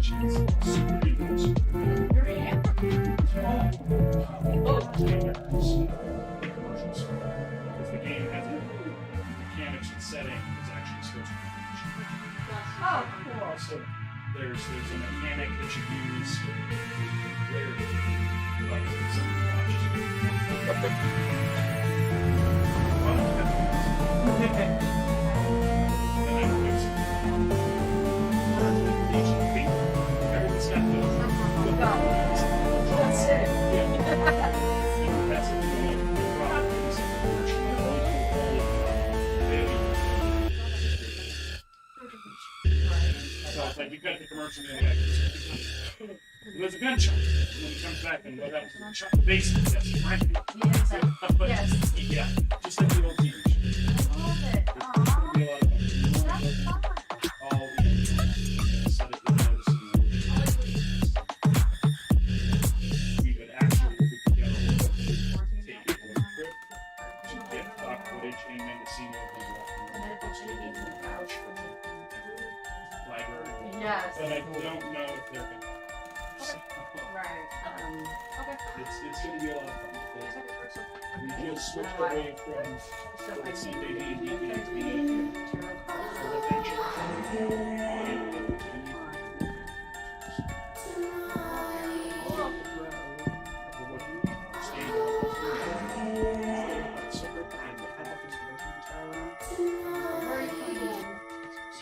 she's super duper very because the game has a mechanics and setting is actually supposed to be. Oh, cool. So there's a mechanic that you use where like someone watches everyone's got That's it. that's the game. So it's like you cut the commercial and then there's a gunshot. And then he comes back and what happens? Shot in the basement. Yes, right. Yes. Yeah, just like the old TV show. I love it. It's gonna be a lot of fun. That's fun. All the set it with notice and we would actually put together a tape to get stock footage and Mendocino library. Yes. But I don't know if they're gonna. Right. Okay. It's gonna be a lot of fun. We just switched away from CBD and DVD to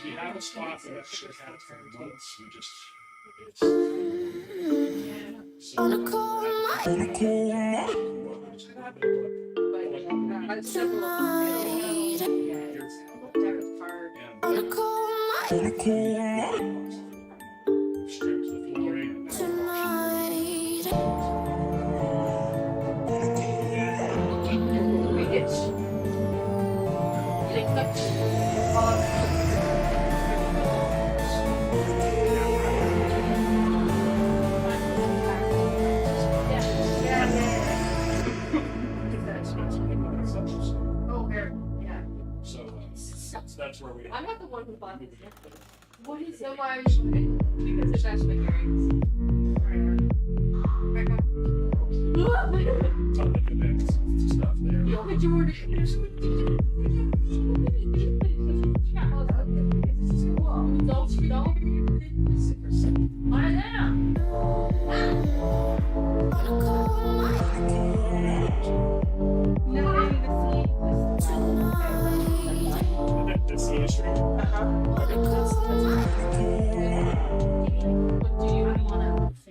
we have a spot that I've should have had for months. We just On a cold night, on a cold night, stripped the flooring and tonight. Oh, here. Yeah. so that's where we I'm not the one who bought this. What is So it? why are you shooting? Because it's actually earrings. public events and stuff there. Did you order it? Don't you know? I am. On a cold night, tonight. That's the history. On a cold night, What do you want to?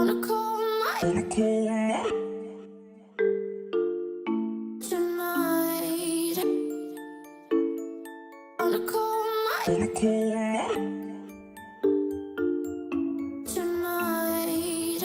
On a cold night. On a cold night. Tonight. On a cold night. On a cold night. Tonight.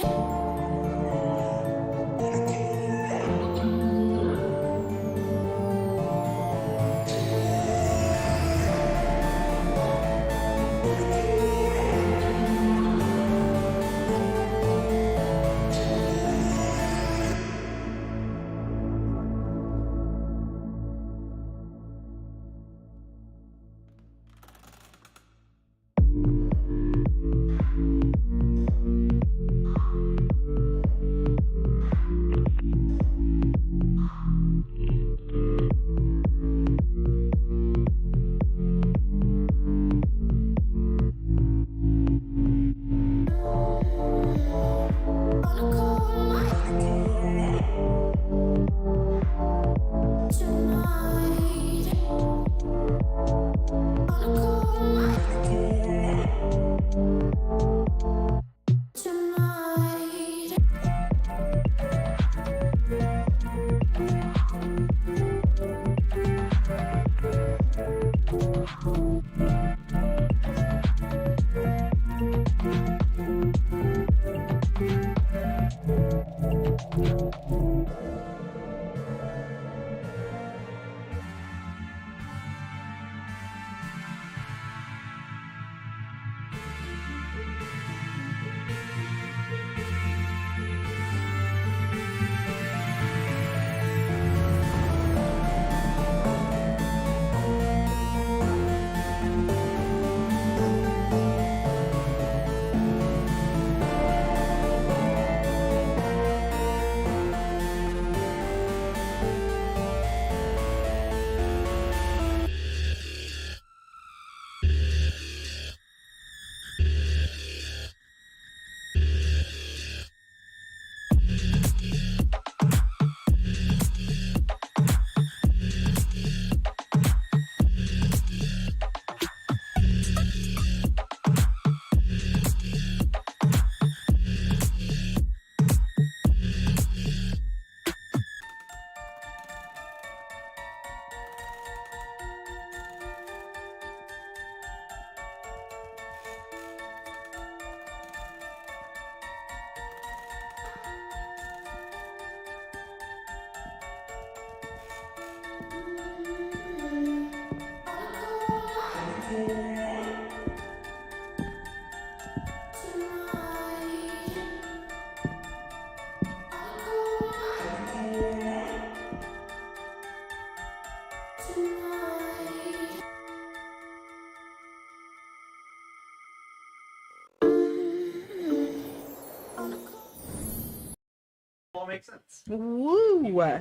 All makes sense. Woo!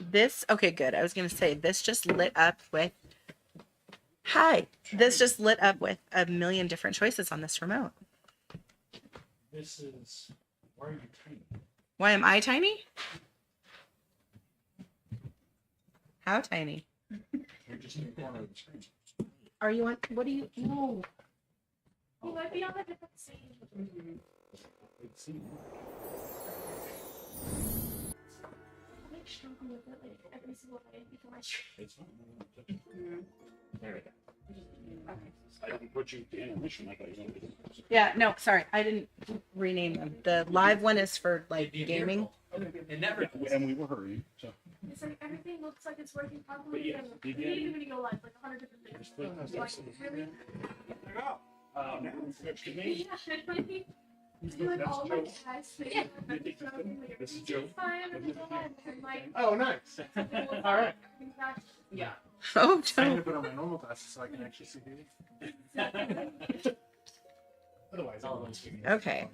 This, okay, good. I was going to say, this just lit up with, hi, this just lit up with a million different choices on this remote. This is, why are you tiny? Why am I tiny? How tiny? You're just in the corner of the screen. Are you on, what do you, no. You might be on a different scene. Let's see. I like struggle with it like every single day before my stream. It's fine. There we go. Okay. I didn't put you to intermission. I thought you wanted to. Yeah, no, sorry. I didn't rename them. The live one is for like gaming. It never. And we were hurrying, so. It's like everything looks like it's working But properly. yeah, And you we get- need to go live like 100 different things. Like, really? Now it's next to me. Yeah. Do like all my tags. This is Joe. Fine, everything's fine. And like, Oh, nice. All right. everything's back. Yeah. Oh, I'm gonna no. put on my normal glasses so I can actually see you. Otherwise, I'll always give you Okay.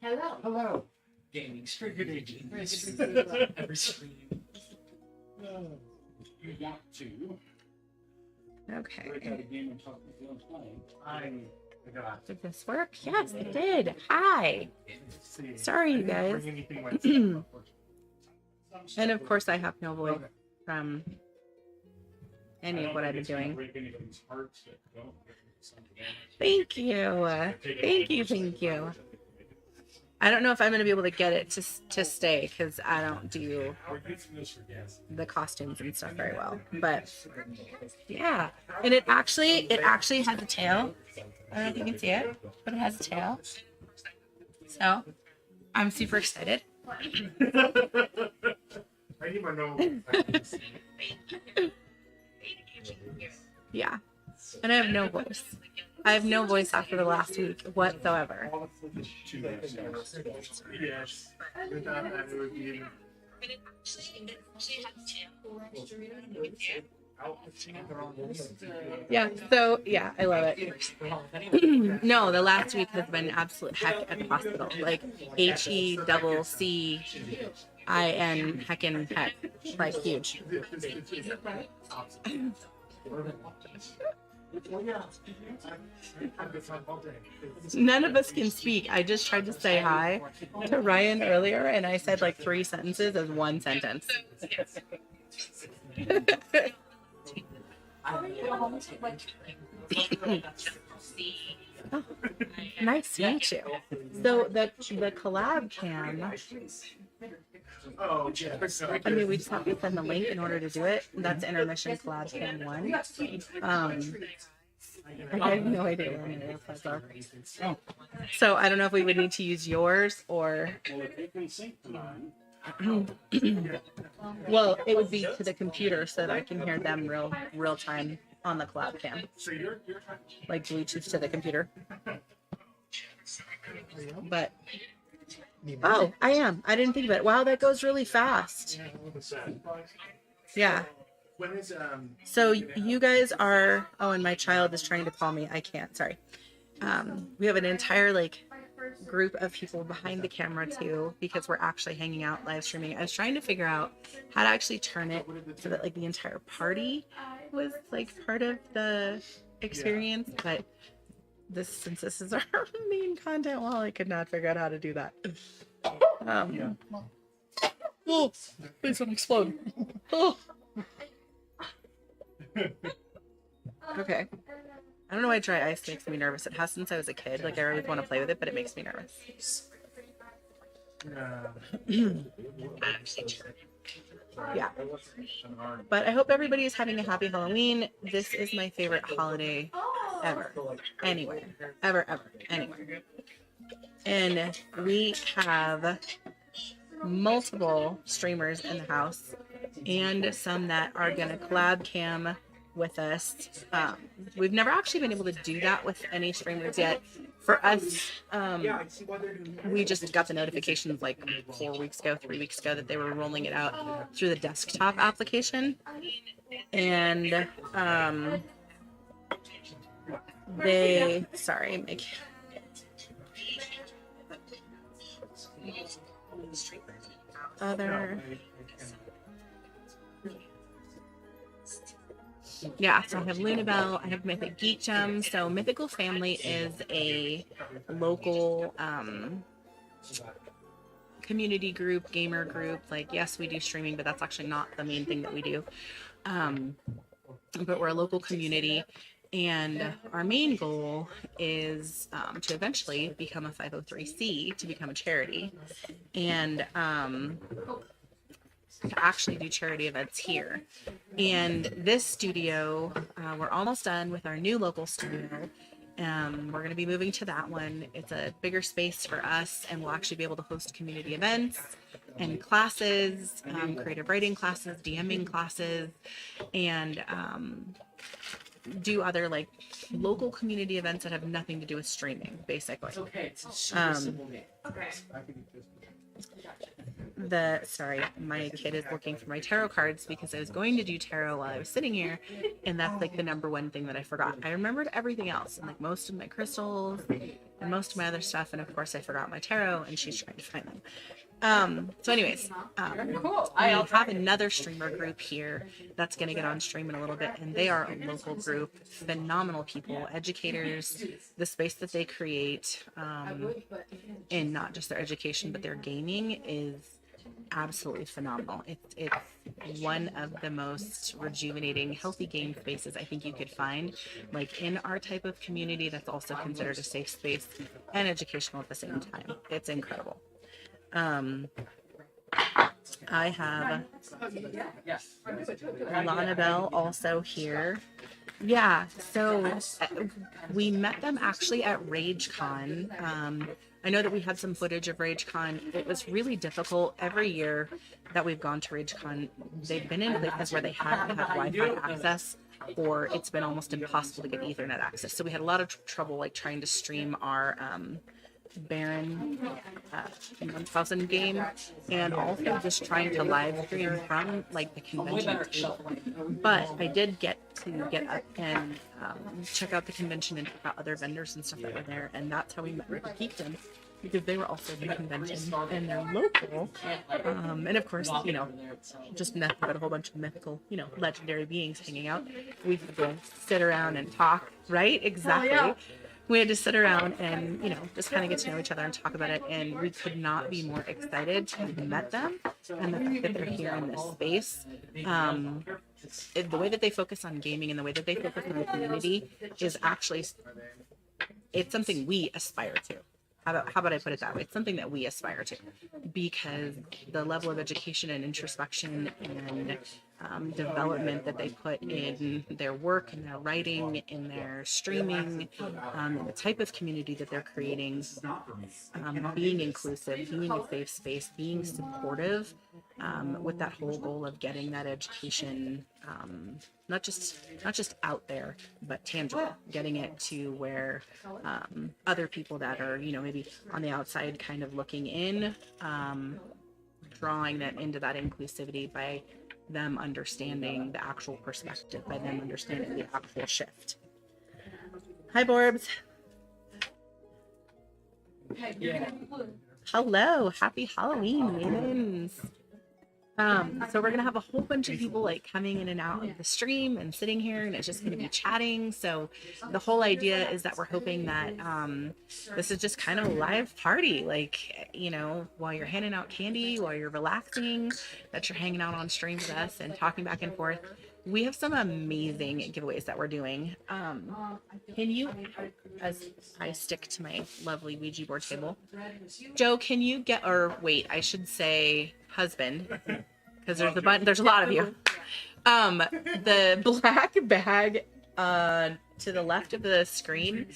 Hello. Hello. Gaming stream. Good evening. Every stream. Every stream. You want to break out Okay. a game and talk with you and playing. I got Did this work? Yes, it did. Hi. see. Sorry, I you didn't guys. bring anything myself, And of course, I have no voice Okay. from I any don't of what think I've been it's gonna doing. break anybody's hearts that don't get something damaged. Thank you. Thank you. Thank you. I don't know if I'm gonna be able to get it to stay because I don't do We're using this for gas. the costumes and stuff very well. But yeah, and it actually has a tail. I don't know if you can see it, but it has a tail. So I'm super excited. I need my nose. Yeah, and I have no voice. I have no voice after the last week whatsoever. Yes. Without that, it would be. Yeah, so yeah, I love it. No, the last week has been absolute heck at the hospital. Like HECCIN heckin' heck. Like huge. None of us can speak. I just tried to say hi to Ryan earlier and I said like 3 sentences as one sentence. Oh, nice to meet you. So the collab cam, Oh, yes. I mean, we just have to send the link in order to do it. That's intermission collab cam 1. I have no idea where my AirPods are. So I don't know if we would need to use yours or. Well, if you can sync to mine. Well, it would be to the computer so that I can hear them real time on the collab cam. So you're Like Bluetooth to the computer. But oh, I am. I didn't think of it. Wow, that goes really fast. Yeah. When is So you guys are. Oh, and my child is trying to call me. I can't. Sorry. We have an entire like group of people behind the camera too because we're actually hanging out live streaming. I was trying to figure out how to actually turn it so that like the entire party was like part of the experience, but since this is our main content wall, I could not figure out how to do that. Oh, please don't explode. Oh. Okay. I don't know why dry ice makes me nervous. It has since I was a kid. Like I already want to play with it, but it makes me nervous. Yeah. But I hope everybody is having a happy Halloween. This is my favorite holiday ever. Anywhere. Ever, anywhere. And we have multiple streamers in the house and some that are going to collab cam with us. We've never actually been able to do that with any streamers yet. For us, we just got the notifications like 3 weeks ago that they were rolling it out through the desktop application. And yeah, so I have Lunabelle, I have Mythic Geek Gem. So Mythical Family is a local community group, gamer group. Like, yes, we do streaming, but that's actually not the main thing that we do. But we're a local community, and our main goal is to eventually become a 503c, to become a charity, and to actually do charity events here. And this studio, we're almost done with our new local studio. We're going to be moving to that one. It's a bigger space for us, and we'll actually be able to host community events and classes, creative writing classes, DMing classes, and do other like local community events that have nothing to do with streaming, basically. It's okay. It's a super simple name. Okay. Sorry, my kid is looking for my tarot cards because I was going to do tarot while I was sitting here, and that's like the number one thing that I forgot. I remembered everything else, and like most of my crystals and most of my other stuff, and of course I forgot my tarot, and she's trying to find them. So anyways, Cool. I have another streamer group here that's going to get on stream in a little bit, and they are a local group, phenomenal people, educators. The space that they create, and not just their education but their gaming, is absolutely phenomenal. It's one of the most rejuvenating, healthy game spaces I think you could find, like in our type of community that's also considered a safe space and educational at the same time. It's incredible. I have Lana Bell also here. Yeah, so we met them actually at RageCon. I know that we had some footage of RageCon. It was really difficult. Every year that we've gone to RageCon, they've been in places where they haven't had Wi-Fi access, or it's been almost impossible to get Ethernet access. So we had a lot of trouble like trying to stream our Baron 1000 game, and also just trying to live stream from like the convention table. But I did get up and check out the convention and check out other vendors and stuff that were there, and that's how we met with Geekdom, because they were also at the convention and they're local. And of course, you know, just nothing but a whole bunch of mythical, you know, legendary beings hanging out. We had to sit around and talk, right? Exactly. Oh, yeah. We had to sit around and, you know, just kind of get to know each other and talk about it. And we could not be more excited to have met them and the fact that they're here in this space. The way that they focus on gaming and the way that they focus on the community is actually, it's something we aspire to. How about I put it that way? It's something that we aspire to, because the level of education and introspection and development that they put in their work, in their writing, in their streaming, the type of community that they're creating, being inclusive, being a safe space, being supportive, with that whole goal of getting that education, not just out there, but tangible, getting it to where other people that are, you know, maybe on the outside kind of looking in, drawing them into that inclusivity by them understanding the actual perspective, by them understanding the actual shift. Hi, Borbs. Hello, happy Halloween, maidens. So we're gonna have a whole bunch of people like coming in and out of the stream and sitting here, and it's just gonna be chatting. So the whole idea is that we're hoping that this is just kind of a live party, like, you know, while you're handing out candy, while you're relaxing, that you're hanging out on stream with us and talking back and forth. We have some amazing giveaways that we're doing. Can you, as I stick to my lovely Ouija board table, Joe, can you get, or wait, I should say husband, because there's a lot of you. The black bag to the left of the screen.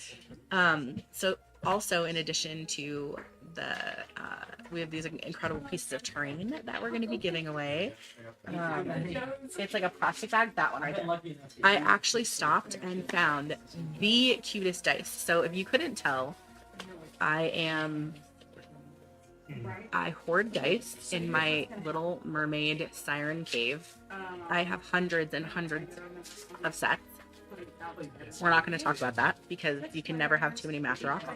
So also, in addition to the we have these incredible pieces of terrain that we're going to be giving away. It's like a plastic bag, that one right there. I actually stopped and found the cutest dice. So if you couldn't tell, I hoard dice in my little mermaid siren cave. I have hundreds and hundreds of sets. We're not going to talk about that because you can never have too many math rocks.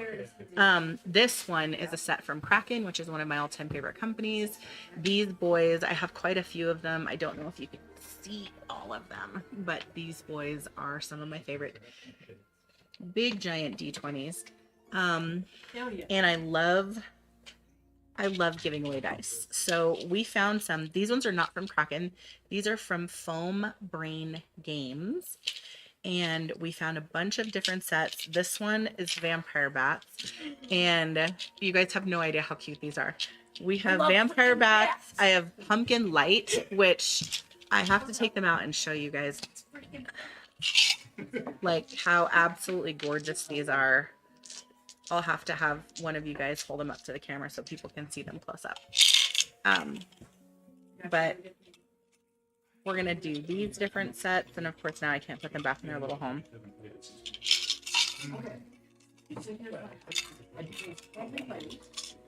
This one is a set from Kraken, which is one of my all-time favorite companies. These boys, I have quite a few of them. I don't know if you can see all of them, but these boys are some of my favorite big giant D20s. And I love giving away dice. So we found some. These ones are not from Kraken. These are from Foam Brain Games. And we found a bunch of different sets. This one is vampire bats. And you guys have no idea how cute these are. We have vampire bats. I have pumpkin light, which I have to take them out and show you guys like how absolutely gorgeous these are. I'll have to have one of you guys hold them up to the camera so people can see them close up. But we're going to do these different sets. And of course, now I can't put them back in their little home.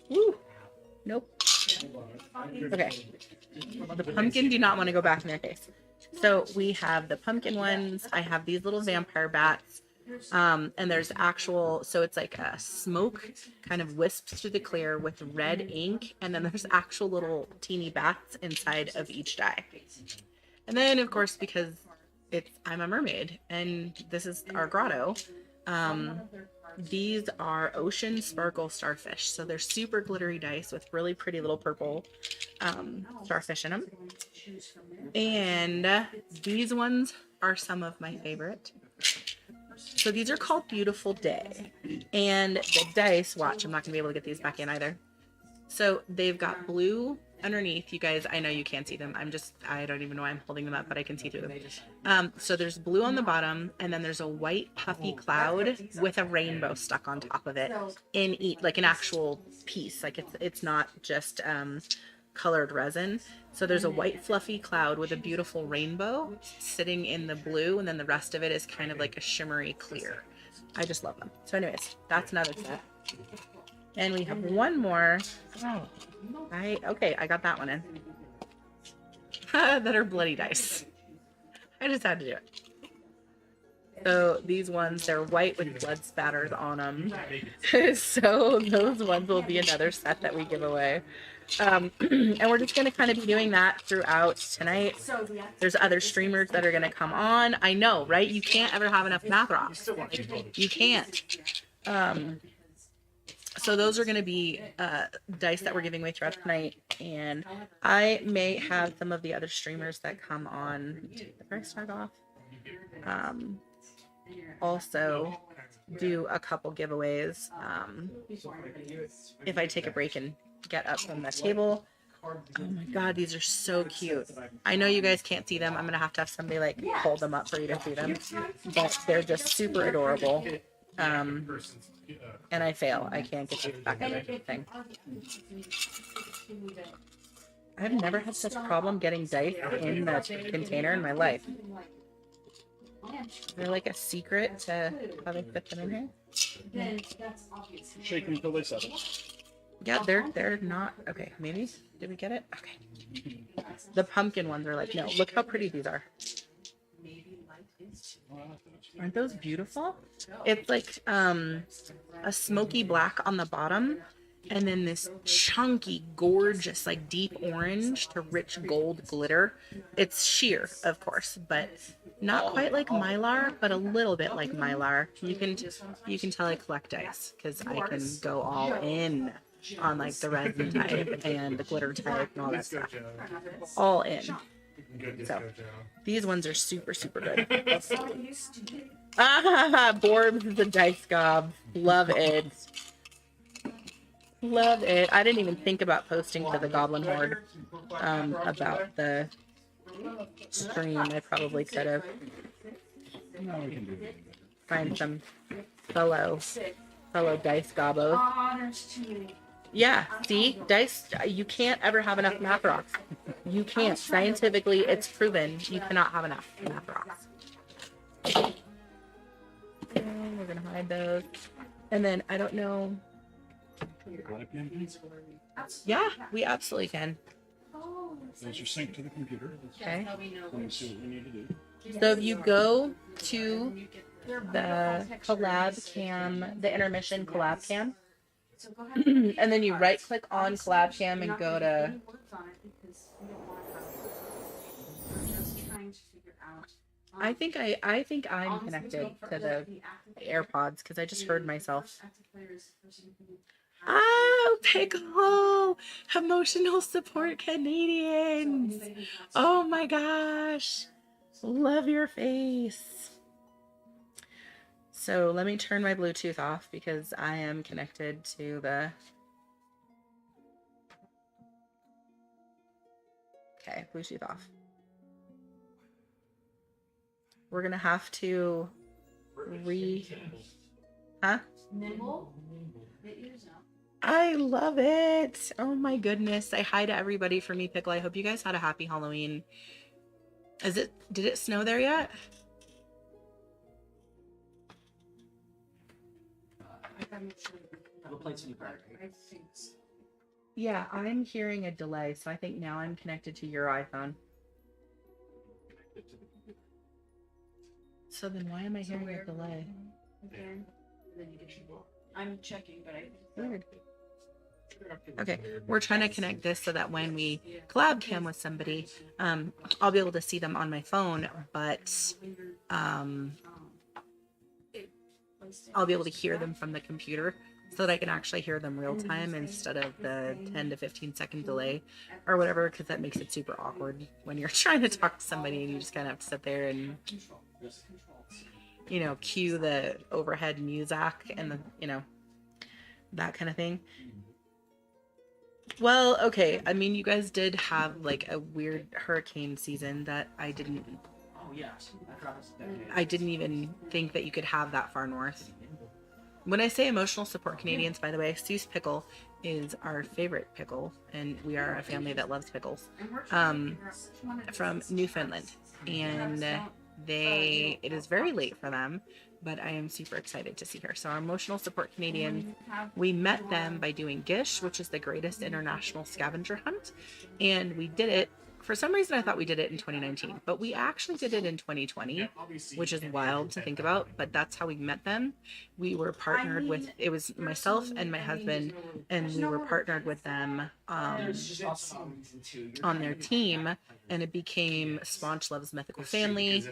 Woo. Nope. Okay. The pumpkin do not want to go back in their case. So we have the pumpkin ones. I have these little vampire bats. And there's actual, so it's like a smoke kind of wisps through the clear with red ink. And then there's actual little teeny bats inside of each die. And then, of course, because I'm a mermaid and this is our grotto, these are ocean sparkle starfish. So they're super glittery dice with really pretty little purple starfish in them. And these ones are some of my favorite. So these are called Beautiful Day. And the dice, watch, I'm not going to be able to get these back in either. So they've got blue underneath. You guys, I know you can't see them. I don't even know why I'm holding them up, but I can see through them. So there's blue on the bottom, and then there's a white puffy cloud with a rainbow stuck on top of it in each, like an actual piece. Like it's not just colored resin. So there's a white fluffy cloud with a beautiful rainbow sitting in the blue, and then the rest of it is kind of like a shimmery clear. I just love them. So anyways, that's another set. And we have one more. Okay, I got that one in. That are bloody dice. I just had to do it. So these ones, they're white with blood spatters on them. So those ones will be another set that we give away. And we're just going to kind of be doing that throughout tonight. There's other streamers that are going to come on. I know, right? You can't ever have enough math rocks. Like, you can't. So those are going to be dice that we're giving away throughout the night. And I may have some of the other streamers that come on. Take the price tag off. Also do a couple giveaways if I take a break and get up from the table. Oh my god, these are so cute. I know you guys can't see them. I'm gonna have somebody like hold them up for you to see them, but they're just super adorable. And I fail. I can't get these back in the thing. I've never had such a problem getting dice in the container in my life. They're like a secret to how they fit them in here. Shake them until they settle. Yeah, they're not okay. Maybe did we get it? Okay. The pumpkin ones are like, no. Look how pretty these are. Aren't those beautiful? It's like a smoky black on the bottom, and then this chunky, gorgeous, like deep orange to rich gold glitter. It's sheer, of course, but not quite like Mylar, but a little bit like Mylar. You can tell I collect dice because I can go all in on like the resin type and the glitter type and all that stuff. All in. So these ones are super, super good. Borbs the dice gob. Love it. Love it. I didn't even think about posting to the Goblin Horde about the stream. I probably could have. Find some fellow dice gobbos. Yeah, see, dice, you can't ever have enough math rocks. You can't. Scientifically, it's proven you cannot have enough math rocks. And we're going to hide those. And then, I don't know. Yeah, we absolutely can. There's your sync to the computer. Okay. Let me see what we need to do. So if you go to the collab cam, the intermission collab cam, and then you right click on collab cam and go to I think I'm connected to the AirPods because I just heard myself. Oh, Pickle! Emotional support Canadians! Oh my gosh! Love your face. So let me turn my Bluetooth off because I am connected to the... Okay, Bluetooth off. We're gonna have to Huh? I love it. Oh my goodness. Say hi to everybody for me, Pickle. I hope you guys had a happy Halloween. Did it snow there yet? Yeah, I'm hearing a delay, so I think now I'm connected to your iPhone. So then why am I hearing a delay? I'm checking, but Weird. Okay, we're trying to connect this so that when we collab cam with somebody, I'll be able to see them on my phone, but I'll be able to hear them from the computer so that I can actually hear them real time instead of the 10 to 15-second delay or whatever, because that makes it super awkward when you're trying to talk to somebody and you just kind of have to sit there and, you know, cue the overhead music and the, you know, that kind of thing. Well, okay. I mean, you guys did have like a weird hurricane season that I didn't even think that you could have that far north. When I say emotional support Canadians, by the way, Seuss pickle is our favorite pickle, and we are a family that loves pickles, from Newfoundland. And it is very late for them, but I am super excited to see her. So our emotional support Canadians, we met them by doing Gish, which is the greatest international scavenger hunt. And we did it. For some reason, I thought we did it in 2019, but we actually did it in 2020, which is wild to think about, but that's how we met them. We were partnered with, it was myself and my husband, and we were partnered with them on their team, and it became Sponge Loves Mythical Family.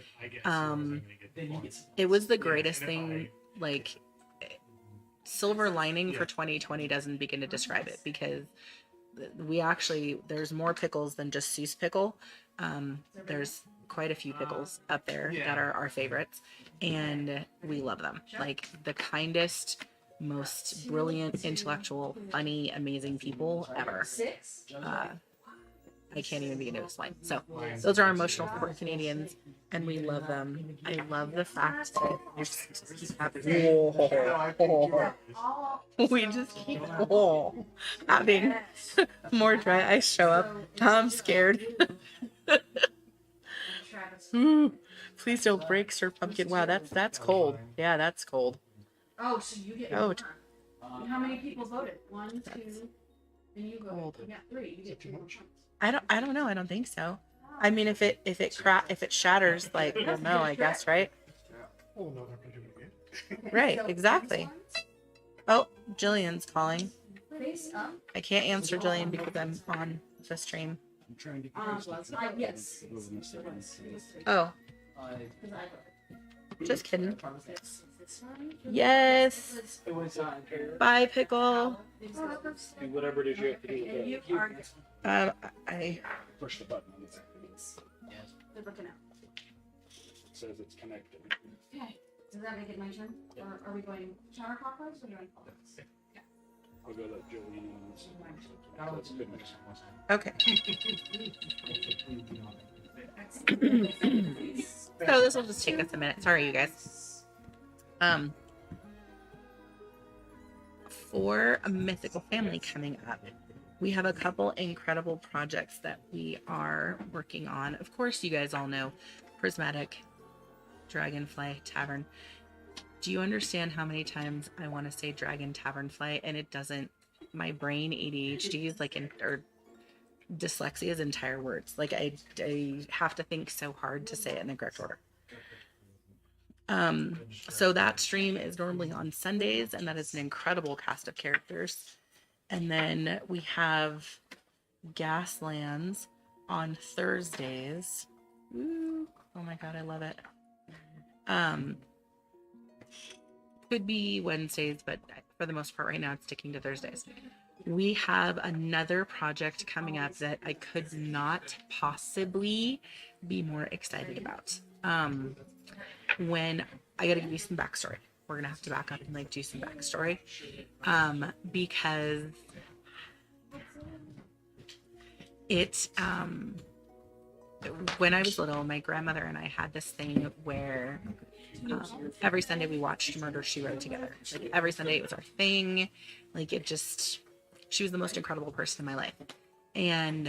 It was the greatest thing, like, silver lining for 2020 doesn't begin to describe it, because there's more pickles than just Seuss pickle. There's quite a few pickles up there that are our favorites, and we love them. Like, the kindest, most brilliant, intellectual, funny, amazing people ever. I can't even begin to explain. So those are our emotional support Canadians, and we love them. I love the fact that we just keep having more dry ice show up. I'm scared. Please don't break Sir Pumpkin. Wow, that's cold. Yeah, that's cold. Oh, so you get Oh, how many people voted? 1, 2, and you voted. Cold. You got 3. You get 2 more points. I don't know. I don't think so. I mean, if it shatters, like, well, no, I guess, right? Oh, no, they're going to do it again. Right, exactly. Oh, Jillian's calling. Face up. I can't answer Jillian because I'm on the stream. Yes. Oh, just kidding. Yes. Bye, Pickle. Do whatever it is you have to do with that. I Push the button on the back. They're looking out. It says it's connected. Okay. Does that make it my turn? Or are we going counterclockwise or going clockwise? I'll go let Jillian in. That's a good mix. okay. So this will just take us a minute. Sorry, you guys. For a mythical family coming up, we have a couple incredible projects that we are working on. Of course, you guys all know Prismatic Dragonfly Tavern. Do you understand how many times I want to say Dragon Tavernfly and it doesn't? My brain ADHD is like, or dyslexia is entire words. Like, I have to think so hard to say it in the correct order. So that stream is normally on Sundays, and that is an incredible cast of characters. And then we have Gaslands on Thursdays. Ooh, oh my god, I love it. Could be Wednesdays, but for the most part right now it's sticking to Thursdays. We have another project coming up that I could not possibly be more excited about. When I gotta give you some backstory. We're gonna have to back up and like do some backstory. Because it when I was little, my grandmother and I had this thing where every Sunday we watched Murder, She Wrote together. Like, every Sunday it was our thing. Like, it just, she was the most incredible person in my life. And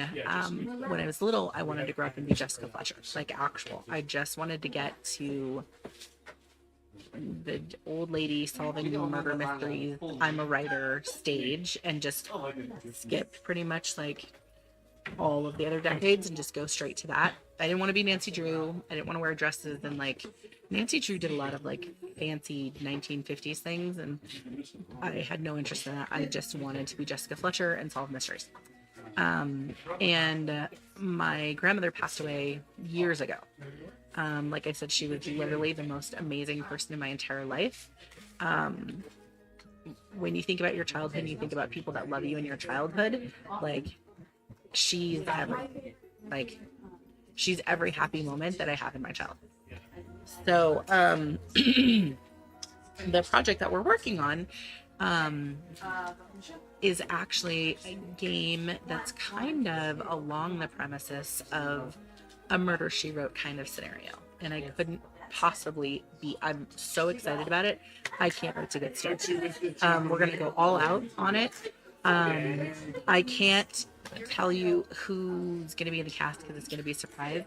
when I was little, I wanted to grow up and be Jessica Fletcher, like actual. I just wanted to get to the old lady solving murder mysteries, I'm a writer stage, and just skip pretty much like all of the other decades and just go straight to that. I didn't want to be Nancy Drew. I didn't want to wear dresses, and like Nancy Drew did a lot of like fancy 1950s things, and I had no interest in that. I just wanted to be Jessica Fletcher and solve mysteries. And my grandmother passed away years ago. Like I said, she was literally the most amazing person in my entire life. when you think about your childhood and you think about people that love you in your childhood, like she's every happy moment that I have in my childhood. So the project that we're working on is actually a game that's kind of along the premises of a Murder, She Wrote kind of scenario. And I couldn't possibly I'm so excited about it. I can't wait to get started. We're going to go all out on it. I can't tell you who's going to be in the cast because it's going to be a surprise,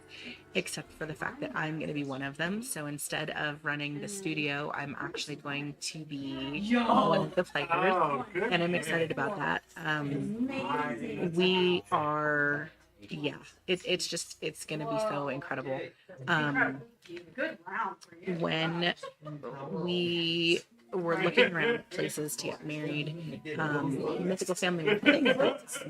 except for the fact that I'm going to be one of them. So instead of running the studio, I'm actually going to be one of the players, and I'm excited about that. We are, yeah, it's going to be so incredible. When we were looking around places to get married, Mythical Family was hitting us,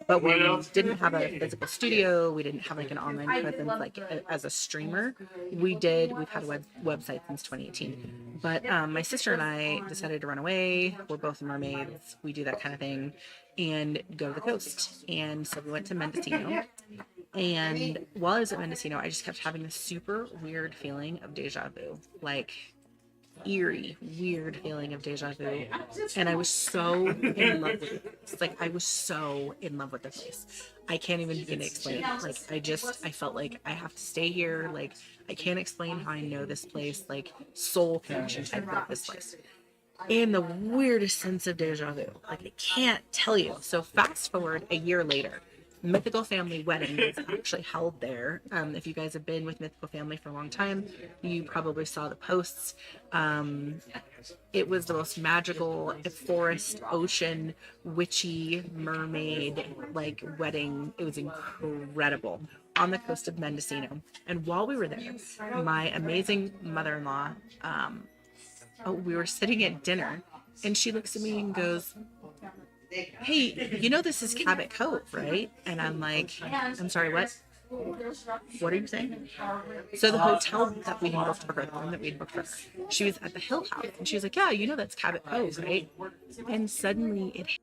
but we didn't have a physical studio. We didn't have like an online presence like as a streamer. We've had a website since 2018, but my sister and I decided to run away. We're both mermaids. We do that kind of thing and go to the coast. And so we went to Mendocino. And while I was at Mendocino, I just kept having this super weird feeling of deja vu, like eerie, weird feeling of deja vu. And I was so in love with it. It's like I was so in love with the place. I can't even begin to explain it. Like I felt like I have to stay here. Like I can't explain how I know this place, like soul connection type of this place. And the weirdest sense of deja vu. Like I can't tell you. So fast forward a year later. Mythical Family Wedding was actually held there. If you guys have been with Mythical Family for a long time, you probably saw the posts. It was the most magical forest, ocean, witchy, mermaid like wedding. It was incredible on the coast of Mendocino. And while we were there, my amazing mother-in-law, we were sitting at dinner, and she looks at me and goes, "Hey, you know this is Cabot Cove, right?" And I'm like, "I'm sorry, what? What are you saying?" So the hotel that we had booked for her, the one that we had booked for her, she was at the Hill House, and she was like, "Yeah, you know that's Cabot Cove, right?" And suddenly it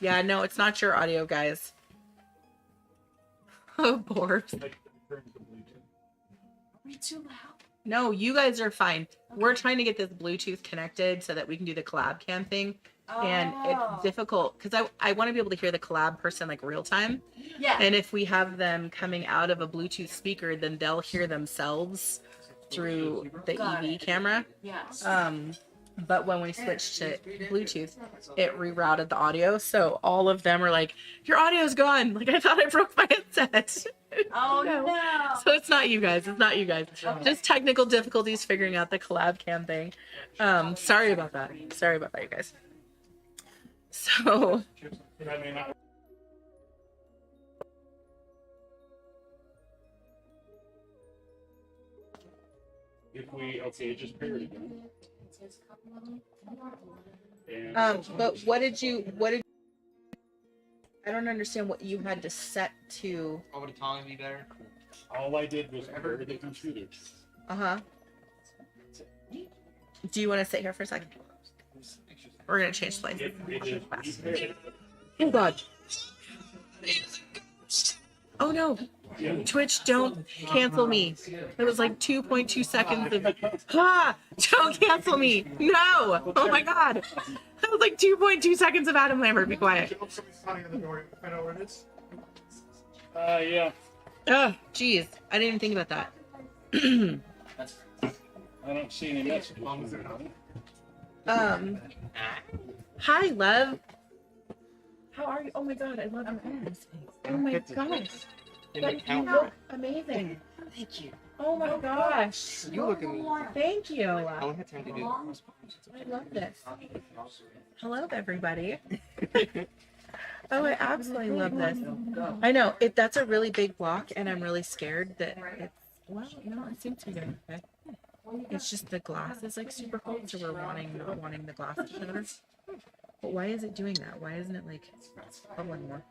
Yeah, no, it's not your audio, guys. Oh, Borbs. Like, turn the Bluetooth. Are we too loud? No, you guys are fine. We're trying to get this Bluetooth connected so that we can do the collab cam thing. And it's difficult because I want to be able to hear the collab person like real time. Yeah. And if we have them coming out of a Bluetooth speaker, then they'll hear themselves through the EV camera. Yes. But when we switched to Bluetooth, it rerouted the audio. So all of them are like, "Your audio's gone." Like, I thought I broke my headset. Oh no. So it's not you guys. It's not you guys. Okay. Just technical difficulties figuring out the collab cam thing. Sorry about that. Sorry about that, you guys. So I mean, it just paired again. And but I don't understand what you had to set to. Oh, would a tongue be better? all I did was pair the computer. Uh-huh. Do you want to sit here for a second? We're gonna change places. Oh God. Oh no. Twitch, don't cancel me. It was like 2.2 seconds of don't cancel me. No. Oh my God. I was like 2.2 seconds of Adam Lambert. Be quiet. Somebody's pounding on the door. Find out where it is. Yeah. Oh, geez. I didn't even think about that. I don't see any messages. Hi, love. How are you? Oh my god, I love your arms. Oh my gosh. You look amazing. Thank you. Oh my gosh. You look amazing. Thank you. I only had time to do I love this. Hello, everybody. Oh, I absolutely love this. I know that's a really big block, and I'm really scared that it's. Well, no, it seems to be doing okay. It's just the glass is like super cold, so we're not wanting the glass to shatter. But why is it doing that? Why isn't it like bubbling more?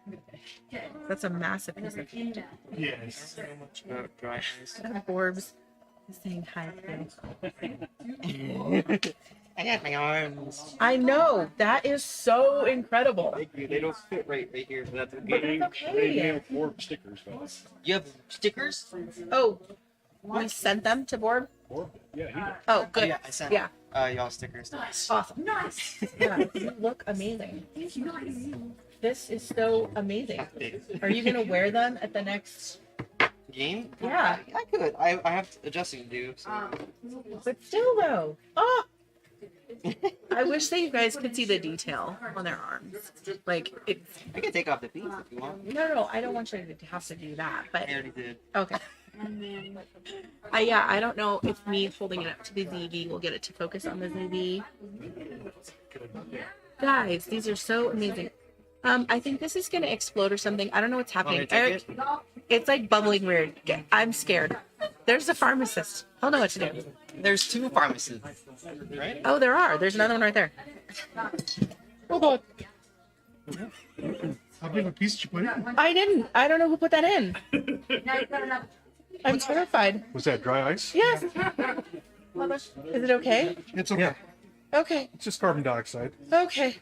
That's a massive piece of cake. Yes. dry ice. Forbes is saying hi. I got my arms. I know that is so incredible. Thank you. They don't fit right here, but that's But okay. it's okay. They mail 4 stickers, fellas. You have stickers? Oh, we sent them to Borb. Yeah, he does. Oh, good. Yeah, I sent Yeah, y'all stickers. awesome. Nice. Yeah, you look amazing. This is so amazing. Are you gonna wear them at the next? Game? Yeah. I could. I have adjusting to do. So. But still, though. Oh, I wish that you guys could see the detail on their arms. Like it's. I can take off the piece if you want. No, I don't want you to have to do that. But I already did. okay. Yeah, I don't know if me holding it up to the ZV will get it to focus on the ZV. Guys, these are so amazing. I think this is gonna explode or something. I don't know what's happening. Eric, it's like bubbling weird. I'm scared. There's a pharmacist. He'll know what to do. There's 2 pharmacists, right? Oh, there are. There's another one right there. Oh god. How big of a piece did you put in? I didn't. I don't know who put that in. Now you've got enough. I'm terrified. Was that dry ice? Yes. Is it okay? It's okay. Okay. It's just carbon dioxide. Okay.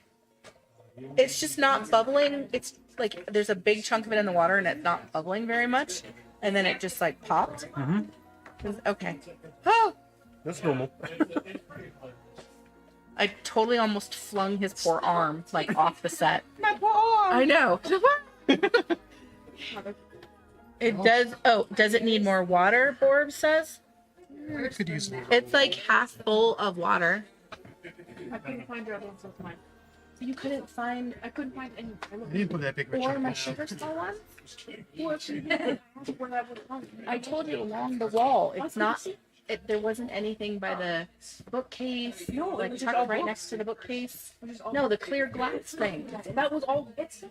It's just not bubbling. It's like there's a big chunk of it in the water and it's not bubbling very much. And then it just like popped. Okay. Oh, That's normal. I totally almost flung his poor arm like off the set. My poor arm. I know. It does. Oh, does it need more water? Borb says. It could use a little. It's like half full of water. I couldn't find your other ones with mine. You couldn't find. I couldn't find any. I I looked didn't put that big of a Or chunk my in. sugar skull one. where that would come. I told you along the wall. It's not. There wasn't anything by the bookcase. No, it like was just tucked all right books. next to the bookcase. It was all No, the clear glass thing. That was all. It's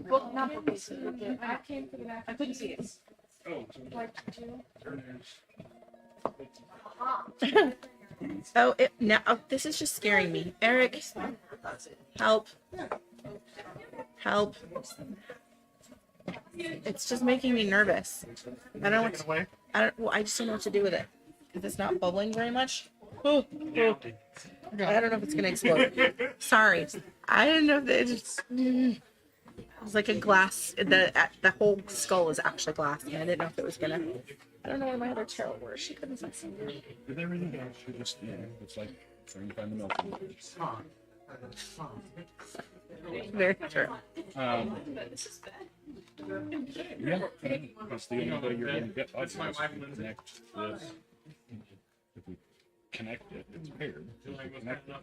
book, not bookcase. I came to the back. I couldn't see it. Oh, Like, do Oh, now this is just scaring me. Eric, help! Help! It's just making me nervous. I don't know what. Take it away. Well, I just don't know what to do with it. Is it's not bubbling very much? Oh. I don't know if it's gonna explode. Sorry, I don't know if it's. It's like a glass. The whole skull is actually glass, and I didn't know if it was gonna. I don't know where my other tarot were. She couldn't find something. with everything else, you just, it's like trying to find the milk. Very true. Yeah, that's the only way you're going to get by this. Connect this. If we connect it, it's paired. If we connect it,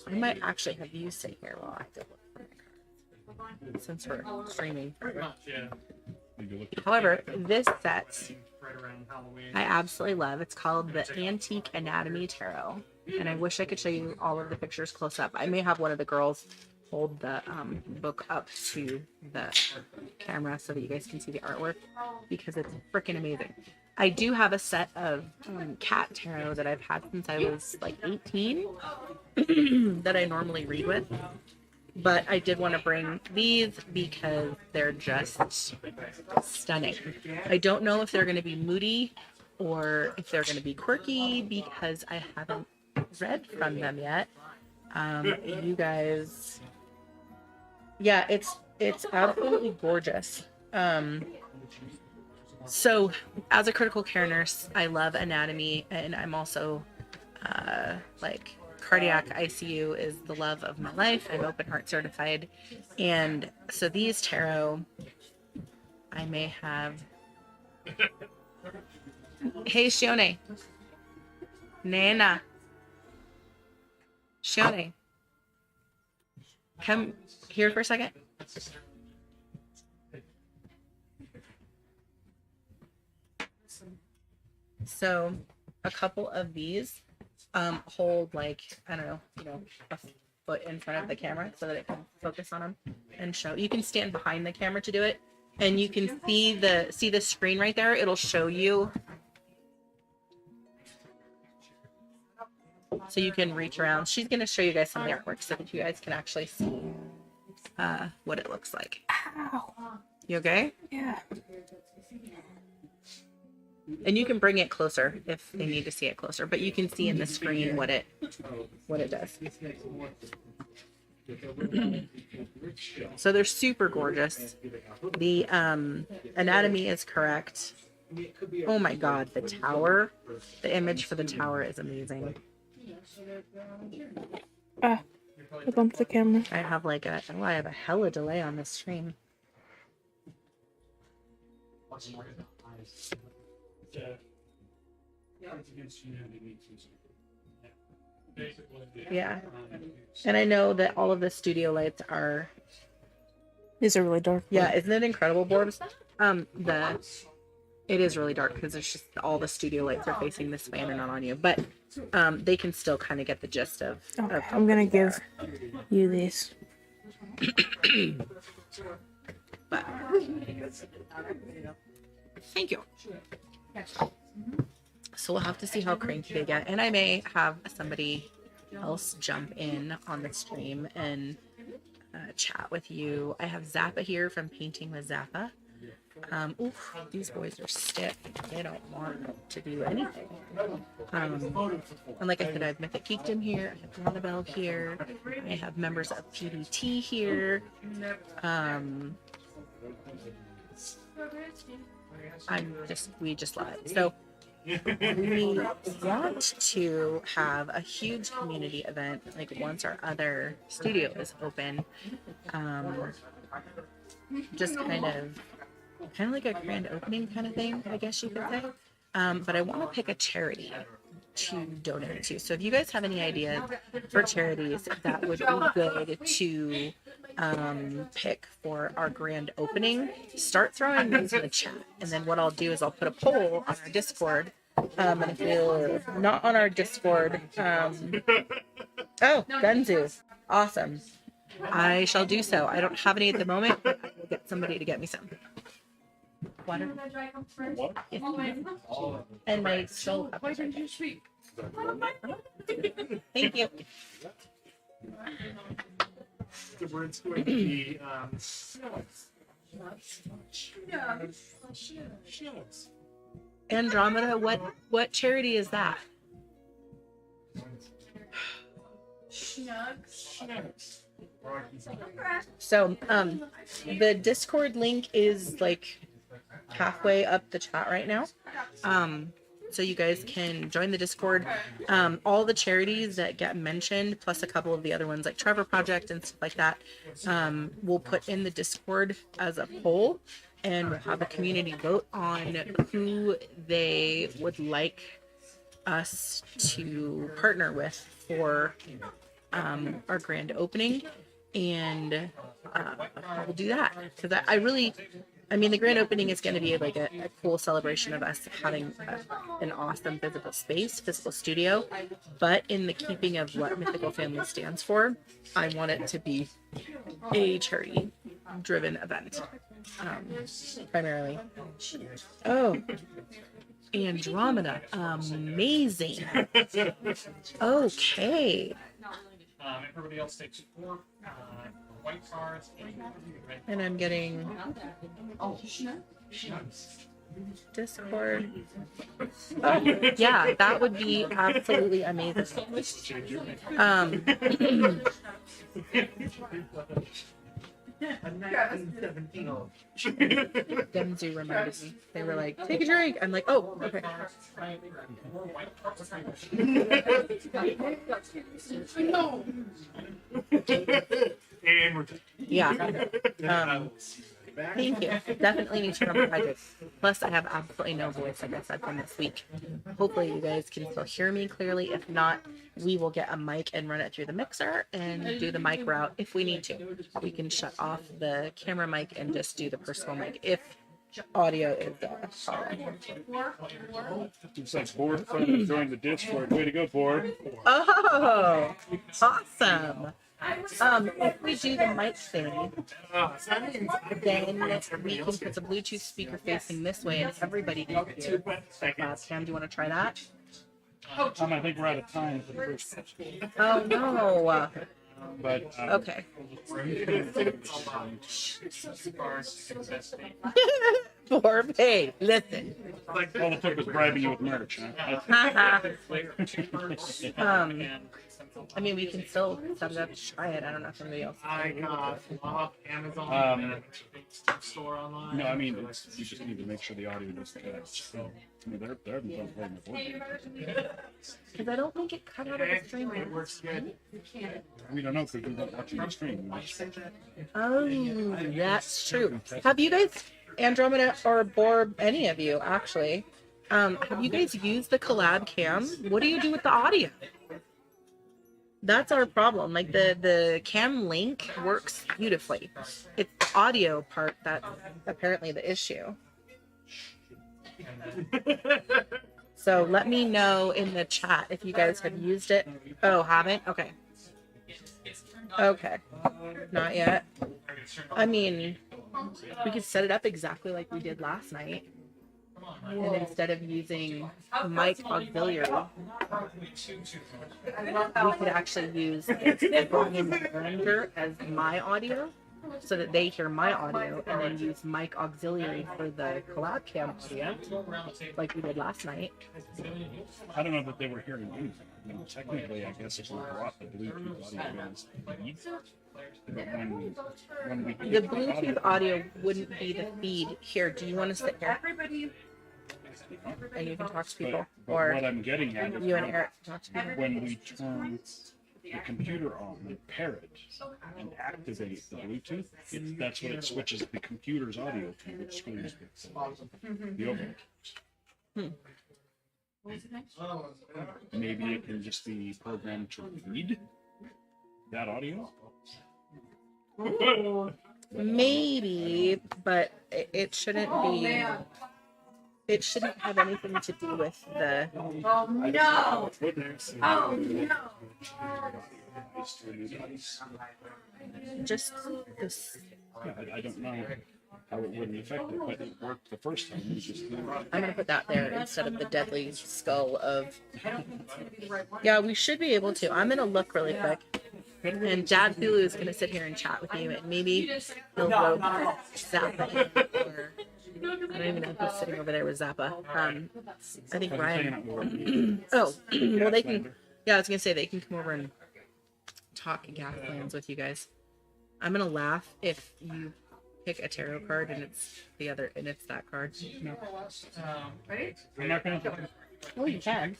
I might actually have you sit here while I have to look for my cards, since we're streaming. However, this set I absolutely love. It's called the Antique Anatomy Tarot, and I wish I could show you all of the pictures close up. I may have one of the girls hold the book up to the camera so that you guys can see the artwork, because it's freaking amazing. I do have a set of cat tarot that I've had since I was like 18 that I normally read with. But I did want to bring these because they're just stunning. I don't know if they're going to be moody or if they're going to be quirky because I haven't read from them yet. You guys, yeah, it's absolutely gorgeous. So as a critical care nurse, I love anatomy, and I'm also like cardiac ICU is the love of my life. I'm open heart certified. And so these tarot, I may have. Hey, Shione. Nana. Shione. Come here for a second. So a couple of these hold like, I don't know, a foot in front of the camera so that it can focus on them and show. You can stand behind the camera to do it, and you can see the screen right there. It'll show you. So you can reach around. She's going to show you guys some of the artwork so that you guys can actually see what it looks like. Ow. You okay? Yeah. And you can bring it closer if they need to see it closer, but you can see in the screen what it does. So they're super gorgeous. The anatomy is correct. Oh my god, the tower. The image for the tower is amazing. I bumped the camera. I have like I have a hella delay on this stream. Yeah. And I know that all of the studio lights are. These are really dark. Yeah, isn't it incredible, Borbs? It is really dark because it's just all the studio lights are facing this way and they're not on you, but they can still kind of get the gist of. Okay, I'm gonna give you these. But thank you. So we'll have to see how cranky they get, and I may have somebody else jump in on the stream and chat with you. I have Zappa here from Painting with Zappa. Oof, these boys are stiff. They don't want to do anything. And like I said, I have Mythic Geekdom here. I have Annabelle here. I have members of PDT here. We just love it. So we want to have a huge community event, like once our other studio is open. Just kind of like a grand opening kind of thing, I guess you could say. But I want to pick a charity to donate to. So if you guys have any ideas for charities that would be good to pick for our grand opening, start throwing these in the chat. And then what I'll do is I'll put a poll on our Discord. And if you're not on our Discord, Gunzu, awesome. I shall do so. I don't have any at the moment, but I will get somebody to get me some. Water. Yes. And my soul cup. Thank you. The word's going to be Andromeda, what charity is that? So the Discord link is like halfway up the chat right now, so you guys can join the Discord. All the charities that get mentioned, plus a couple of the other ones like Trevor Project and stuff like that, we'll put in the Discord as a poll, and we'll have a community vote on who they would like us to partner with for our grand opening. And we'll do that because the grand opening is going to be like a cool celebration of us having an awesome physical space, physical studio, but in the keeping of what Mythical Family stands for, I want it to be a charity driven event, primarily. Oh, Andromeda, amazing. Okay. Everybody else takes 4 white cards. And I'm getting Discord. Oh, yeah, that would be absolutely amazing. Demzu reminded me. They were like, take a drink. I'm like, oh, okay. And we're done. Yeah. Thank you. Definitely need to remember hydrate. Plus, I have absolutely no voice, like I said, from this week. Hopefully, you guys can still hear me clearly. If not, we will get a mic and run it through the mixer and do the mic route if we need to. We can shut off the camera mic and just do the personal mic if audio is a problem. Looks like Board finally joined the Discord. Way to go, Board. Oh, awesome. If we do the mic thing, then we can put the Bluetooth speaker facing this way and everybody can hear. Cam, do you want to try that? I think we're out of time for the first session. Oh, no. But, Okay. Borb, hey, listen. all it took was bribing you with merch, huh? I mean, we can still set it up to try it. I don't know if anybody else. I got Amazon store online. No, I mean, you just need to make sure the audio doesn't catch. I mean, they're having fun playing the board. Because I don't think it cut out of the stream. It works good. We don't know because we're not watching the stream. Oh, that's true. Have you guys, Andromeda or Borb, any of you actually, have you guys used the collab cam? What do you do with the audio? That's our problem. Like the cam link works beautifully. It's the audio part that's apparently the issue. So let me know in the chat if you guys have used it. Oh, haven't? Okay. Okay. Not yet. I mean, we could set it up exactly like we did last night. And instead of using mic auxiliary, we could actually use the volume manager as my audio so that they hear my audio and then use mic auxiliary for the collab cam audio like we did last night. I don't know that they were hearing anything. I mean, technically, I guess if we brought the Bluetooth audio as the feed, but when we The Bluetooth audio wouldn't be the feed. Here, do you want to sit here? And you can talk to people. but Or what I'm getting at is you and Eric can talk to people. when we turn the computer on and pair it and activate the Bluetooth, that's what it switches the computer's audio to, which screws with the overlay. Maybe it can just be programmed to read that audio. Maybe, but it shouldn't be. It shouldn't have anything to do with the. Oh no! Oh no! Just this. Yeah, I don't know how it wouldn't affect it, but it worked the first time. We just I'm gonna put that there instead of the deadly skull of. Yeah, we should be able to. I'm gonna look really quick. And Dad Hulu is gonna sit here and chat with you, and maybe he'll go Zappa. Or, I don't even know who's sitting over there with Zappa. I think Ryan. Oh, well, they can. Yeah, I was gonna say they can come over and talk Gaslands with you guys. I'm gonna laugh if you pick a tarot card and it's the other, and it's that card. No. I'm not gonna. Well, you can.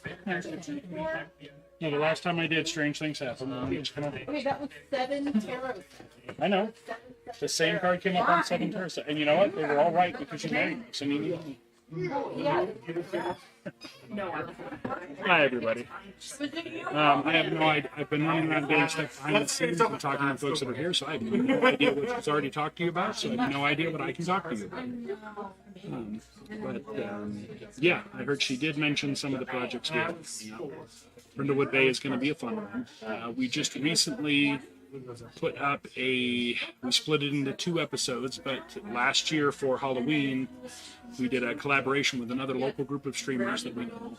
No, the last time I did, strange things happened. Okay, that was 7 tarot. I know. The same card came up on 7 turns. And you know what? They were all right because you married us. I mean, Yeah. hi, everybody. I have no idea. I've been running around doing stuff behind the scenes and talking to folks that are here, so I have no idea what she's already talked to you about, so I have no idea what I can talk to you about. Yeah, I heard she did mention some of the projects we have coming up. Brindlewood Bay is going to be a fun one. We just recently put up we split it into 2 episodes, but last year for Halloween, we did a collaboration with another local group of streamers that we know.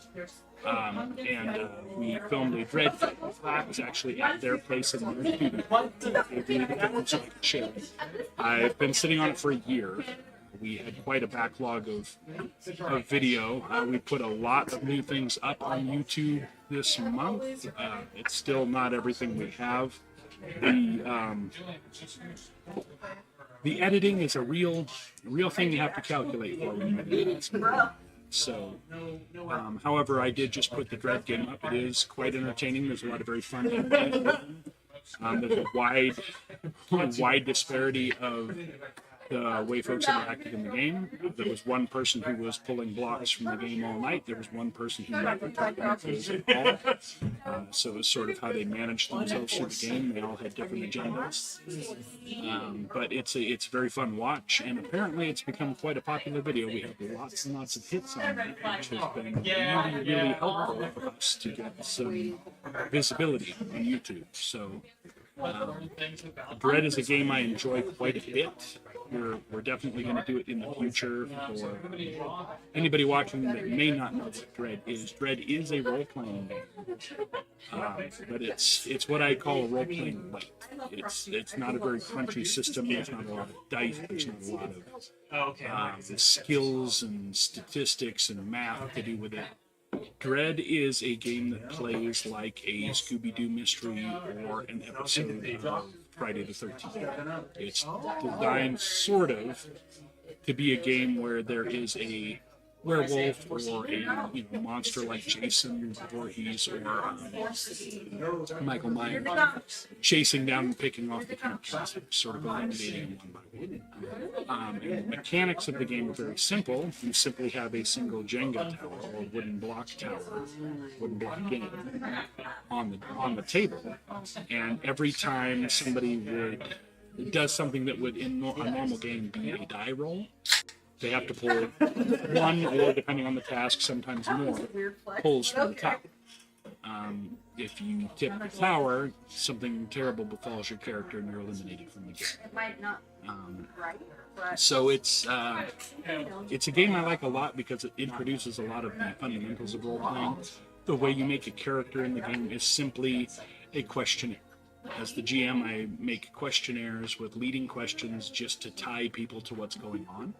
And we filmed a Dread film. It was actually at their place in their studio. I've been sitting on it for a year. We had quite a backlog of video. We put a lot of new things up on YouTube this month. It's still not everything we have. the editing is a real thing you have to calculate for when you're doing this. So, however, I did just put the Dread game up. It is quite entertaining. There's a lot of very fun editing. There's a wide disparity of the way folks interacted in the game. There was one person who was pulling blocks from the game all night. There was one person who never took those at all. So it was sort of how they managed themselves through the game. They all had different agendas. But it's a very fun watch, and apparently it's become quite a popular video. We have lots and lots of hits on it, which has been really helpful for us to get some visibility on YouTube. So Dread is a game I enjoy quite a bit. We're definitely going to do it in the future. For anybody watching that may not know what Dread is a role-playing game, but it's what I call a role-playing light. It's not a very crunchy system. There's not a lot of dice. There's not a lot of skills and statistics and math to do with it. Dread is a game that plays like a Scooby-Doo mystery or an episode of Friday the 13th. It's designed sort of to be a game where there is a werewolf or a monster like Jason Voorhees or Michael Myers chasing down and picking off the characters, sort of eliminating them one by one. And the mechanics of the game are very simple. You simply have a single Jenga tower or wooden block game on the table, and every time somebody does something that would in a normal game be a die roll, they have to pull one, or depending on the task, sometimes more, pulls from the top. If you tip the tower, something terrible befalls your character and you're eliminated from the game. So it's a game I like a lot because it introduces a lot of the fundamentals of role-playing. The way you make a character in the game is simply a questionnaire. As the GM, I make questionnaires with leading questions just to tie people to what's going on.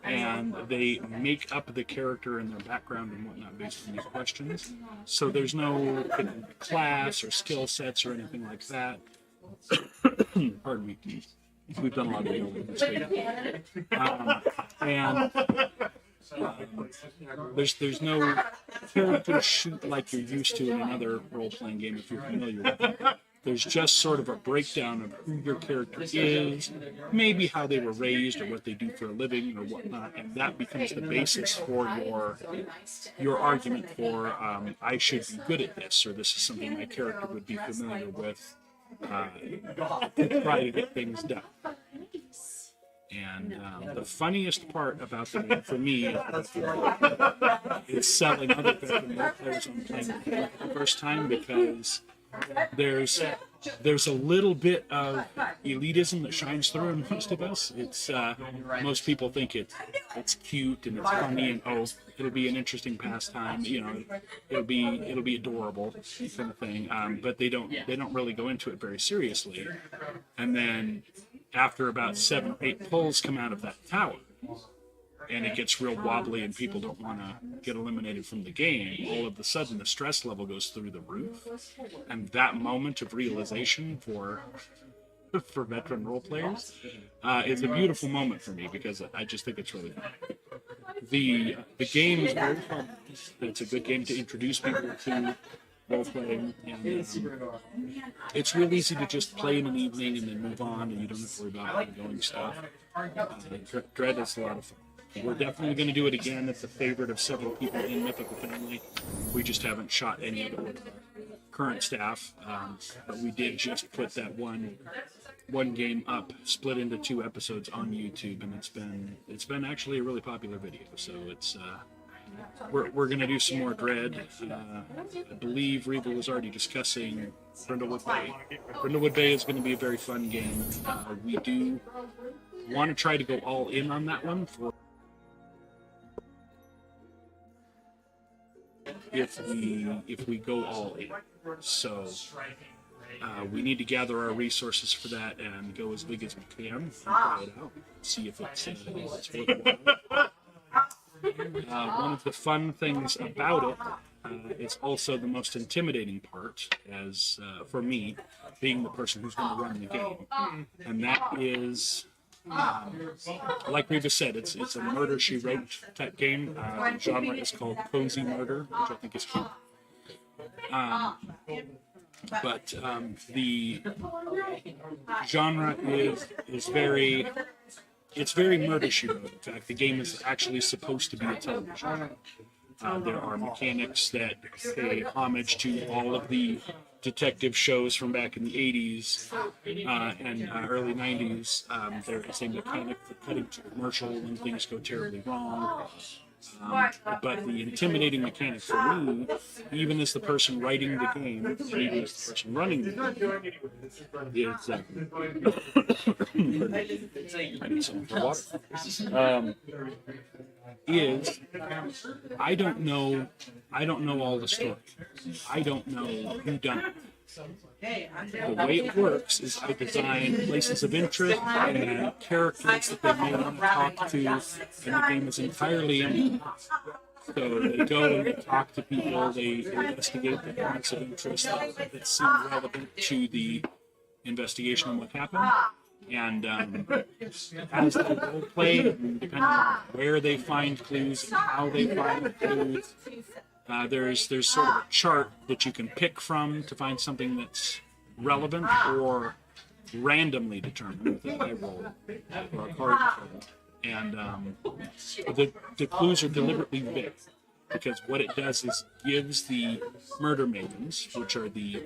And they make up the character and their background and whatnot based on these questions. So there's no class or skill sets or anything like that. Pardon me. We've done a lot of dealing this week. There's no character shoot like you're used to in another role-playing game if you're familiar with it. There's just sort of a breakdown of who your character is, maybe how they were raised or what they do for a living or whatnot, and that becomes the basis for your argument for I should be good at this, or this is something my character would be familiar with to try to get things done. And the funniest part about the game for me is selling other veteran role players on playing it for the first time, because there's a little bit of elitism that shines through in most of us. It's most people think it's cute and it's funny and it'll be an interesting pastime, it'll be adorable kind of thing. But they don't really go into it very seriously. And then after about 7 or 8 pulls come out of that tower, and it gets real wobbly and people don't want to get eliminated from the game, all of a sudden the stress level goes through the roof. And that moment of realization for veteran role players is a beautiful moment for me, because I just think it's really fun. The game is very fun. It's a good game to introduce people to role playing, and it's real easy to just play in an evening and then move on, and you don't have to worry about ongoing stuff. Dread is a lot of fun. We're definitely going to do it again. It's a favorite of several people in Mythical Family. We just haven't shot any of it with our current staff, but we did just put that one game up, split into 2 episodes on YouTube, and it's been actually a really popular video. So it's we're going to do some more Dread. I believe Reba was already discussing Brindlewood Bay. Brindlewood Bay is going to be a very fun game. We do want to try to go all in on that one if we go all in. So we need to gather our resources for that and go as big as we can and try it out. See if it's worthwhile. One of the fun things about it is also the most intimidating part, as for me, being the person who's going to run the game, and that is Like Reva said, it's a murder she wrote type game. The genre is called cozy murder, which I think is cute. But the genre is very murder she wrote. In fact, the game is actually supposed to be a television. There are mechanics that pay homage to all of the detective shows from back in the 80s and early 90s. There is a mechanic for cutting to commercial when things go terribly wrong. But the intimidating mechanic for me, even as the person writing the game, and even as the person running the game, is I need some water. Is I don't know all the story. I don't know who done it. The way it works is I design places of interest and characters that they may want to talk to, and the game is entirely empty. So they go and they talk to people, they investigate the points of interest that seem relevant to the investigation of what happened. And as they role play, depending on where they find clues and how they find clues, there's sort of a chart that you can pick from to find something that's relevant or randomly determined with a die roll or a card roll. And the clues are deliberately vague because what it does is gives the murder mavens, which are the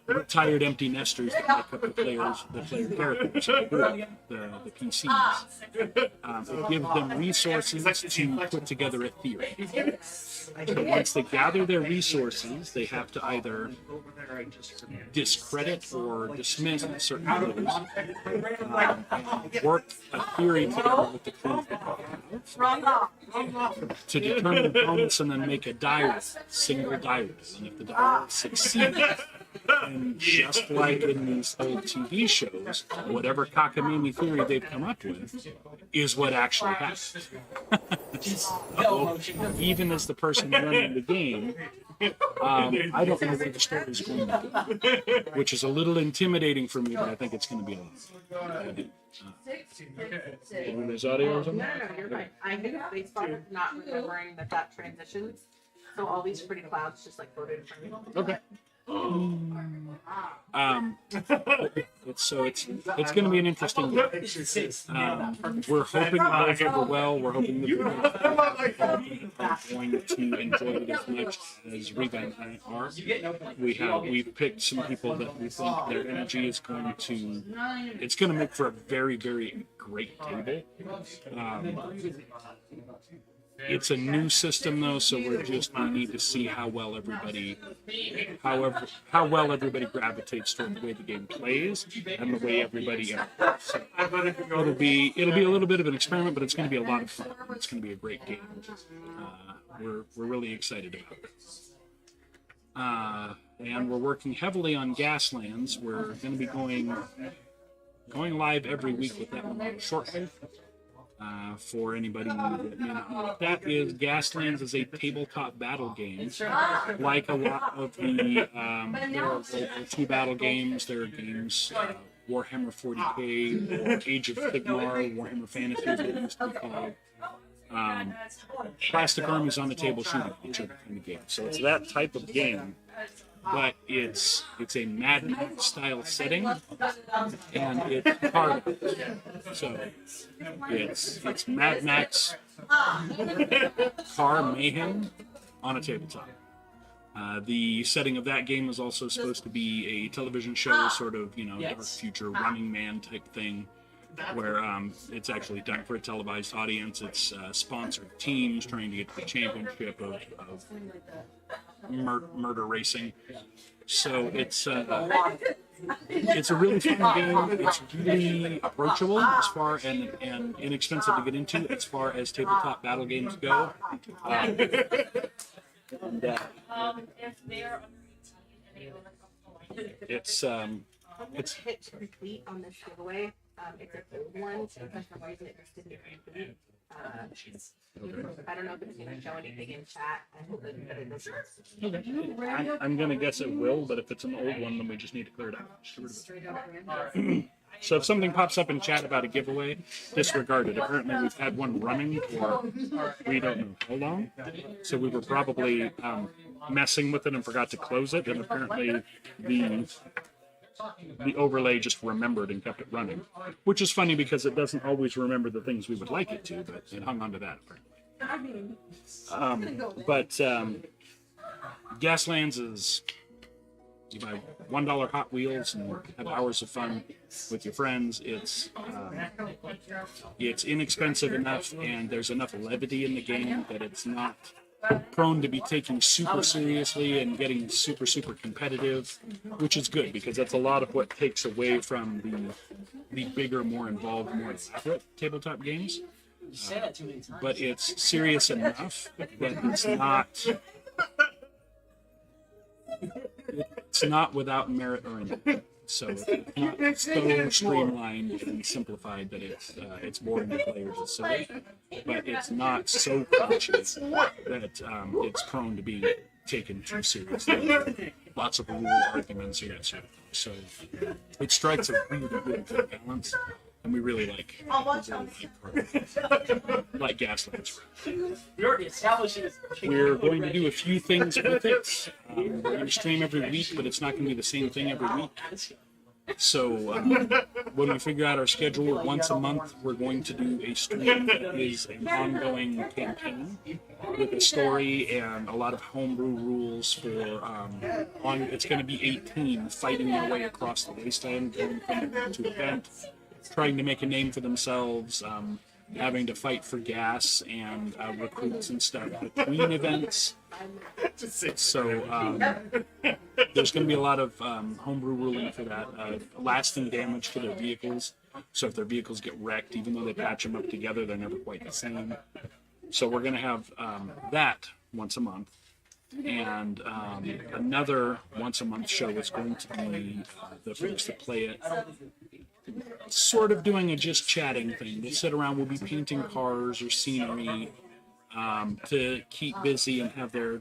retired empty nesters that make up the player characters, the PCs. It gives them resources to put together a theory. So once they gather their resources, they have to either discredit or dismiss certain clues, and work a theory together with the clues they have to determine opponents and then make a die roll, single die roll. And if the die roll succeeds, and just like in these old TV shows, whatever cockamamie theory they've come up with is what actually happens. So, even as the person running the game, I don't know where the story is going to go, which is a little intimidating for me, but I think it's going to be a lot. There's audio or something? No, you're fine. I hit a space bar, not remembering that transitions. So all these pretty clouds just like floated in front of me. Okay. It's going to be an interesting game. We're hoping it goes over well. We're hoping the people are going to enjoy it as much as Reva and I are. We've picked some people that we think their energy is going to make for a very, very great table. It's a new system though, so we need to see how well everybody gravitates toward the way the game plays and the way everybody interacts. So it'll be a little bit of an experiment, but it's going to be a lot of fun. It's going to be a great game. We're really excited about it. And we're working heavily on Gaslands. We're going to be going live every week with that one shortly. For anybody that may not know what that is, Gaslands is a tabletop battle game. Like a lot of the there are two battle games. There are games Warhammer 40k or Age of Sigmar, Warhammer Fantasy, as it used to be called. Plastic armies on the table shooting each other kind of game. So it's that type of game, but it's a Mad Max style setting, and it's hard. So it's Mad Max car mayhem on a tabletop. The setting of that game is also supposed to be a television show, sort of dark future Running Man type thing, where it's actually done for a televised audience. It's sponsored teams trying to get to the championship of murder racing. So it's a really fun game. It's really approachable as far and inexpensive to get into as far as tabletop battle games go. It's hit complete on this giveaway. It's a good one, so for some reason it just didn't complete. I don't know if it's going to show anything in chat. I hope that it doesn't. I'm going to guess it will, but if it's an old one, then we just need to clear it out. So if something pops up in chat about a giveaway, disregard it. Apparently we've had one running for we don't know how long. So we were probably messing with it and forgot to close it, and apparently the overlay just remembered and kept it running, which is funny because it doesn't always remember the things we would like it to, but it hung on to that apparently. Gaslands is you buy $1 Hot Wheels and have hours of fun with your friends. It's inexpensive enough, and there's enough levity in the game that it's not prone to be taken super seriously and getting super competitive, which is good because that's a lot of what takes away from the bigger, more involved, more elaborate tabletop games. But it's serious enough that it's not without merit or anything. So it's not so streamlined and simplified that it's boring to players and silly, but it's not so crunchy that it's prone to be taken too seriously. Lots of rule arguments and that sort of thing. So it strikes a really good balance, and we really like Gaslands. We already established it. We're going to do a few things with it. We're going to stream every week, but it's not going to be the same thing every week. So when we figure out our schedule, once a month we're going to do a stream that is an ongoing campaign with a story and a lot of homebrew rules for it's going to be 18 fighting their way across the wasteland, going from event to event, trying to make a name for themselves, having to fight for gas and recruits and stuff between events. So there's going to be a lot of homebrew ruling for that. Lasting damage to their vehicles. So if their vehicles get wrecked, even though they patch them up together, they're never quite the same. So we're going to have that once a month. And another once a month show is going to be the folks that play it sort of doing a just chatting thing. We'll sit around, we'll be painting cars or scenery to keep busy and have there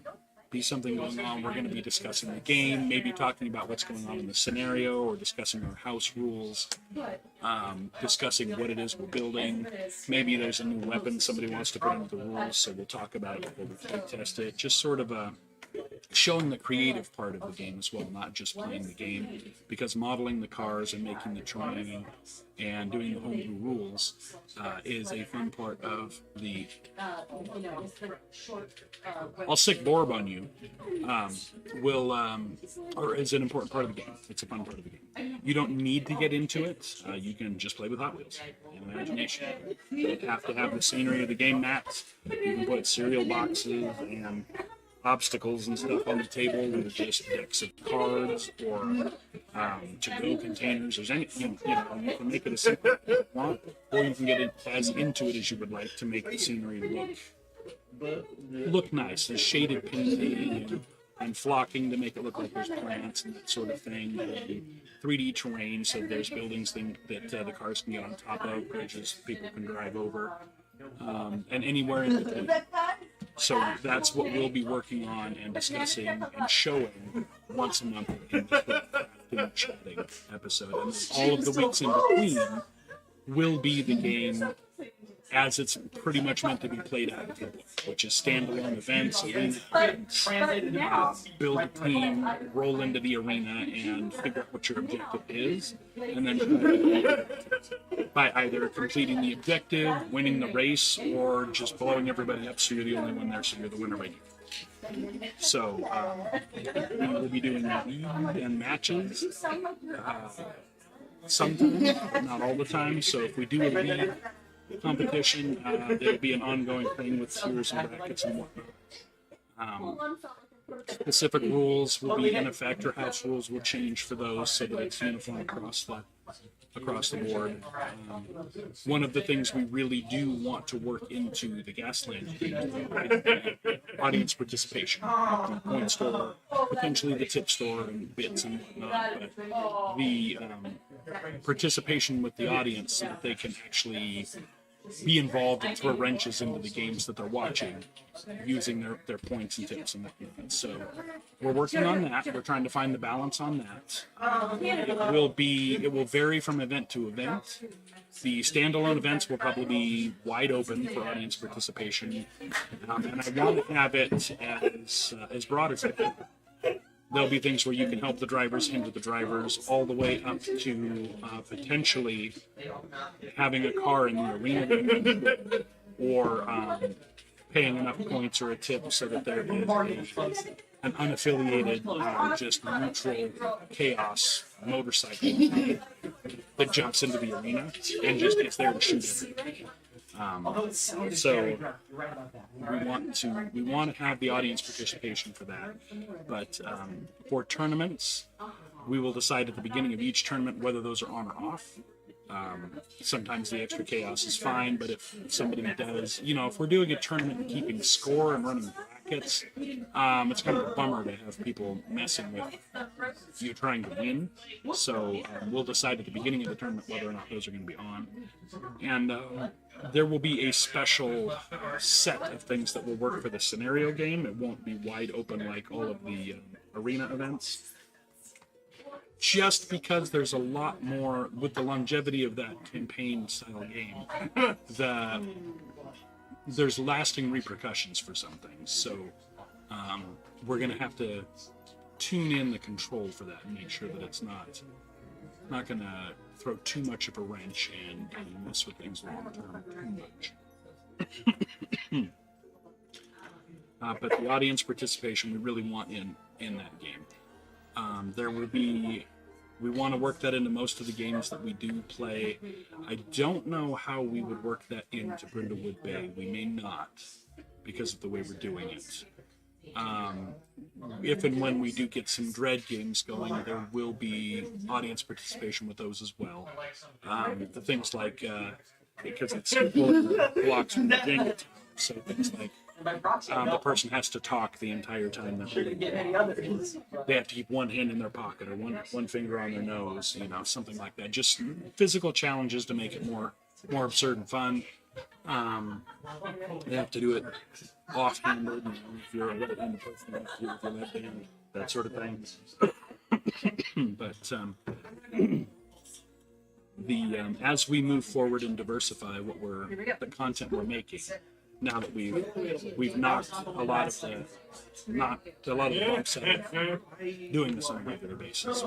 be something going on. We're going to be discussing the game, maybe talking about what's going on in the scenario, or discussing our house rules, discussing what it is we're building. Maybe there's a new weapon somebody wants to put into the rules, so we'll talk about it before we play test it. Just sort of showing the creative part of the game as well, not just playing the game, because modeling the cars and making the terrain and doing the homebrew rules is a fun part of the I'll sick Borb on you or is an important part of the game. It's a fun part of the game. You don't need to get into it. You can just play with Hot Wheels and imagination. You don't have to have the scenery of the game maps. You can put cereal boxes and obstacles and stuff on the table with just decks of cards or to-go containers. There's anything, you can make it as simple as you want, or you can get as into it as you would like to make the scenery look nice. There's shaded painting and flocking to make it look like there's plants and that sort of thing. And 3D terrain, so there's buildings that the cars can get on top of, bridges people can drive over, and anywhere in between. So that's what we'll be working on and discussing and showing once a month in the chatting episode. And all of the weeks in between will be the game as it's pretty much meant to be played out of the book, which is standalone events, arena events, build a team, roll into the arena, and figure out what your objective is, and then by either completing the objective, winning the race, or just blowing everybody up so you're the only one there, so you're the winner by default. So we will be doing league and matches sometimes, not all the time. So if we do a league competition, there'll be an ongoing thing with tiers and brackets and whatnot. Specific rules will be in effect, or house rules will change for those so that it's uniform across the board. One of the things we really do want to work into the Gaslands thing is audience participation. The point store, potentially the tip store and bits and whatnot, but the participation with the audience so that they can actually be involved and throw wrenches into the games that they're watching using their points and tips and whatnot. So we're working on that. We're trying to find the balance on that. It will vary from event to event. The standalone events will probably be wide open for audience participation, and I want to have it as broad as I can. There'll be things where you can help the drivers hinder the drivers, all the way up to potentially having a car in the arena, or paying enough points or a tip so that there is an unaffiliated, just neutral chaos motorcycle that jumps into the arena and just is there to shoot everybody. So we want to have the audience participation for that, but for tournaments, we will decide at the beginning of each tournament whether those are on or off. Sometimes the extra chaos is fine, but if somebody does, if we're doing a tournament keeping score and running brackets, it's kind of a bummer to have people messing with you trying to win. So we'll decide at the beginning of the tournament whether or not those are going to be on. And there will be a special set of things that will work for the scenario game. It won't be wide open like all of the arena events. Just because there's a lot more with the longevity of that campaign style game, there's lasting repercussions for some things. So we're going to have to tune in the control for that and make sure that it's not going to throw too much of a wrench and mess with things long term too much. But the audience participation we really want in that game. We want to work that into most of the games that we do play. I don't know how we would work that into Brindlewood Bay. We may not, because of the way we're doing it. If and when we do get some Dread games going, there will be audience participation with those as well. The things like, because it's blocks from the Jenga tower, so things like the person has to talk the entire time. They have to keep one hand in their pocket or one finger on their nose, something like that. Just physical challenges to make it more absurd and fun. They have to do it off-handed, if you're a right-handed person, you have to do it with your left hand, that sort of thing. But as we move forward and diversify the content we're making, now that we've knocked a lot of the bumps out of doing this on a regular basis.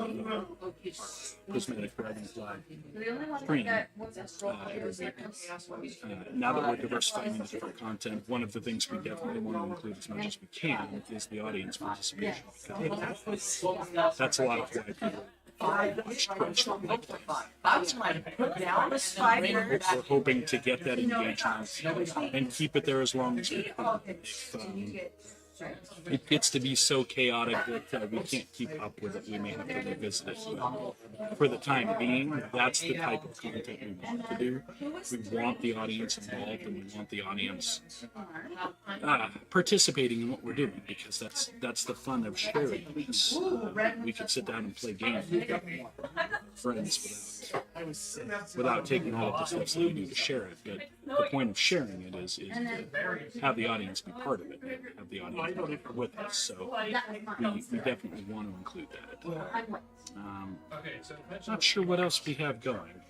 Prismatic Dragonfly stream every week. Now that we're diversifying into different content, one of the things we definitely want to include as much as we can is the audience participation. Because that's a lot of why people watch Twitch. We're hoping to get that engagement and keep it there as long as we can. It gets to be so chaotic that we can't keep up with it. We may have to revisit it. But for the time being, that's the type of content we want to do. We want the audience involved, and we want the audience participating in what we're doing, because that's the fun of sharing this. We can sit down and play games with friends without taking all of the steps that we do to share it. But the point of sharing it is to have the audience be part of it, have the audience with us. So we definitely want to include that. Not sure what else we have going.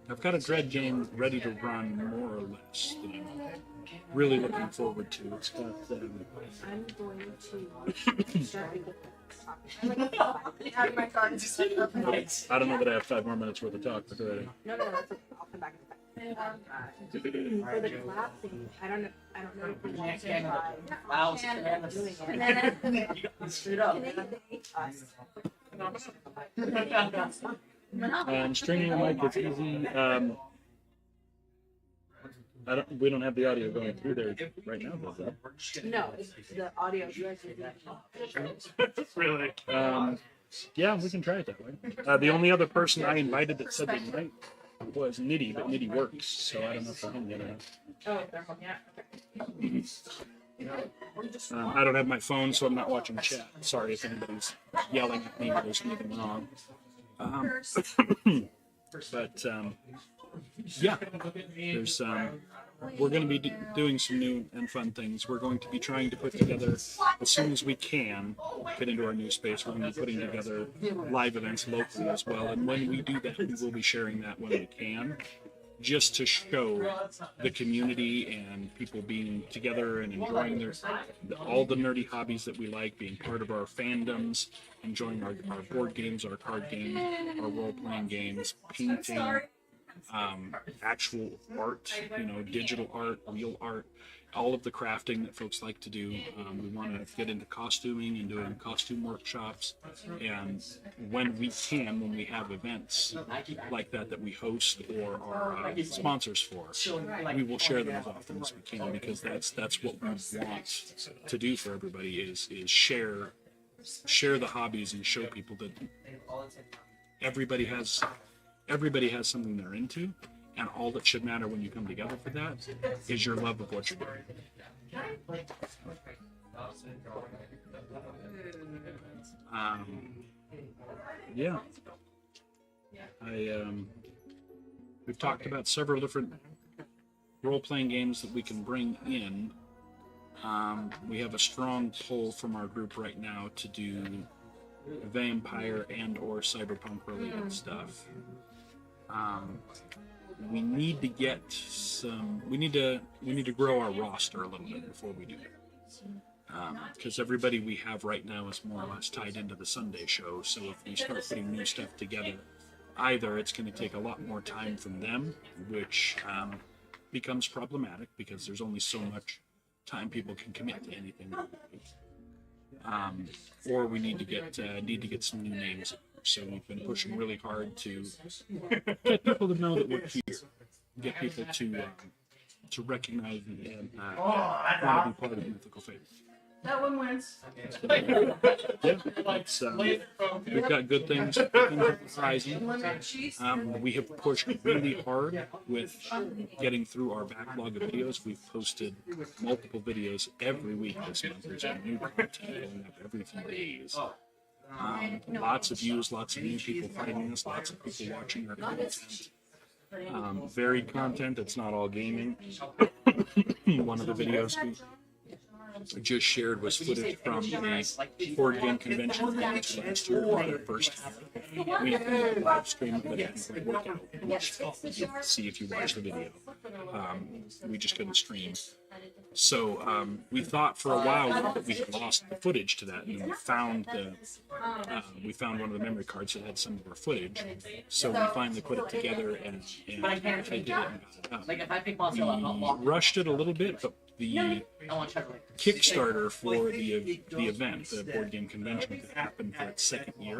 I've got a Dread game ready to run, more or less, that I'm really looking forward to. It's got I don't know that I have 5 more minutes worth of talk, but go ahead. No, that's okay. I'll come back. For the collapsing, I don't know if we want to try Stringing a mic is easy. We don't have the audio going through there right now, does that? No, the audio. Really? Yeah, we can try it that way. The only other person I invited that said they might was Nitty, but Nitty works, so I don't know for him yet. I don't have my phone, so I'm not watching chat. Sorry if anybody's yelling at me or there's anything wrong. But yeah, there's we're going to be doing some new and fun things. We're going to be trying to put together, as soon as we can fit into our new space, we're going to be putting together live events locally as well. And when we do that, we will be sharing that when we can, just to show the community and people being together and enjoying all the nerdy hobbies that we like, being part of our fandoms, enjoying our board games, our card games, our role-playing games, painting, actual art, digital art, real art, all of the crafting that folks like to do. We want to get into costuming and doing costume workshops. And when we have events like that we host or are sponsors for, we will share them as often as we can, because that's what we want to do for everybody is share the hobbies and show people that everybody has something they're into, and all that should matter when you come together for that is your love of what you're doing. Yeah. We've talked about several different role-playing games that we can bring in. We have a strong pull from our group right now to do vampire and or cyberpunk related stuff. We need to get we need to grow our roster a little bit before we do that. Because everybody we have right now is more or less tied into the Sunday show. So if we start putting new stuff together, either it's going to take a lot more time from them, which becomes problematic because there's only so much time people can commit to anything. Or we need to get some new names. So we've been pushing really hard to get people to know that we're here, get people to recognize and want to be part of the mythical faith. That one wins. Yeah, we've got good things on the horizon. We have pushed really hard with getting through our backlog of videos. We've posted multiple videos every week this month. There's new content going up every few days. Lots of views, lots of new people finding us, lots of people watching our content. Varied content, it's not all gaming. One of the videos we just shared was footage from a board game convention last year for their first time. We had a live stream, but it didn't work out. See if you watch the video. We just couldn't stream. So we thought for a while that we had lost the footage to that, and we found one of the memory cards that had some of our footage. So we finally put it together and I did it and got it up. We rushed it a little bit, but the Kickstarter for the event, the board game convention that happened for its second year,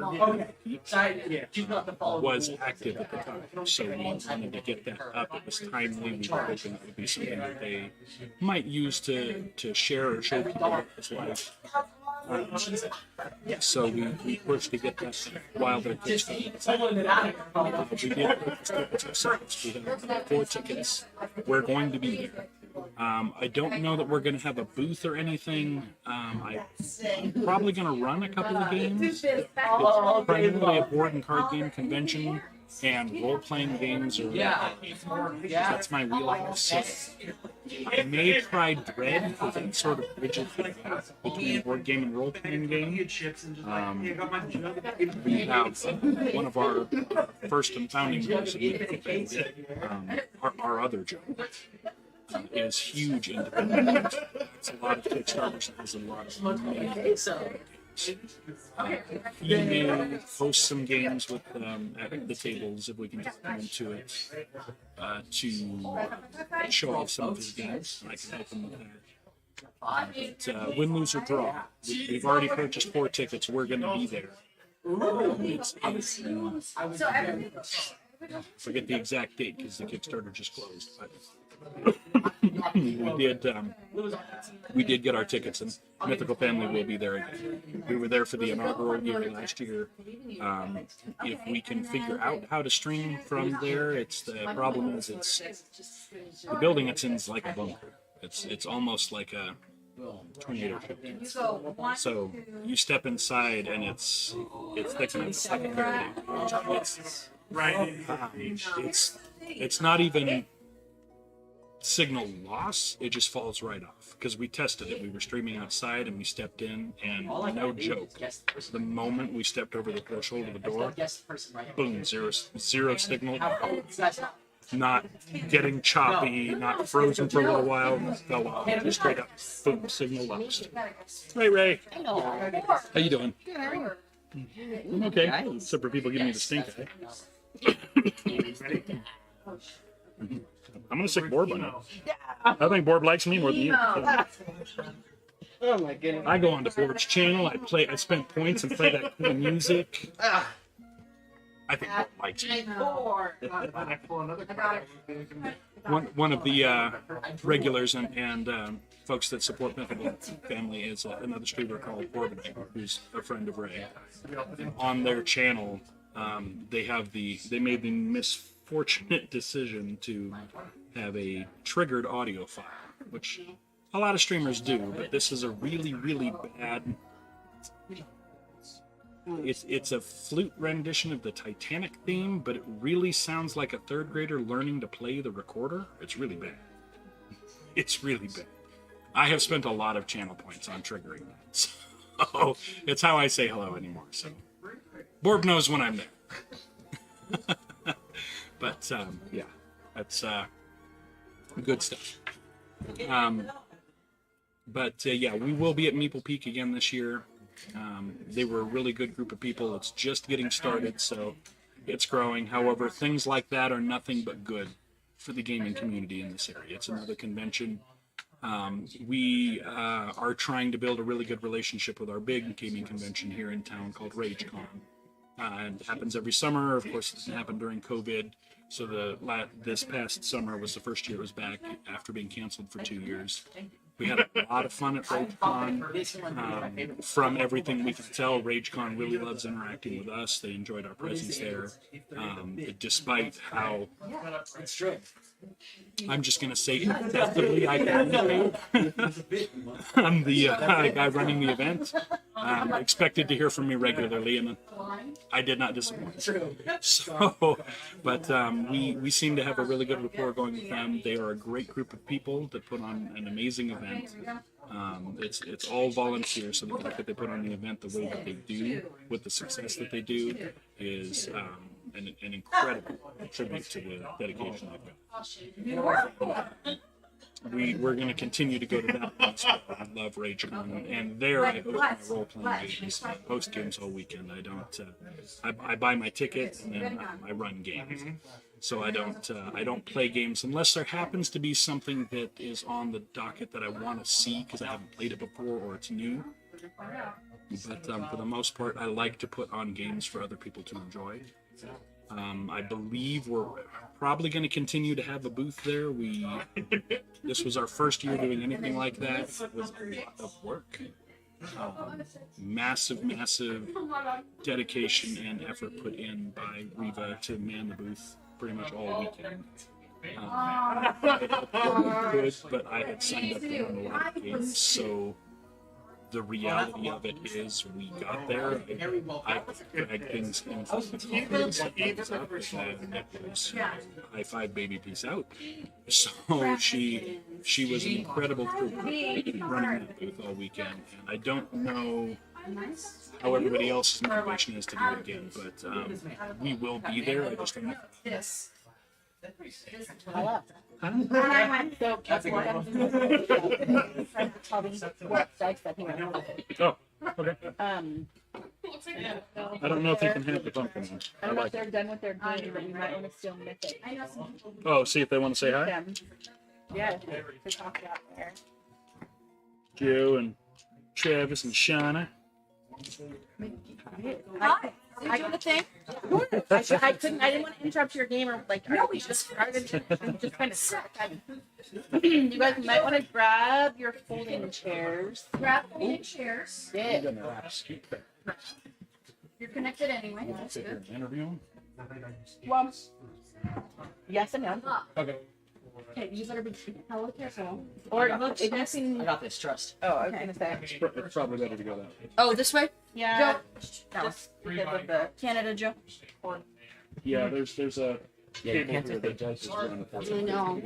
was active at the time. So we wanted to get that up. It was timely. We were hoping it would be something that they might use to share or show people what it's like. So we pushed to get that while they're Kickstarter. We did purchase tickets ourselves. We have 4 tickets. We're going to be there. I don't know that we're going to have a booth or anything. I'm probably going to run a couple of games. It's primarily a board and card game convention, and role-playing games are that's my wheelhouse. So I may try Dread for that sort of bridges between board game and role-playing game. We have one of our first and founding members, our other Joe. Is huge independent. It's a lot of Kickstarters and has a lot of he may host some games with at the tables if we can get them into it to show off some of his games. I can help him with that. But win, lose, or draw. We've already purchased 4 tickets. We're going to be there. Forget the exact date because the Kickstarter just closed. But we did get our tickets, and Mythical Family will be there again. We were there for the inaugural year last year. If we can figure out how to stream from there, the problem is the building it's in is like a bunker. It's almost like a tornado shelter. So you step inside and it's thick enough. It's like a barricade. it's not even signal loss, it just falls right off because we tested it. We were streaming outside and we stepped in, and no joke, the moment we stepped over the threshold of the door, boom, zero signal, not getting choppy, not frozen for a little while, fell off, just straight up, boom, signal lost. Ray, how you doing? I'm okay, except for people giving me the stink eye. I'm gonna stick Borb on it. I think Borb likes me more than you. Oh my goodness. I go onto Borb's channel. I spend points and play that cool music. I think Borb likes me. One of the regulars and folks that support Mythical Family is another streamer called Borb, who's a friend of Ray. And on their channel, they made the misfortunate decision to have a triggered audio file, which a lot of streamers do, but this is a really, really bad. It's a flute rendition of the Titanic theme, but it really sounds like a third grader learning to play the recorder. It's really bad. It's really bad. I have spent a lot of channel points on triggering that, so it's how I say hello anymore. So Borb knows when I'm there. But yeah, that's good stuff. But yeah, we will be at Meeple Peak again this year. They were a really good group of people. It's just getting started, so it's growing. However, things like that are nothing but good for the gaming community in this area. It's another convention. We are trying to build a really good relationship with our big gaming convention here in town called RageCon. And it happens every summer. Of course, it didn't happen during COVID. So this past summer was the first year it was back after being canceled for 2 years. We had a lot of fun at RageCon. From everything we could tell, RageCon really loves interacting with us. They enjoyed our presence there, despite how, I'm just going to say, effectively I communicate. I'm the guy running the event. Expected to hear from me regularly, and I did not disappoint. So, but we seem to have a really good rapport going with them. They are a great group of people that put on an amazing event. It's all volunteer, so the fact that they put on the event the way that they do, with the success that they do, is an incredible tribute to the dedication they've got. We're going to continue to go to that place. I love RageCon, and there I host my role-playing games. I host games all weekend. I don't. I buy my ticket and then I run games. So I don't play games unless there happens to be something that is on the docket that I want to see because I haven't played it before or it's new. But for the most part, I like to put on games for other people to enjoy. I believe we're probably going to continue to have a booth there. This was our first year doing anything like that. It was a lot of work. Massive dedication and effort put in by Riva to man the booth pretty much all weekend. Good, but I had signed up to run a lot of games, so the reality of it is we got there. I dragged things in from the conference, and it was high five, baby, peace out. So she was an incredible crew running that booth all weekend, and I don't know how everybody else's motivation is to do it again, but we will be there. I just don't know. And I went, so Oh, okay. I don't know if you can have the pumpkin one. I don't know if they're done with their game, but you might want to still myth it. I know some people. Oh, see if they want to say hi. Them. Yeah, to talk about there. Joe and Travis and Shauna. Hi. Are you doing a thing? I couldn't. I didn't want to interrupt your game or like. No, we just started. I'm just kind of stuck. You guys might want to grab your folding chairs. Grab folding chairs. Yeah. You're connected anyway. That's good. Interview him? Well, yes and no. Okay. Okay, you better be hella careful. Or if you can. I got this, trust. Oh, I was gonna say. It's probably better to go that way. Oh, this way? Yeah. Joe. Just because of the Canada Joe. Yeah, there's a Yeah, you can't say judge. I know.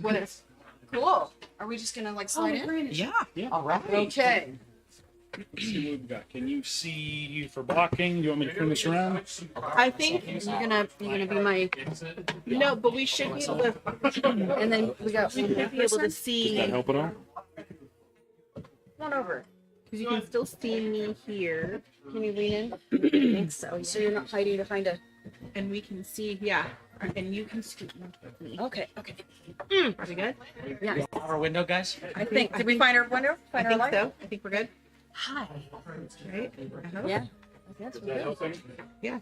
What is? Cool. Are we just gonna like slide in? Yeah. All right. Okay. Let's see what we've got. Can you see you for blocking? Do you want me to turn this around? I think You're gonna be my, no, but we should be able to. and then we got We should be able to Does see. that help at all? Come on over. Because you can still see me here, Can you lean in? I think so. So you're not hiding behind a. And we can see, yeah. And you can scoot with me. Okay. Okay. Are we good? Yeah. Our window, guys. I think. Did we find our window? I Find our think light? so. I think we're good. Hi. Right? I hope. Yeah. That's Does that help? Yeah.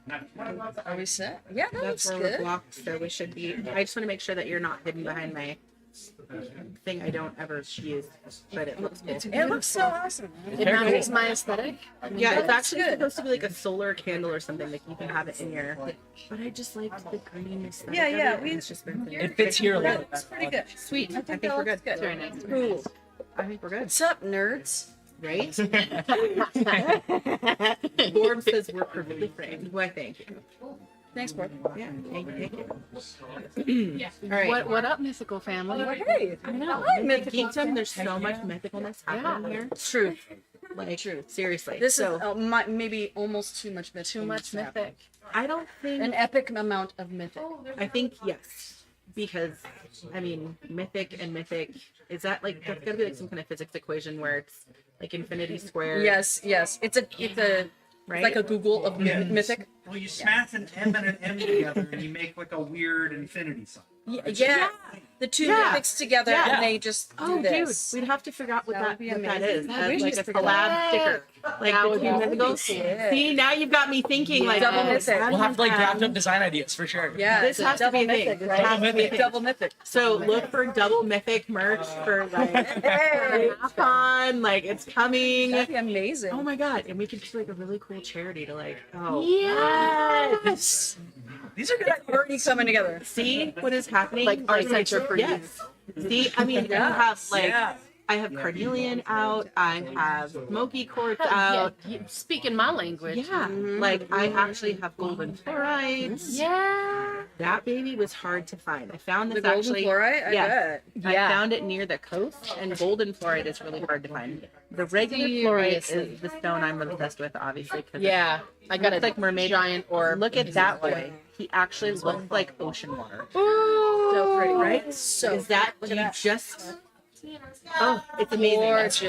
Are we set? Yeah, that That's looks where we're good. blocked, so we should be. I just want to make sure that you're not hidden behind my thing I don't ever use, but it looks cool. It looks so awesome. It matches my aesthetic. Yeah, it's That's actually good. supposed to be like a solar candle or something. Like you can have it in your. But I just liked the green aesthetic. Yeah, of yeah, it, and we- it's just been It fits here a little. That's pretty good. sweet. I think that we're looks good. good. Very nice. Cool. I think we're good. What's up, nerds? Right? Lord says we're perfectly framed. Why, thank you. Thanks, Board. Yeah, thank you. All right. What up, mythical family? Hey, I know. Hi, Mythic Mythical. Geekdom, there's so much mythicalness happening here. Truth. Like, seriously. This so, is maybe almost too much mythic. Too much mythic. I don't think. An epic amount of mythic. I think yes, because I mean, mythic and mythic is that like that's gotta be like some kind of physics equation where it's like infinity squared. Yes, yes. It's right. like a Google of mythic. Well, you smash an M and an M together, and you make like a weird infinity sign. Yeah. The two Yeah. mythics together, Yeah. and they just do this. Dude, we'd have to figure out what That that, would be what that amazing. is. That would As be like a just collab sticker. Like That would between be mythicals. sick. See, now you've got me thinking like Double mythic. We'll have to like draft up design ideas for sure. Yeah, This it's a has to be a double thing. mythic, This right? has to be a thing. Double mythic. So look for double mythic merch for like Hey, Hackathon. Like it's coming. that'd be amazing. Oh my god! And we could do like a really cool charity to like. Oh Yes. These are good. Already coming together. see what is happening? Like art center for you. yes. See, I mean, you have like Yeah. I have carnelian out. I have smoky quartz Yeah, out. you speak in my language. Yeah, like I actually have golden fluorides. Yeah. That baby was hard to find. I found The this golden actually. fluorite? I yes. bet. I Yeah. found it near the coast, and golden fluoride is really hard to find. The regular fluorite Seriously. is the stone I'm obsessed with, obviously. 'Cause Yeah. I got it's like mermaid. giant orb. Look at that boy. He actually looks like ocean water. So pretty. Right? So is that look you at that. just? Oh, it's amazing. Gorgeous.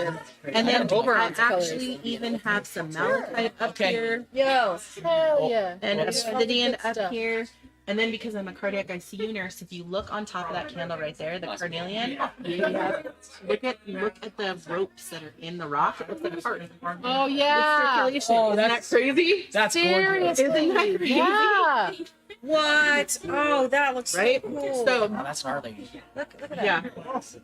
And then Over I on colors. actually even have some malachite up Okay. here Yo. Hell yeah. and That's obsidian good up stuff. here. And then because I'm a cardiac ICU nurse, if you look on top of that candle right there, the carnelian, you have, look at the ropes that are in the rock. It looks like a heart. Oh With yeah. circulation. Oh, Isn't that that's- crazy? That's gorgeous. Seriously. Isn't that crazy? Yeah. What? Oh, that looks Right? so cool. So Oh, that's gnarly. Look at that. yeah.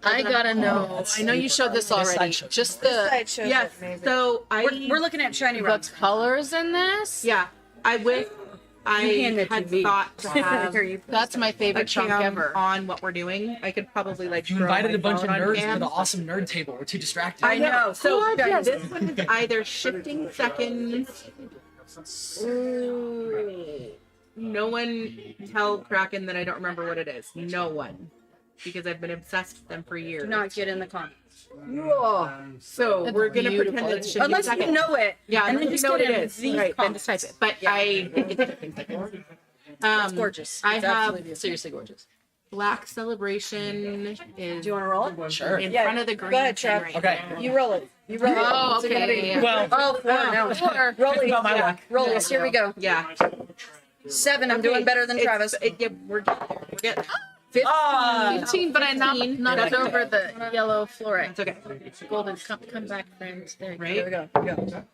I gotta know. I know you showed this This already. side shows Just This the side shows Yes. it amazing. So We're looking at shiny the rocks. colors in this. yeah. I wish I hand it to had me. thought to have Here, you- That's my a favorite chunk cam ever. on what we're doing. I could probably like You throw invited my a bunch of phone on nerds cam. to the awesome nerd table. We're too distracted. I know. So Gorgeous. yeah, this one is either shifting seconds. No one tell Kraken that I don't remember what it is. No one, because I've been obsessed with them for years. Do not get in the comments. So That's we're gonna beautiful. pretend it's shifting Unless you seconds. know it. Yeah, and and then then you just know what get it in is. these Right, then comments. just type it. But Yeah. I think it's shifting seconds. It's gorgeous. I It's have absolutely beautiful. Seriously gorgeous. Black Celebration is Do you want to roll it? Sure. in Yeah, front of the go green. ahead, thing Trav. right Okay. now. You roll it. You roll it. Oh, What's it gonna okay. be? Yeah. Well, Oh, four now. Four. Roll think it. about my Yeah. luck. Roll it. Here we go. Yeah. 7. I'm Okay, doing better than it's- Travis. yeah, we're getting there. We're getting there. 15. Ah, 15, but I knocked 15. knocked That's over the yellow fluorite. It's okay. Golden, come back, friends. There you go. Right? Here we go. Here we go.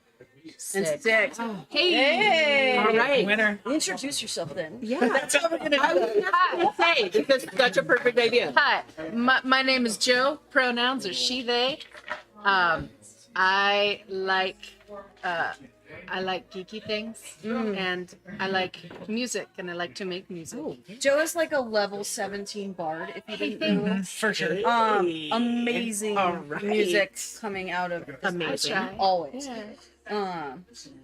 And Sick. 6. Hey. Hey. All right. winner. Introduce yourself then. Yeah. That's what we're gonna do. I was just gonna say this is such a perfect idea. Hi, my name is Joe. Pronouns are she, they. I like geeky things, and I like music, and I like to make music. Joe is like a level 17 bard, if you didn't know. For sure. Amazing All right. music coming out of Amazing. I try. always. Yeah.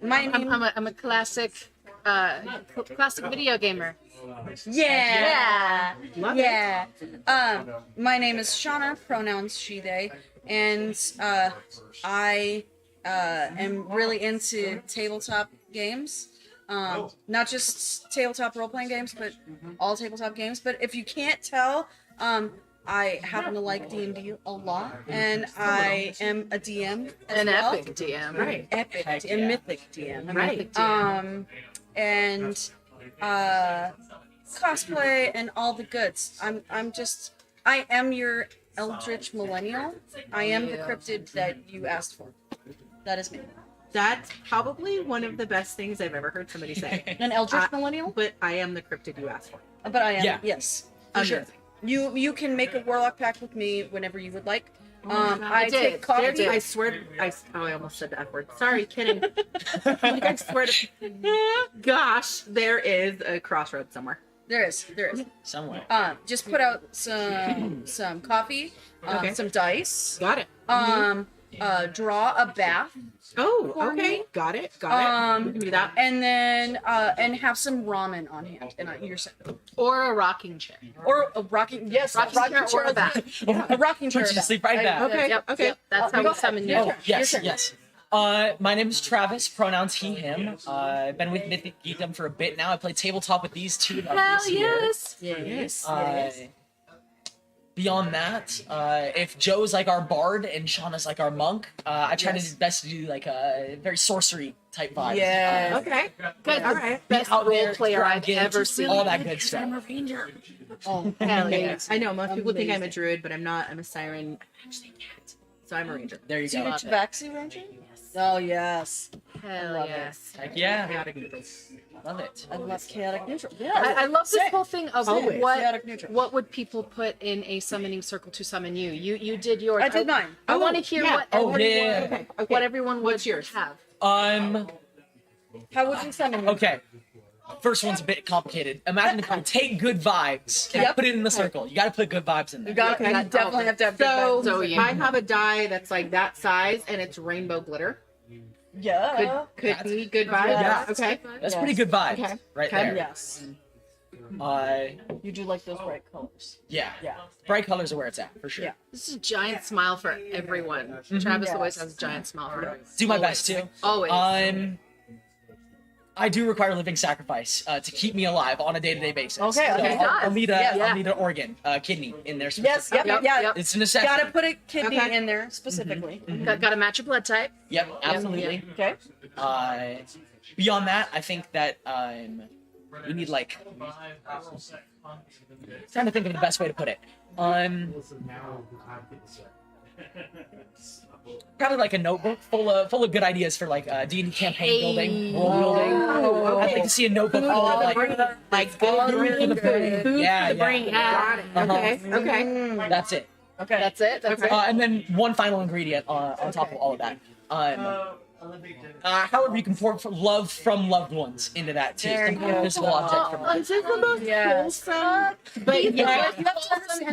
My name. I'm a classic classic video gamer. Yeah. Love Yeah. My name is Shauna, pronouns she, they, and I am really into tabletop games. Not just tabletop role-playing games, but all tabletop games. But if you can't tell, I happen to like D&D a lot, and I am a DM as An well. epic DM. Right. Epic, Heck a yeah. mythic DM. Right. And cosplay and all the goods. I am your eldritch millennial. I am the cryptid that you asked for. That is me. That's probably one of the best things I've ever heard somebody say. An eldritch millennial? But I am the cryptid you asked for. But I am, Yeah. yes. For sure. Amazing. You can make a warlock pact with me whenever you would like. I take did. coffee. There did. I swear, I almost said the F word. Sorry, kidding. Like, I swear to gosh, there is a crossroad somewhere. There is. Somewhere. Just put out some coffee, Okay. some dice, Got it. draw a bath, Oh, For okay. me. Got it. We can do that. and then and have some ramen on hand. And you're set. Or a rocking chair. Or a rocking, yes, Rocking chair or a bath. A rocking chair. Put you to bath. sleep right now. Okay. Yep. Okay. Yep. That's how Go we summon ahead. you. Your Oh, turn. yes, Your turn. yes. My name is Travis, pronouns he, him. I've been with Mythic Geekdom for a bit now. I play tabletop with these two Hell year. yes. Yes. Beyond that, if Joe's like our bard and Shauna's like our monk, I try to do best to do like a very sorcery type vibe. Yes. Okay. Good. All right. Best out role there, player I've dragons, ever seen. all that good stuff. Oh, Hell yeah. I know most people think I'm a druid, but I'm not. I'm a siren. I'm actually not. So I'm a ranger. There you So go. you're Tabaxi Ranger? Oh, yes. Hell love yes. Heck yeah, Chaotic neutral. love it. I love chaotic neutral. Yeah. I love this Sick. whole thing of Always. Chaotic neutral. what would people put in a summoning circle to summon you. You did yours. I did mine. I want to hear yeah. what Oh, everyone, yeah. Okay. what everyone What's would yours? have. How would you summon me? Okay. First one's a bit complicated. Imagine if you take good vibes and Yep. put it in the circle. You gotta put good vibes in there. You got Okay. You definitely have to have good So, vibes. So, yeah. I have a die that's like that size and it's rainbow glitter. Yeah. Could be good vibes. Yeah. Okay. That's pretty good vibes Okay. right Okay. there. Yes. You do like those bright colors. Yeah. Yeah. Bright colors are where it's at for sure. Yeah. This is a giant smile for everyone. Travis always has a giant smile for everyone. Do my Always. best too. Always. I do require living sacrifice to keep me alive on a day-to-day basis. Okay, okay. So I'll need a, Yeah. I'll need an organ, kidney in there. Yes. Yep. Yep, Yeah. yep. It's a necessity. Gotta put a kidney Okay. in there specifically. Got to match your blood type. Yep, absolutely. Okay. Beyond that, I think that we need like trying to think of the best way to put it. Probably like a notebook full of good ideas for like D&D campaign building, world building. I'd like to see a notebook full of like Good for the brain. food Yeah, for the yeah. brain. Got it. Okay. Okay. That's it. Okay. That's it. That's it. And then one final ingredient on top of all of that. However, you can pour love from loved ones into that too. There Some you kind of go. physical object from This is the most Yes. wholesome, but yet,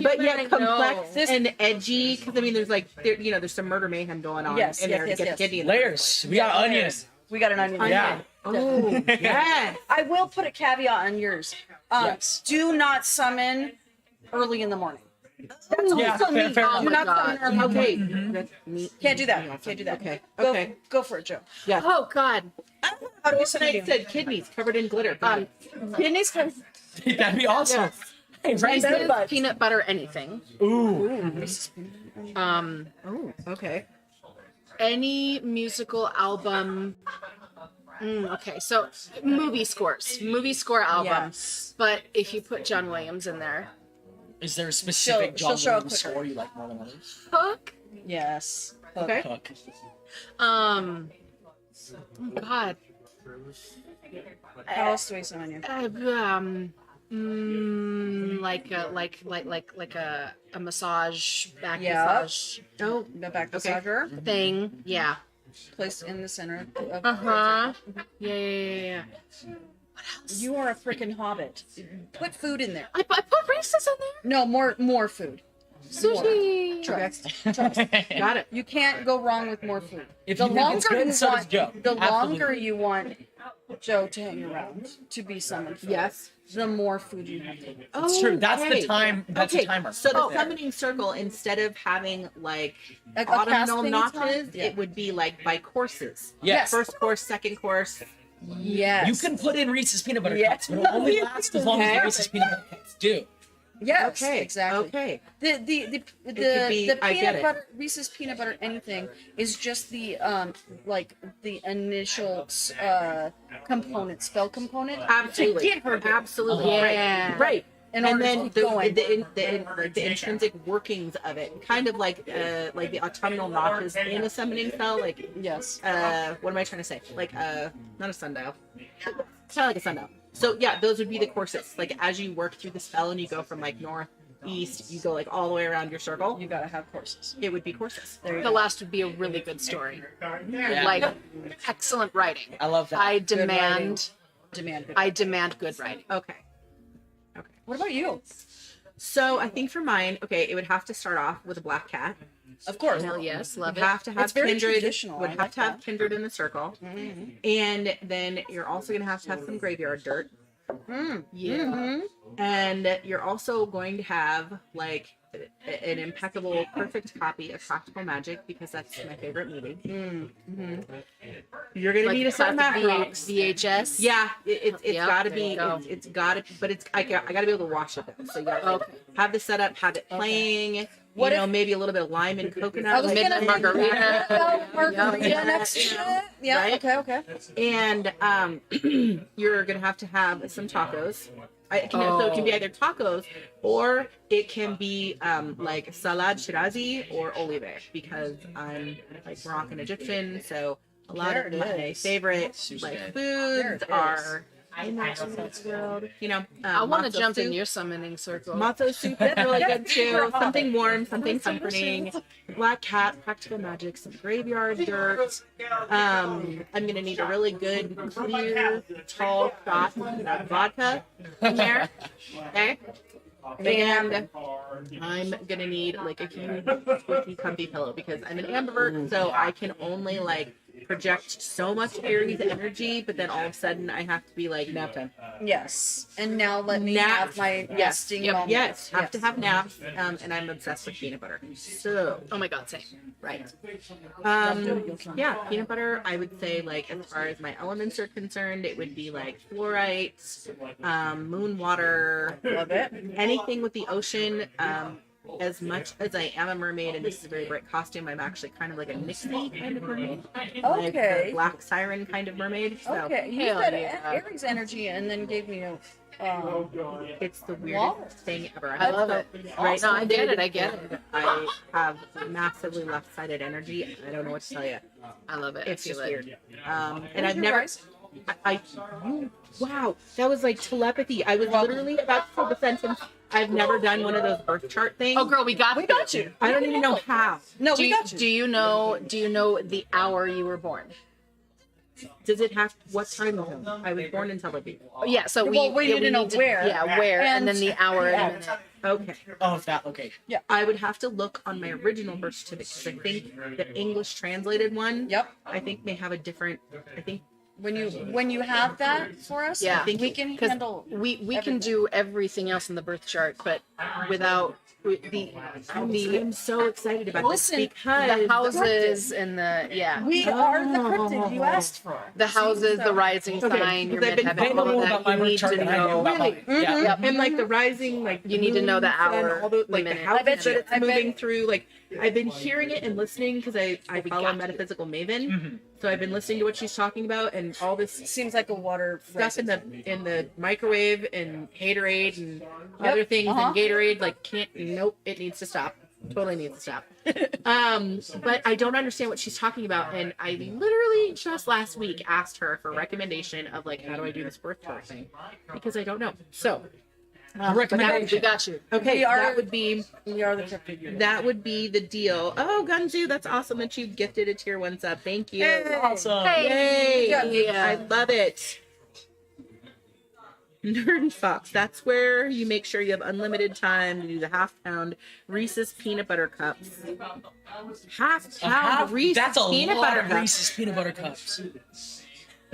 but yet complex This- and edgy. Because I mean, there's like there's some murder mayhem going on Yes, in yes, there yes, to get yes. the kidney. in the first layers. We got onions. We got an onion. place. Yeah. Oh yes. I will put a caveat on yours. Yes. Do not summon early in the morning. Yeah, Also fair me. enough. Oh Do my not God. summon early. Okay. Mm-hmm. That's me. Can't do that. Can't do that. Okay. Go, Okay. Go for it, Joe. Oh God. How do we And summon I you? said kidneys covered in glitter. Kidneys. That'd be awesome. Hey, right? Instead of peanut butter anything. Ooh. Oh, okay. Any musical album. Okay, so movie score album. Yes. But if you put John Williams in there, Is there a specific She'll John show up Williams quicker. score you like more than others? Hook. Yes. Okay. Hook. Oh God. How else do we summon you? Like a massage back Yeah. massage Oh, The back Okay. massager thing. Yeah. placed in the center of Yeah. You are a freaking hobbit. Put food in there. I put Reese's in there. No, more food. Sushi. Trust. Got it. You can't go wrong with more food. If The you think it's longer good, you so does want, Joe. the Absolutely. longer you want Joe to hang around to be summoned for, Yes. the more food you have to eat. It's true. That's the Okay. time. That's Okay, a timer. so the Oh. summoning circle, instead of having like A autumnal casting notches, time? Yeah. it would be like by courses. Yes. First course, second course. Yes. You can put in Reese's peanut butter Yes. cups, but it'll only last as long as Okay. the Reese's peanut butter cups do. Yes. Okay. Exactly. Okay. The could be- I get peanut it. butter Reese's peanut butter anything is just the like the initial component spell component Absolutely. to get her there. Absolutely. Yeah. Right. Right. In And order to then keep the, going. the intrinsic workings of it, kind of like the autumnal notches in a summoning spell, like Yes. what am I trying to say? Like not a sundial. It's kind of like a sundial. So yeah, those would be the courses. Like as you work through the spell and you go from like north, east, you go like all the way around your circle. You gotta have courses. It would be courses. There you The go. last would be a really good story. Yeah. Like excellent writing. I love that. I Good demand. Demand. I demand good writing. Okay. What about you? So I think for mine, okay, it would have to start off with a black cat. Of course. Hell yes, love Would it. have to have It's very kindred. traditional. Would I have like to have that. kindred in the circle, and then you're also gonna have to have some graveyard dirt. Yeah. Mm-hmm. And you're also going to have like an impeccable, perfect copy of Practical Magic because that's my favorite movie. You're gonna Like need a set of classic macros. VHS. Yeah, it's Yep, gotta there you be. go. It's gotta. But it's I gotta be able to watch it though. So you gotta like, Okay. have the setup, have it playing. What you know, if- maybe a little bit of lime and I coconut. was like- Midnight gonna Margarita. Margarita Yeah. next to it. Yeah. Right? Okay. And you're gonna have to have some tacos. So it can be either tacos or it can be like salad shirazi or olive because I'm like Moroccan Egyptian, so a lot There of it my is. favorite Sushi. like There foods it are in that world. You know, I want to matzo jump in soup. your summoning circle. Matzo soup is really good too. Something warm, something comforting. Black cat, practical magic, some graveyard dirt. I'm gonna need a really good, clear, tall shot of vodka in there. Okay. And I'm gonna need like a huge, squishy, comfy pillow because I'm an ambivert, so I can only like project so much Aries energy, but then all of a sudden I have to be like nap time. Yes. And now let me Nap. have my Yes. nesting moment. Yes, have to have naps, and I'm obsessed with peanut butter. So Oh my god, same. right. Yeah, peanut butter. I would say like as far as my elements are concerned, it would be like fluorite, moon water, Love it. anything with the ocean. As much as I am a mermaid, and this is a very bright costume, I'm actually kind of like a Nixie kind of mermaid. Like Okay. a black siren kind of mermaid. So Okay. You Hell said yeah. Aries energy and then gave me a it's the weirdest Wow. thing ever. I love it. Right? No, I get it. I get it. I have massively left-sided energy. I don't know what to tell you. I love it. It's I feel just it. weird. And Where's I've your never. rise? Wow, that was like telepathy. I was literally about to say the sentence. I've never done one of those birth chart things. Oh, girl, we got you. I don't even know how. No, Do we you, got you. do you know? Do you know the hour you were born? Does it have what time zone? I was born in Tel Aviv. Yeah. So Well, we need to know where. Yeah, where, and then And- the hour and yeah. a minute. Okay. Of that location. I would have to look on my original birth certificate because I think the English translated one. Yep. I think may have a different. I think When you have that for us, Yeah. we can Because handle. we can everything. do everything else in the birth chart, but without the I'm so excited about Listen, this because the houses and the We are the cryptid you asked for. the houses, the rising Okay, sign, your because I've been midheaven, told all more of about that. my You birth need chart to than I do know. about mine. Yeah. Yep. and like the rising, like You need to know the moons and hour, all the, the like the minute. houses I bet that you- it's I bet- moving through. Like I've been hearing it and listening because I we follow got Metaphysical Maven, Mhm. so I've been listening to what she's talking about and all this Seems like a water stuff in the microwave and Haterade and Yep, other things uh-huh. and Gatorade. Like nope, it needs to stop. Totally needs to stop. But I don't understand what she's talking about, and I literally just last week asked her for a recommendation of like how do I do this birth chart thing because I don't know. So recommendation. We got you. okay, We are- that would be We are the cryptid unit. that would be the deal. Oh, Gunzu, that's awesome that you gifted a tier 1 sub. Thank you. Hey. Awesome. Yay! Yeah. I love it. Nerd Fox. That's where you make sure you have unlimited time to do the half pound Reese's peanut butter cups. Half pound Reese's That's a peanut lot butter of cups. Reese's peanut butter cups.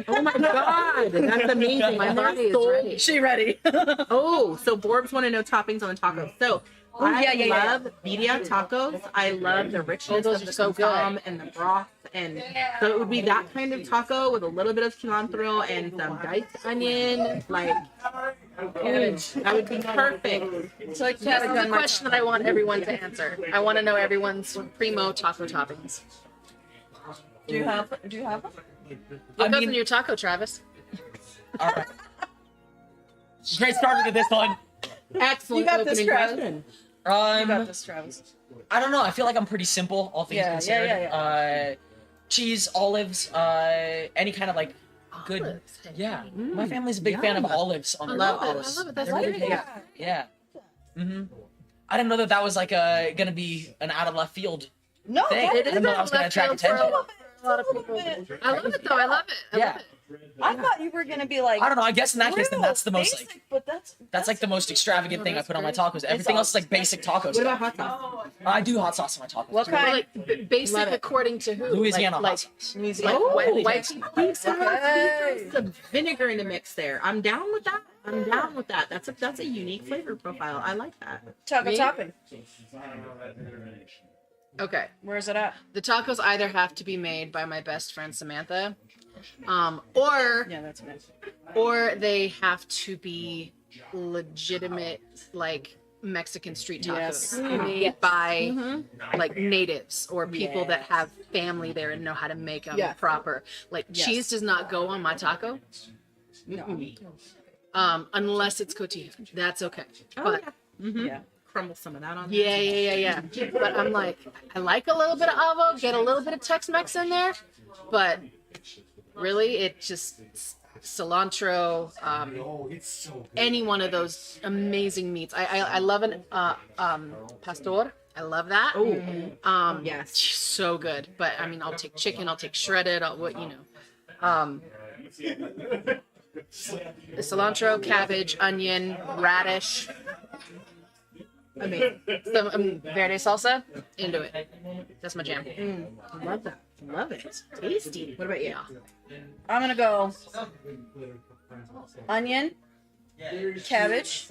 Oh my god, that's amazing. My My body is soul. ready. She ready? Oh, so Borbs want to know toppings on the tacos. So I yeah. love birria tacos. I love the richness those of are the so tom good. and the broth, and so it would be that kind of taco with a little bit of cilantro and some diced onion. Like, that would be perfect. So like That's the question that I want everyone to answer. I want to know everyone's primo taco toppings. Do you have them? What goes in your taco, Travis? All right. Great start to this one. Excellent. You got this, opening Travis. question. You got this, Travis. I don't know. I feel like I'm pretty simple, all things considered. yeah. Cheese, olives, any kind of like good. Olives. Yeah, my family's a big fan of Yum. olives on I their love it. tacos. I love it. That's Like great. it. Yeah. I didn't know that was like gonna be an out of left field No, thing. that I It is didn't know that was gonna left attract field for attention. a lot of people. I love it though. I love it. I Yeah. love it. I thought you were gonna be like. I don't know. I guess in that case, then that's the most basic, like but that's like the most extravagant thing I put on my tacos. Everything else is like basic tacos. What about hot sauce? I do hot sauce on my tacos. What Well, kind? like basic Love it. according to who? Louisiana like, hot sauce. like Oh, white people. Okay. Some vinegar in the mix there. I'm down with that. That's a unique flavor profile. I like that. Taco Me? topping. Okay. Where's it at? The tacos either have to be made by my best friend Samantha, or Yeah, that's nice. or they have to be legitimate like Mexican street tacos Yes. made by like natives or people that have family there and know how to make them Yes. proper. Like Yes. cheese does not go on my taco. Unless it's cotija. That's okay. But Yeah. Crumble some of that on. yeah. But I'm like, I like a little bit of avo, get a little bit of Tex-Mex in there, but really, it just cilantro, any one of those amazing meats. I love an pastor. I love that. Oh, yes. So good. But I mean, I'll take chicken. I'll take shredded. The cilantro, cabbage, onion, radish. Amazing. Some verde salsa. Into it. That's my jam. Love that. Love it. Tasty. What about you? I'm gonna go onion, cabbage,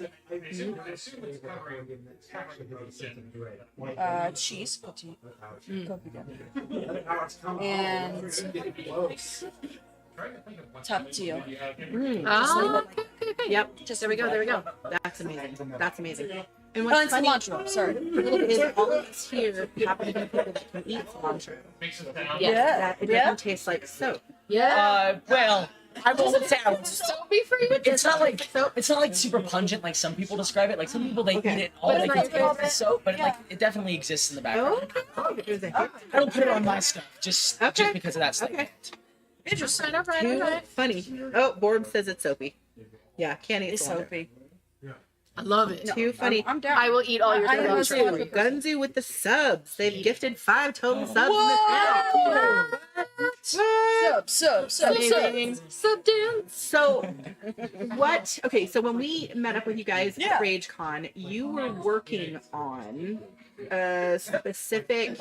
cheese, and tapatio. Oh, okay. Yep. Just there we go. That's amazing. That's amazing. And Oh, what's and funny cilantro. Sorry. is all of us here happen to be people that can eat cilantro. Yeah. That it doesn't taste like soap. Yeah. Well, I will say I was Soapy for you. it's not like super pungent like some people describe it. Like some people they eat it all But like it's it's not like soap, but it definitely exists in the background. Oh, there's a hit. I don't put it on my stuff just because of that stuff. Okay. Interesting. All right. Funny. Oh, Borb says it's soapy. Yeah, can't eat It's cilantro. soapy. I love it. Too funny. I'm down. I will eat all your I know cilantro. it's Gunzu with the subs. They've gifted 5 total subs in the channel. Sub. Amazing. Sub dance. So, what? Okay, so when we met up with you guys Yeah. at RageCon, you were working on a specific.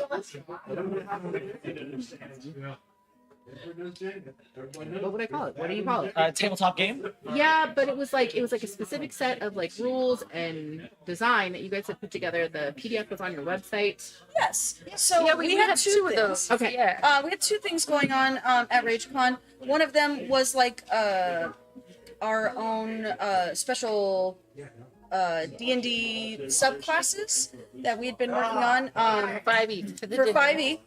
What would I call it? What do you call it? Tabletop game. Yeah, but it was like a specific set of like rules and design that you guys had put together. The PDF was on your website. Yes. So Yeah, we had two of things. those. Okay. Yeah. We had two things going on at RageCon. One of them was like our own special D&D subclasses that we had been working on 5e. for 5e.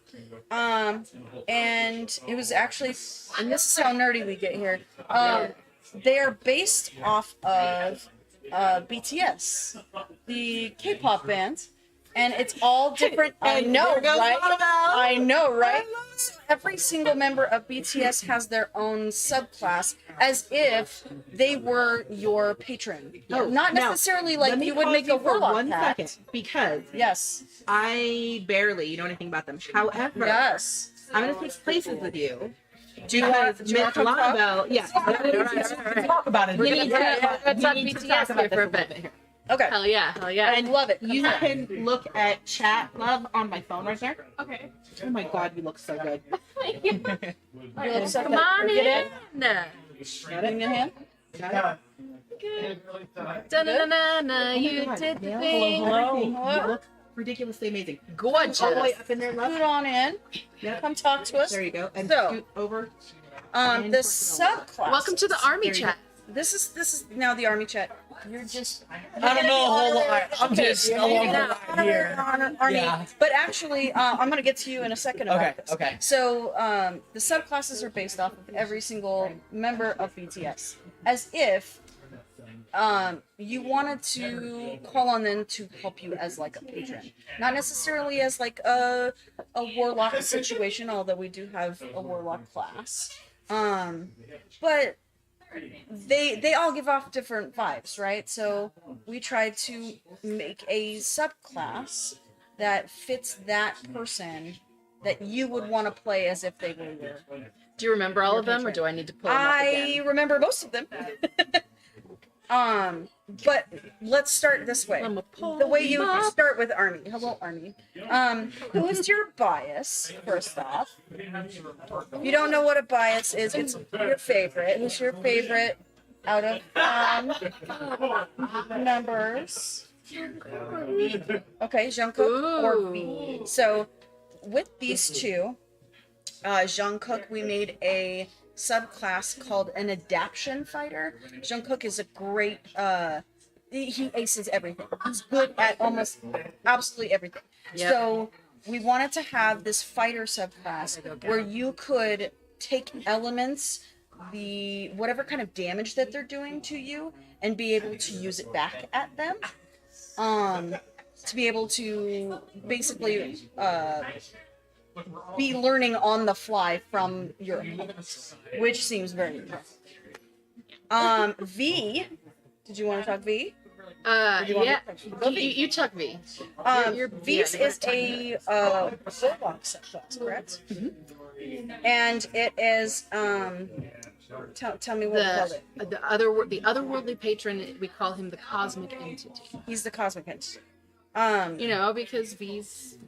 And it was actually, and this is how nerdy we get here. They are based off of BTS, the K-pop band. And it's all different. I know, right? I know, right? So every single member of BTS has their own subclass, as if they were your patron. Not necessarily like you would make a warlock hat. Because Yes. I barely know anything about them. However, Yes. I'm going to switch places with you Do you want to talk about? Yeah. Talk about it. We need to talk need to BTS talk here about for a this a bit. little bit. Okay. Hell yeah, hell yeah. And love it. You can look at chat, love, on my phone right there. Okay. Oh my god, you look so good. Come on in. Got it in your hand? Got Da-na-na-na, you did the thing. it? You look ridiculously amazing. Gorgeous. All the way up in there, love. Scoot on in. Yeah. Come talk to us. There you go. And So, scoot over. The subclass. Welcome to the army chat. This is now the army chat. You're just. I don't know a whole lot. I'm just along the ride here. Army. Yeah. But actually, I'm gonna get to you in a second about Okay, this. okay. So the subclasses are based off of every single member of BTS, as if you wanted to call on them to help you as like a patron, not necessarily as like a warlock situation, although we do have a warlock class. But they all give off different vibes, right? So we tried to make a subclass that fits that person that you would want to play as if they were your. Do you remember all of them, or do I need to pull them up I again? remember most of them. But let's start this way. The way you start with Army. Hello, Army. Who is your bias, first off? If you don't know what a bias is, it's your favorite. Who's your favorite out of members? Okay, Jungkook or V. So, with these two, Jungkook, we made a subclass called an adaption fighter. Jungkook is a great he aces everything. He's good at almost absolutely everything. Yep. So we wanted to have this fighter subclass where you could take elements, the whatever kind of damage that they're doing to you, and be able to use it back at them. To be able to basically be learning on the fly from your opponents, which seems very impressive. V, did you want to talk V? Yeah. You talk V. V's is a warlock subclass, correct? Mm-hmm. And it is tell me what we call it. The otherworldly patron. We call him the cosmic entity. He's the cosmic entity. Because V's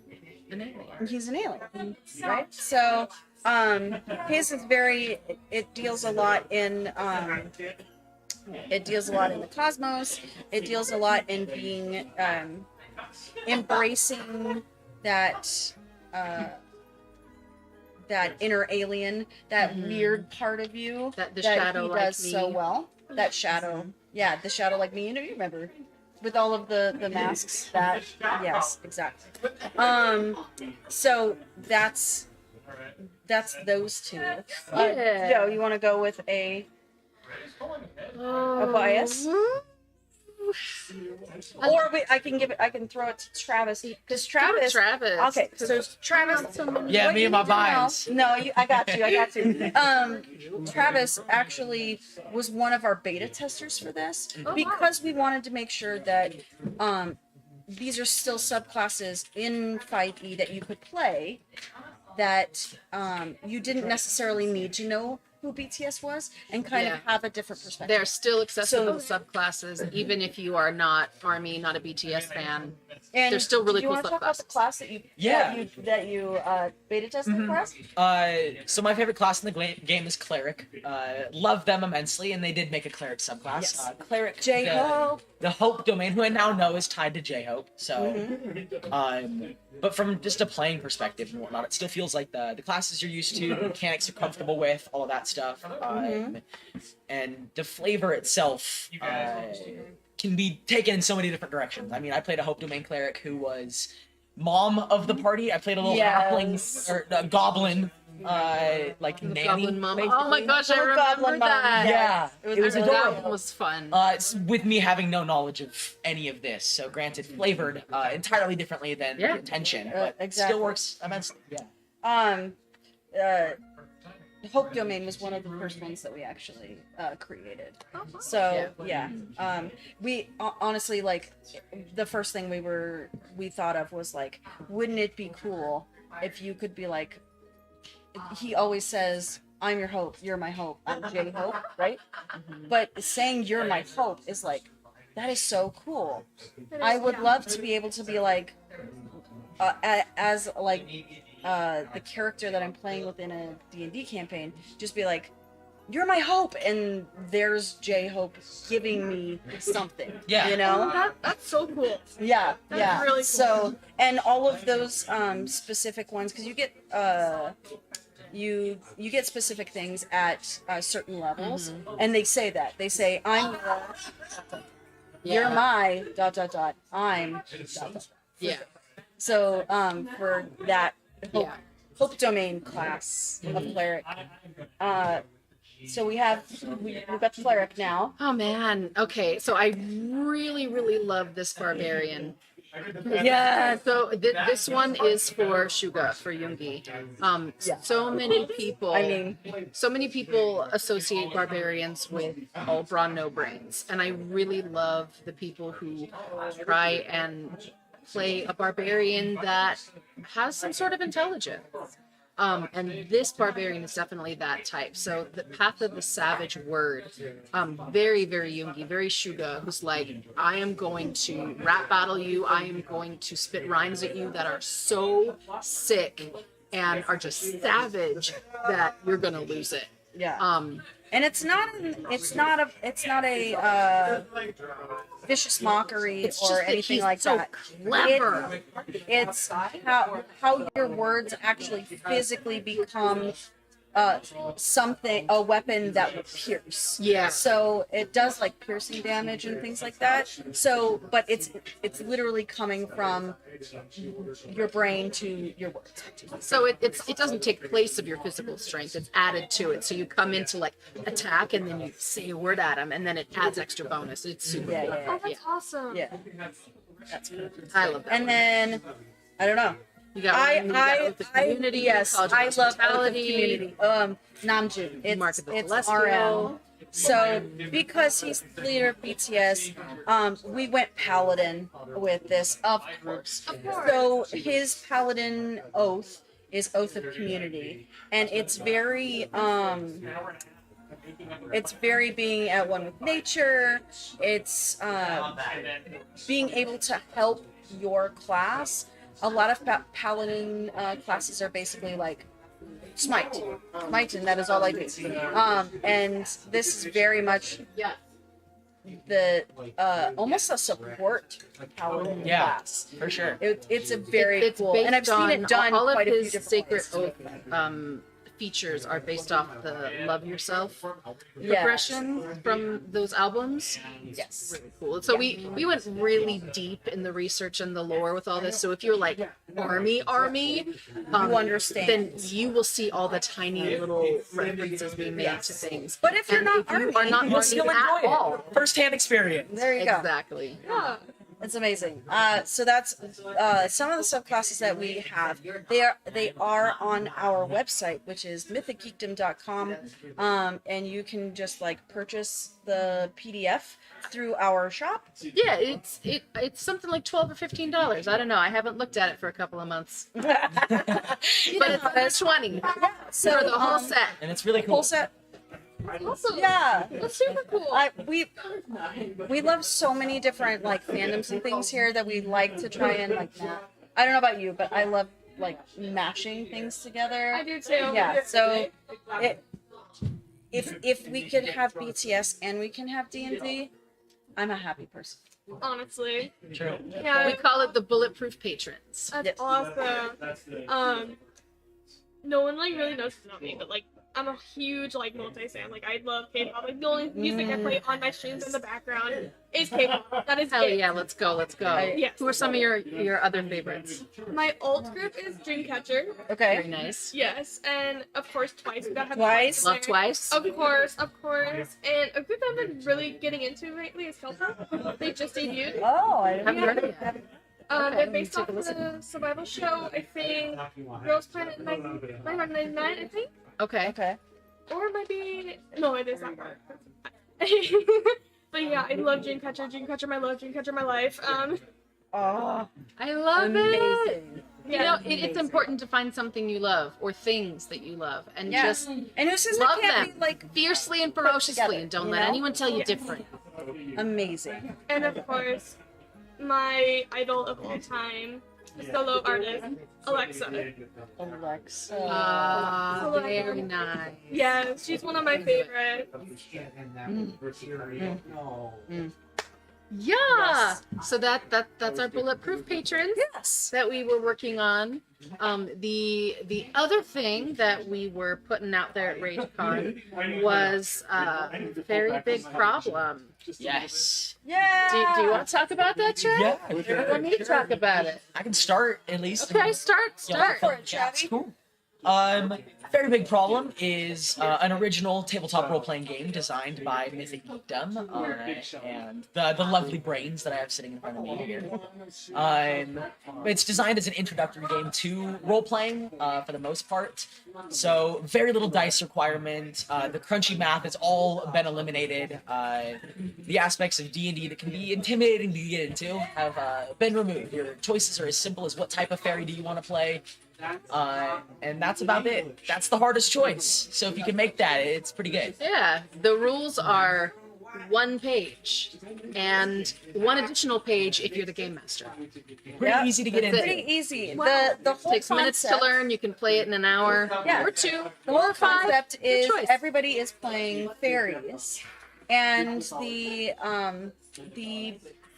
an alien. He's an alien, right? So, his is it deals a lot in, the cosmos. It deals a lot in being, embracing that inner alien, that weird part of you that he shadow like does me. so well. That shadow, yeah, the shadow like me. You remember. With all of the masks, yes, exactly. So that's those two. Joe, you want to go with a bias, or I can throw it to Travis because Travis. Okay, so Travis. Yeah, me and my bias. No, I got you. Travis actually was one of our beta testers for this because we wanted to make sure that these are still subclasses in 5e that you could play, that you didn't necessarily need to know who BTS was and kind of have a different perspective. They're still accessible subclasses, even if you are not Army, not a BTS fan. And they're still really do you cool want to talk about the subclasses. class that you beta tested for us? So my favorite class in the game is Cleric. Love them immensely, and they did make a Cleric subclass. Yes. Cleric J-Hope. The Hope domain, who I now know is tied to J-Hope. So, but from just a playing perspective and whatnot, it still feels like the classes you're used to, the mechanics you're comfortable with, all of that stuff. And the flavor itself can be taken in so many different directions. I mean, I played a Hope domain Cleric who was mom of the party. I played a little halfling or goblin, like nanny. Goblin mom. basically. Oh my gosh, I remember Goblin mom. that. Yeah, it was That adorable. one was fun. It's with me having no knowledge of any of this, so granted, flavored entirely differently than the intention, but exactly. still works immensely. Yeah. Hope domain was one of the first ones that we actually created. So we honestly, like, the first thing we thought of was like, wouldn't it be cool if you could be like, he always says, I'm your hope, you're my hope, I'm J Hope, right? But saying you're my hope is like, that is so cool. I would love to be able to be like, as like the character that I'm playing within a D&D campaign, just be like, you're my hope, and there's J Hope giving me something. Yeah. You know? That's so cool. Yeah, That's yeah. really cool. So, and all of those specific ones, because you get you get specific things at certain levels, and they say that they say I'm you're my ... I'm ... Yeah. So for that hope, Yeah. hope domain class of cleric, so we've got cleric now. Oh man. Okay. So I really, really love this barbarian. Yeah. So this one is for Shuga, for Yungi. So many people. I mean, so many people associate barbarians with all brawn, no brains, and I really love the people who try and play a barbarian that has some sort of intelligence. And this barbarian is definitely that type. So the Path of the Savage word, very, very Jungi, very Shuga, who's like, I am going to rap battle you. I am going to spit rhymes at you that are so sick and are just savage that you're gonna lose it. yeah. And it's not a vicious mockery It's or just that anything he's like so that. clever. It's how your words actually physically become a weapon that will pierce. Yeah. So it does like piercing damage and things like that. So, but it's literally coming from your brain to your words. So it doesn't take place of your physical strength. It's added to it. So you come into like attack and then you say a word at him and then it adds extra bonus. It's super Yeah, cool. yeah, Oh, that's awesome. Yeah. That's cool. I love that. And then I don't know. You got Oath of Community, yes, College of I love Oath of Hospitality, Community. Namjoon. It's, Mark of the it's Celestial. RM. So because he's the leader of BTS, we went Paladin with this, of course. So his Paladin oath is Oath of Community, and it's very being at one with nature. It's being able to help your class. A lot of Paladin classes are basically like smite, and that is all I do. And this is very much the almost a support Paladin class. For sure. It's a very It's cool, based and I've seen it done all of quite a few his different sacred ways. oath features are based off the Love Yourself Yeah. progression from those albums. Yes. Really cool. So we went really deep in the research and the lore with all this. So if you're like army, You understand. then you will see all the tiny little references being made to things. But if you're And not if you army, are not You'll still army at enjoy all, it. First-hand experience. There you go. exactly. Yeah. It's amazing. So that's some of the subclasses that we have. They are on our website, which is mythicgeekdom.com, and you can just like purchase the PDF through our shop. Yeah, it's something like $12 or $15. I don't know. I haven't looked at it for a couple of months, but it's under 20 So for the whole set. And it's really cool. whole set. Awesome. Yeah. That's super cool. We love so many different like fandoms and things here that we like to try and like I don't know about you, but I love like mashing things together. I do too. Yeah. So if we could have BTS and we can have D&D, I'm a happy person. Honestly. True. Yeah. We call it the Bulletproof Patrons. That's Yes. awesome. No one like really knows about me, but like I'm a huge like multi-fan. Like I love K-pop. Like the only music I play on my streams in the background is K-pop. That is Hell it. yeah, let's go. Yes. Who are some of your other favorites? My old group is Dreamcatcher. Okay. Very nice. Yes, and of course Twice. We gotta have Twice? Love Twice. Of course. And a group I've been really getting into lately is Kelpa. They just debuted. Oh, I Haven't heard of it yet. They're based off the survival show, I think. Girls Planet 999, I think. Okay. Okay. Or it might be. No, it is not her. But yeah, I love Dreamcatcher. Dreamcatcher, my love. Dreamcatcher, my life. Oh, I love it. amazing. You know, it's important to find something you love or things that you love, and Yeah. just And who says love that can't them be like fiercely and ferociously, together, and don't you let know? anyone tell you different. amazing? And of course, my idol of all time, the solo artist, Alexa. Alexa. Ah, very nice. Yeah, she's one of my favorites. Yeah. So that's our bulletproof patrons. Yes. That we were working on. The other thing that we were putting out there at RageCon was very big problem. Yes. Yeah. Do you want to talk about that, Trey? Yeah. Let me talk about it. I can start at least. Okay, start. Yeah, for it, that's Chatty. cool. Very big problem is an original tabletop role-playing game designed by Mythic Geekdom and the lovely brains that I have sitting in front of me here. It's designed as an introductory game to role-playing for the most part, so very little dice requirement. The crunchy math has all been eliminated. The aspects of D&D that can be intimidating to get into have been removed. Your choices are as simple as what type of fairy do you want to play. And that's about it. That's the hardest choice. So if you can make that, it's pretty good. Yeah, the rules are one page and one additional page if you're the game master. Pretty easy to get That's into. it. Pretty easy. Wow. The whole Takes minutes to concept- learn. You can play it in an hour Yeah. or two The or whole five. concept Your is choice. everybody is playing fairies, and the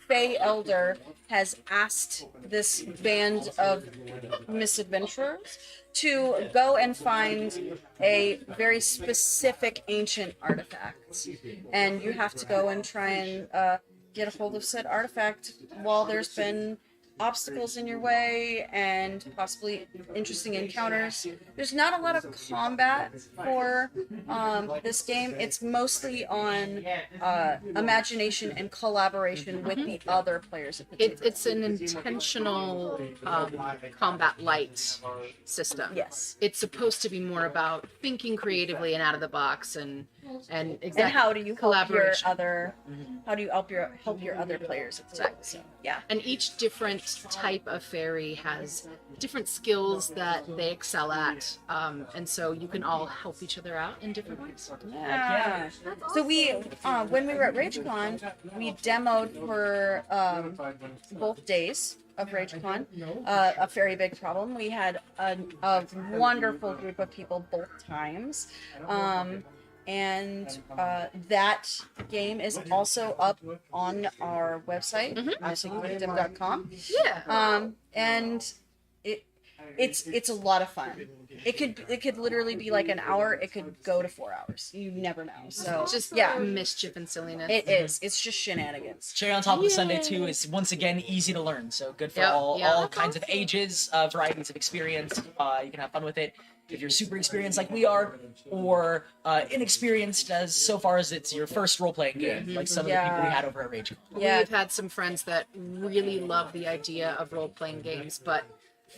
Fey Elder has asked this band of misadventurers to go and find a very specific ancient artifact, and you have to go and try and get a hold of said artifact while there's been obstacles in your way and possibly interesting encounters. There's not a lot of combat for this game. It's mostly on imagination and collaboration with the other players at the table. It's an intentional combat light system. Yes. It's supposed to be more about thinking creatively and out of the box and exactly. And how do you help your collaboration. other how do you help your other players at the table? So yeah. And each different type of fairy has different skills that they excel at, and so you can all help each other out in different ways. Yeah. So we, when we were at RageCon, we demoed for both days of RageCon a very big problem. We had a wonderful group of people both times. And that game is also up on our website, musicgeekdom.com. Yeah. And it's a lot of fun. It could literally be like an hour. It could go to 4 hours. You never know. So Just yeah, mischief and silliness. it is. It's just shenanigans. Cherry on top of the Sunday too is once again easy to learn. So good for Yep, all yeah. kinds of ages, varieties of experience. You can have fun with it. If you're super experienced like we are, or inexperienced as so far as it's your first role-playing game, like some of the people we had over at RageCon. Yeah. We've had some friends that really love the idea of role-playing games, but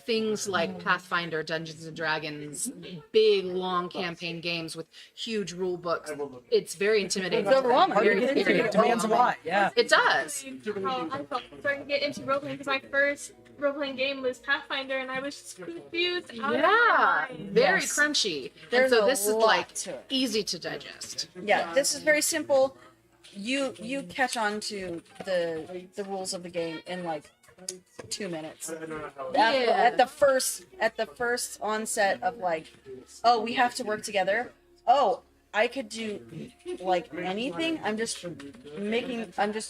things like Pathfinder, Dungeons and Dragons, big long campaign games with huge rule books, it's very intimidating. It's overwhelming. Very It scary. demands a lot, yeah. It does. How I felt starting to get into role-playing because my first role-playing game was Pathfinder, and I was just confused out of Yeah, my mind. very Yes. crunchy. There's and so a this is lot like to it. easy to digest. Yeah, this is very simple. You catch on to the rules of the game in like 2 minutes. At the first onset of like, oh, we have to work together. Oh, I could do like anything. I'm just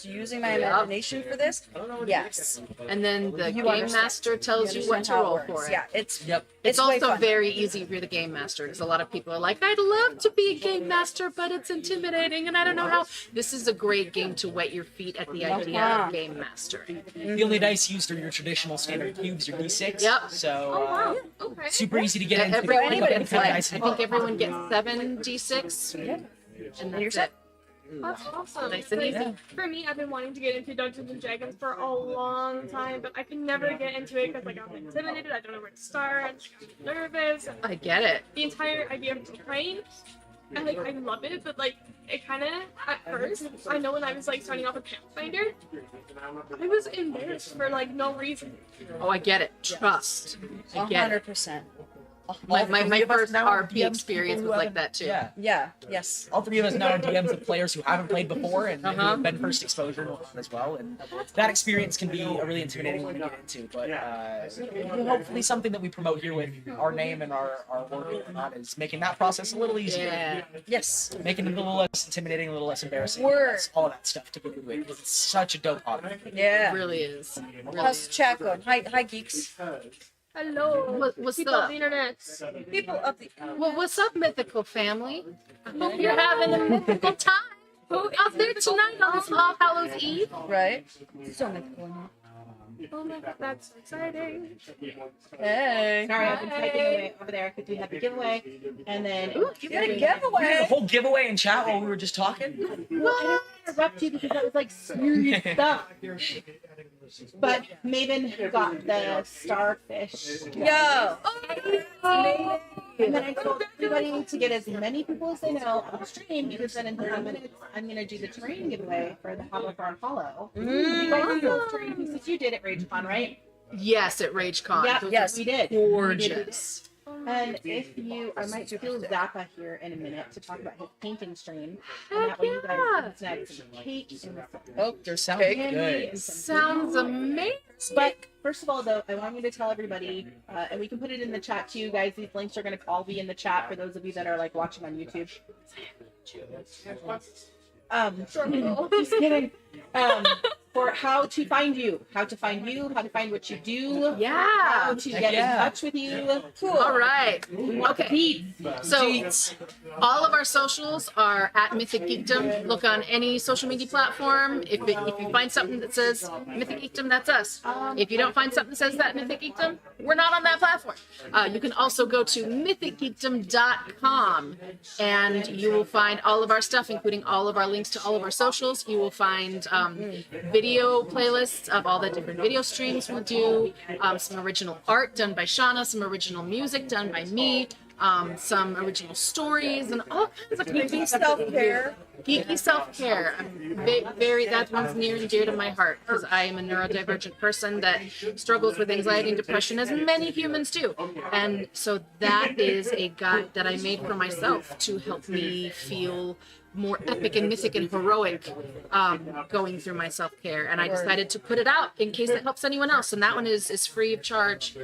using my imagination for this. Yes. And then the You game understand. master tells you what understand to how it roll works. for it. Yeah, it's Yep. It's way also fun. very easy if you're the game master, because a lot of people are like, I'd love to be a game master, but it's intimidating and I don't know how. This is a great game to wet your feet at the idea of game mastering. The only dice used are your traditional standard cubes or d6. Yep. So Oh wow. Okay. super easy to get into. Everyone Pick up any gets kind of like, dice I you think want. everyone gets 7 d6, and that's it. That's awesome. Nice and Like, easy. For me, I've been wanting to get into Dungeons and Dragons for a long time, but I can never get into it because like I'm intimidated. I don't know where to start. I'm nervous. I get it. The entire idea of playing I love it, but like it kind of at first. I know when I was like starting off with Pathfinder, I was embarrassed for like no reason. Oh, I get it. Trust. I get it. 100%. My first now are RP DMs experience who was like haven't- that too. Yeah. Yeah. Yes. All three of us now are DMs of players who haven't played before and who Uh-huh. have been first exposure and whatnot as well. And that experience can be a really intimidating one to get into. But hopefully something that we promote here with our name and our work and whatnot is making that process a little easier. Yeah. Yes. Making it a little less intimidating, a little less embarrassing. Word. All of that stuff to go through it because it's such a dope hobby. Yeah. It really is. It really How's is. the chat going? Hi, geeks. Hello. What's People up? on the internet. People of the. Well, what's up, mythical family? Hope you're having a mythical time out there tonight on this All Hallows Eve. Right. So mythical in here. Oh my god, that's so exciting. Hey. Sorry, I've been typing away over there because we had the giveaway, and then You got a We had a giveaway. whole giveaway in chat while we were just talking. Well, I didn't want to interrupt you because that was like serious stuff. But Maven got the starfish. Yo. And then I told everybody to get as many people as they know on the stream because then in 10 minutes I'm gonna do the terrain giveaway for the Hoverfarm Hollow. You guys know the terrain pieces you did at RageCon, right? Yes, at RageCon. Yeah, Yes. we did. Gorgeous. And if you, I might steal Zappa here in a minute to talk about his painting stream, and that way you guys can snag some cake and some Oh, There's sounds candy good. and some Sounds amazing. But first of all, though, I want you to tell everybody, and we can put it in the chat too, guys. These links are going to all be in the chat for those of you that are like watching on YouTube. Just kidding. For how to find you, how to find what you do, Yeah. how to get in yeah. touch with you. Cool. All right. Okay. Okay. So all of our socials are at Mythic Geekdom. Look on any social media platform. If you find something that says Mythic Geekdom, that's us. If you don't find something that says that Mythic Geekdom, we're not on that platform. You can also go to mythicgeekdom.com and you will find all of our stuff, including all of our links to all of our socials. You will find video playlists of all the different video streams we do, some original art done by Shauna, some original music done by me, some original stories, and all kinds of crazy self-care. Geeky self-care. Very that one's near and dear to my heart because I am a neurodivergent person that struggles with anxiety and depression as many humans do. And so that is a guide that I made for myself to help me feel more epic and mythic and heroic going through my self-care, and I decided to put it out in case it helps anyone else, and that one is free of charge,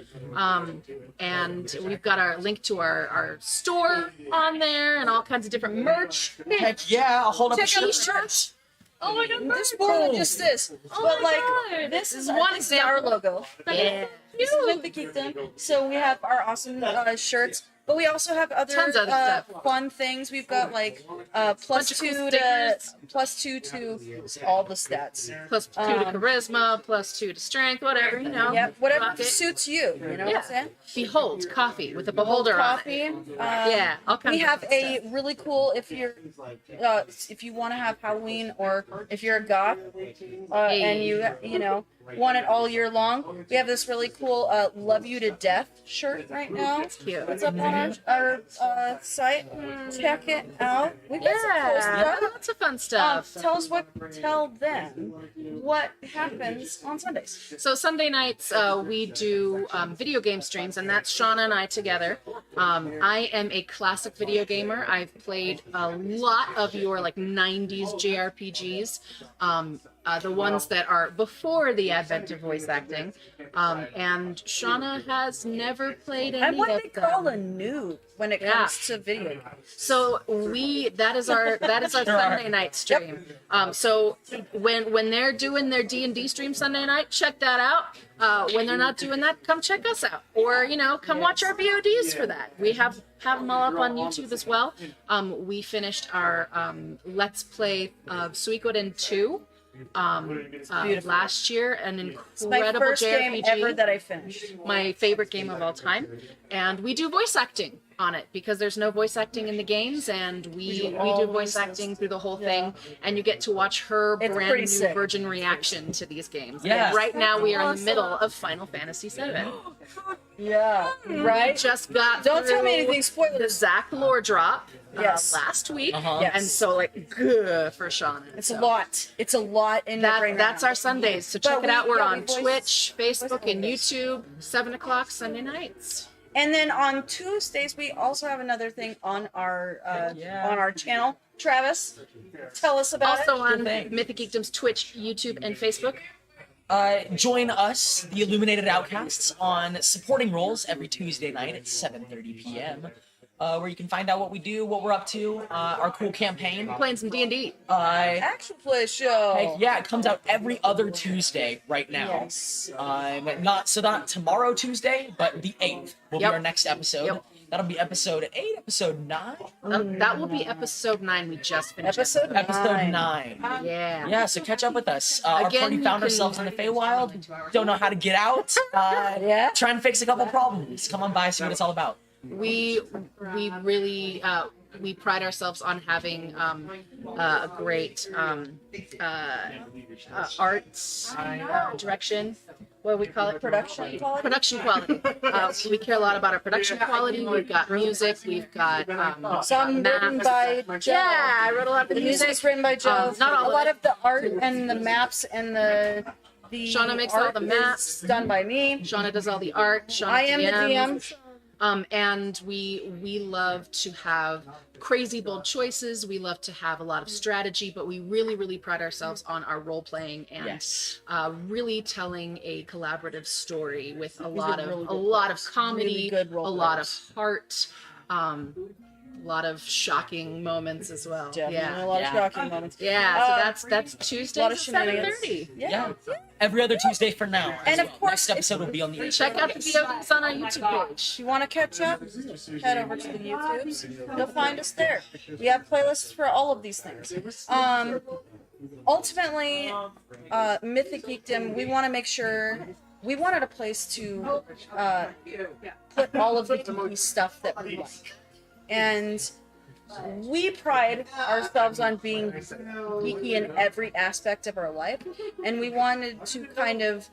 and we've got our link to our store on there and all kinds of different merch. Heck yeah, I'll hold up a T-shirts. Oh my god, This more than just this, Oh but my like God. this is One this is our example. logo. Yeah. This is Mythic Geekdom. So we have our awesome shirts, but we also have other Tons of other stuff. fun things. We've got like Bunch plus of cool 2 to all the stats. Plus 2 to charisma, plus 2 to strength, whatever, you know. Yep, whatever Fuck it. suits you. You know what I'm saying? Behold, coffee with a beholder on it. Coffee. Yeah, all kinds We of have stuff. a really cool if you want to have Halloween or if you're a goth and you know want it all year long. We have this really cool "Love You to Death" shirt right now. It's cute. It's up on our site. Check it out. We got some cool Yeah, stuff. lots of fun stuff. Tell them what happens on Sundays. So Sunday nights we do video game streams, and that's Shauna and I together. I am a classic video gamer. I've played a lot of your like 90s JRPGs. The ones that are before the advent of voice acting, and Shauna has never played any I'm what of they call them. a noob when it Yeah. comes to video games. So that is our Sunday night stream. So when they're doing their D&D stream Sunday night, check that out. When they're not doing that, come check us out, or come watch our VODs for that. We have them all up on YouTube as well. We finished our Let's Play of Suikoden 2 last year, an It's my incredible first JRPG. game ever that I finished. My favorite game of all time, and we do voice acting on it because there's no voice acting in the games, and we do voice acting through the whole thing, and you get to watch her It's brand pretty new sick. virgin reaction to these games. Yeah. And right now we are in the middle of Final Fantasy VII. Yeah, We right? just got Don't tell me through anything, the spoilers. Zach lore drop Yes. last week. Uh-huh. And so, like, good for Shauna. It's so. a lot. It's a lot in that right That's now. our Sundays. So But check it out. We're we on voice- Twitch, Facebook, and Mondays. YouTube, 7 o'clock Sunday nights. And then on Tuesdays, we also have another thing on our channel. Travis, tell us about Also it. on Mythic Geekdom's Twitch, YouTube, and Facebook. Join us, the Illuminated Outcasts, on supporting roles every Tuesday night at 7:30 p.m. Where you can find out what we do, what we're up to, our cool campaign. Playing some D&D. Action play show. Heck yeah, it comes out every other Tuesday right now. Yes. Not tomorrow Tuesday, but the 8th will Yep. be our next episode. Yep. That'll be episode 8, episode 9. That will be episode 9. We just finished Episode Episode 9. Yeah. Yeah, so catch up with us. Our Again, party you found can- ourselves in the Feywild. Don't know how to get out. Yeah. Trying to fix a couple problems. Come on by, see what it's all about. We really we pride ourselves on having a great arts direction. What do we call it? Production quality? Production quality. We care a lot about our production quality. We've got music. We've got Some written maps. by Joe. Yeah, I wrote a lot of the The music. music's written by Joe. Not all a of lot it. of the art and the maps and the Shauna makes all art the is maps. done by me. Shauna does all the art. Shauna I am the DMs. DM. And we love to have crazy bold choices. We love to have a lot of strategy, but we really pride ourselves on our role playing and Yes. really telling a collaborative story with a We lot did of really a good lot of roles. comedy, Really good a role lot of players. heart, a lot of shocking moments as well. Definitely Yeah. a lot Yeah. of shocking moments. Yeah, so that's Tuesday lot at of shenanigans. 7:30. Yeah. Every other Tuesday for now. And as of well. course, next episode will be on the 8th. Check out the videos on our YouTube page. If you want to catch up, head over to the YouTubes. You'll find us there. We have playlists for all of these things. Ultimately, Mythic Geekdom, we want to make sure we wanted a place to put all of the geeky stuff that we like. And we pride ourselves on being geeky in every aspect of our life, and we wanted to kind of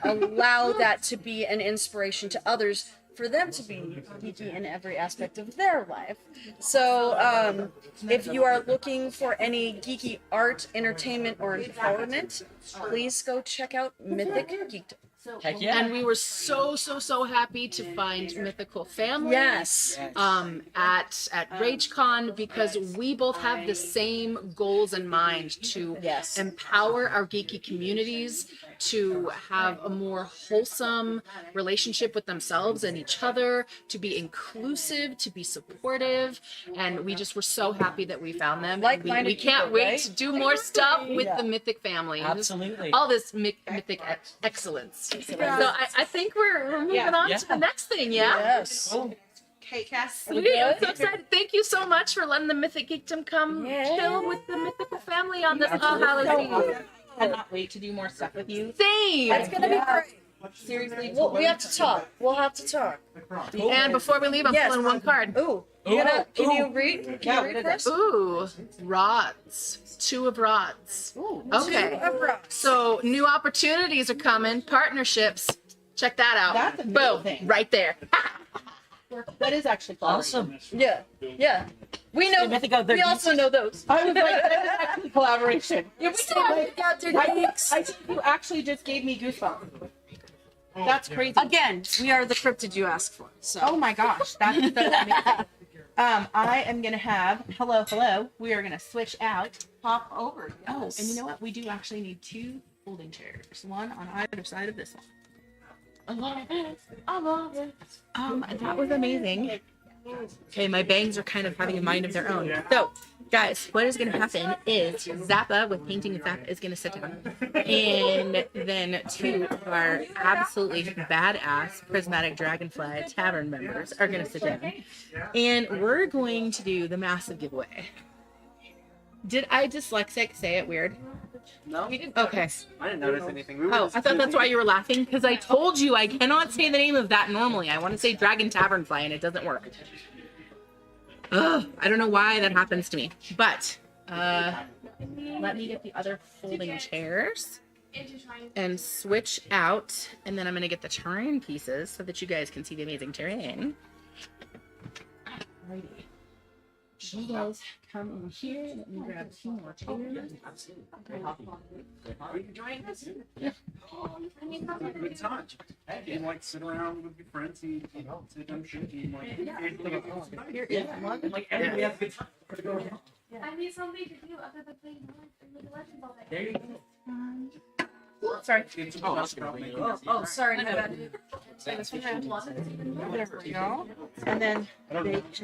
allow that to be an inspiration to others for them to be geeky in every aspect of their life. So if you are looking for any geeky art, entertainment, or empowerment, please go check out Mythic Geekdom. Heck yeah. And we were so happy to find Mythical Family. Yes. At RageCon, because we both have the same goals in mind to Yes. empower our geeky communities, to have a more wholesome relationship with themselves and each other, to be inclusive, to be supportive, and we just were so happy that we found them. Like-minded We can't people, wait right? to do more stuff with Yeah. the Mythic family. And just Absolutely. all this mythic excellence. So I think we're moving on Yeah. to the next thing, yeah? Yes. Okay, Cass. Sweet. I'm so excited. Thank you so much for letting the Mythic Geekdom come Yeah. chill with the Mythical family on this All Hallows Eve. Cannot wait to do more stuff with you. Same. That's gonna be great. Seriously. We have to talk. We'll have to talk. And before we leave, I'm Yes. pulling one card. Ooh. Can you read? Can you read first? Ooh, rods. 2 of rods. Okay. Abrupt. So new opportunities are coming. Partnerships. Check that out. That's a big Boom. thing. Right there. That is actually collaboration. Awesome. Yeah. Yeah. We know. Mythic out there We also know those. I was like, that is actually collaboration. Yeah, we still out there. I think you actually just gave me goosebumps. That's crazy. Again, we are the cryptid you asked for. So. Oh my gosh, that's so amazing. I am gonna have hello. We are gonna switch out, hop over. Oh, and you know what? We do actually need 2 folding chairs, one on either side of this one. I love it. That was amazing. Okay, my bangs are kind of having a mind of their own. So, guys, what is going to happen is Zappa with Painting with Zappa is going to sit down, and then 2 of our absolutely badass Prismatic Dragonfly Tavern members are going to sit down, and we're going to do the massive giveaway. Did I dyslexic say it weird? No, Okay. I didn't notice anything. We were Oh, just I thought that's busy. why you were laughing, because I told you I cannot say the name of that normally. I want to say Dragon Tavernfly, and it doesn't work. Ugh, I don't know why that happens to me. But, let me get the other folding chairs. into trying and switch out, and then I'm gonna get the terrain pieces so that you guys can see the amazing terrain. Alrighty. You guys come in here. Let me grab 2 more chairs. Are you enjoying this? Yeah. Having a good time. You like sit around with your friends and sit down shit and like Here is one. Like everybody has a good time. I need something to do other than playing Legends all day. There you go. Sorry. Oh, sorry. No, There we go. And then they Itch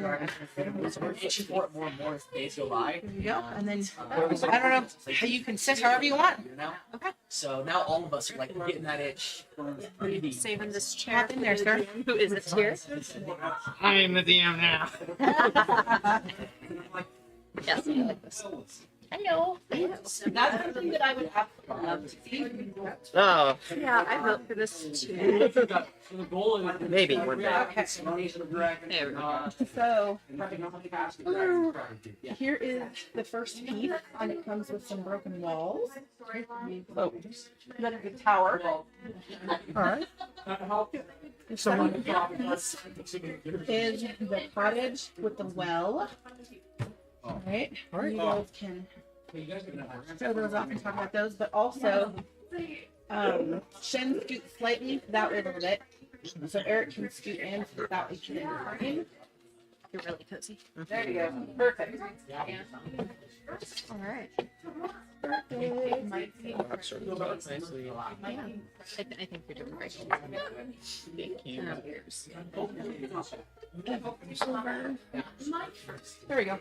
for it more and more as days go by. there you go. And then I don't know how you can sit however you want. You know? Okay. So now all of us are like getting that itch. Pretty deep. saving this chair. Hop in there, sir. Who is it here? I am the DM now. Yes, I like this. Hello. That's something that I would love to see. Oh, Yeah, I vote for this too. maybe one day. Okay. There we go. So here is the first piece, and it comes with some broken walls. Oh, then a good tower. All right. So is the cottage with the well. All right. You guys can show those off and talk about those, but also Shin scoot slightly that way a little bit, so Eric can scoot in so that way can in. You're really cozy. There you go. Perfect. All right. Nicely. I think you're doing great. Thank you. There we go.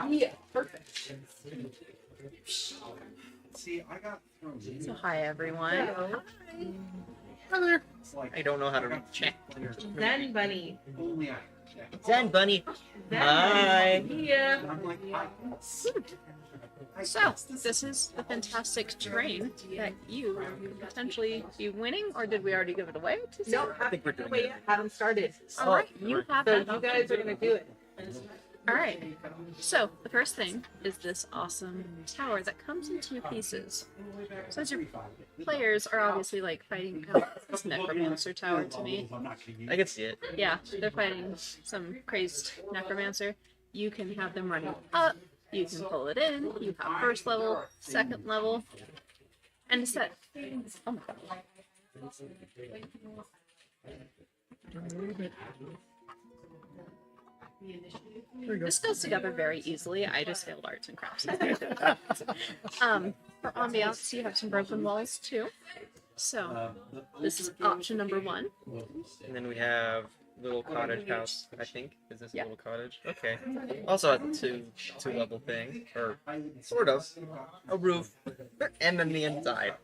Yeah, perfect. See, I got So hi everyone. I don't know how to read chat. Zen Bunny. only I. Zen Bunny. Zen Hi. Bunny. Yeah. I'm like, So this is the fantastic terrain that you potentially be winning, or did we already give it away? No, I think we're doing it. Haven't started. All right, you have So that. you guys are gonna do it. All right. So the first thing is this awesome tower that comes in 2 pieces. So as your players are obviously like fighting this necromancer tower to me. I can see it. Yeah, they're fighting some crazed necromancer. You can have them running up. You can pull it in. You have first level, second level, and a set. Oh my god. This goes together very easily. I just failed arts and crafts. For ambiance, you have some broken walls too. So this is option number 1. And then we have little cottage house, I think. Is this a Yeah. little cottage? Okay. Also a two level thing. Or sort of. A roof. And then the inside.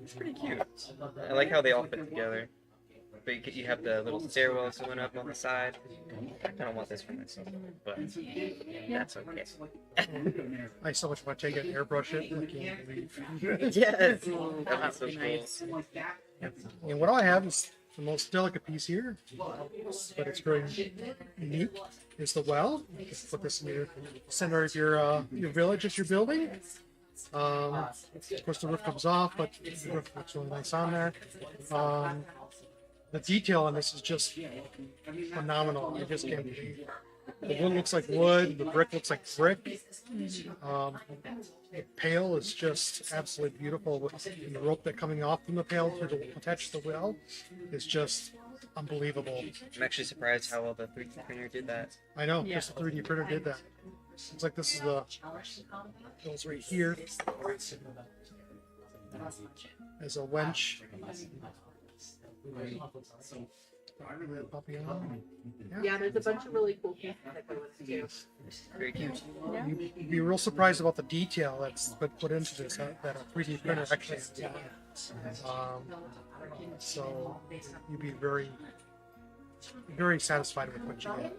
It's pretty cute. I like how they all fit together. But you have the little stairwells going up on the side. I kind of want this for myself, but that's okay. I so much want to take it and airbrush it. I can't believe. Yes, that'd be so Nice. cool. And what I have is the most delicate piece here, but it's very unique. Is the well. Just put this in your center of your village that you're building. Of course, the roof comes off, but the roof looks really nice on there. The detail on this is just phenomenal. I just can't believe it. The wood looks like wood. The brick looks like brick. The pail is just absolutely beautiful. And the rope that coming off from the pail to attach to the well is just unbelievable. I'm actually surprised how well the 3D printer did that. I know, just the 3D printer did that. Looks like this is the goes right here as a wench. Yeah, there's a bunch of really cool pieces that go with it too. Very cute. You'd be real surprised about the detail that's been put into this that a 3D printer actually has done. So you'd be very satisfied with what you get.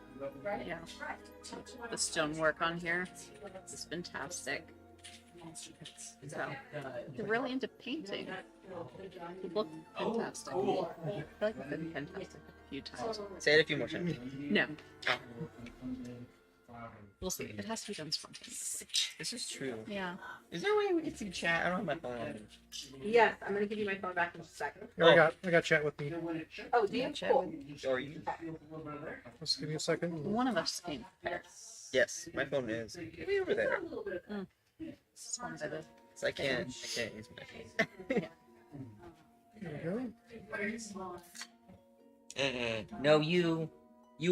Yeah. The stonework on here is fantastic. So, they're really into painting. They look fantastic. I feel like I've been fantastic a few times. Say it a few more times. No. We'll see. It has to be done spontaneously. This is true. Yeah. Is there a way we can see chat? I don't have my phone. Yes, I'm gonna give you my phone back in a second. Here, I got chat with me. Oh, do you? Cool. Or you? Just give me a second. One of us came prepared. Yes, my phone is way over there. This one's at a- So I can't use my phone. There we go. No, you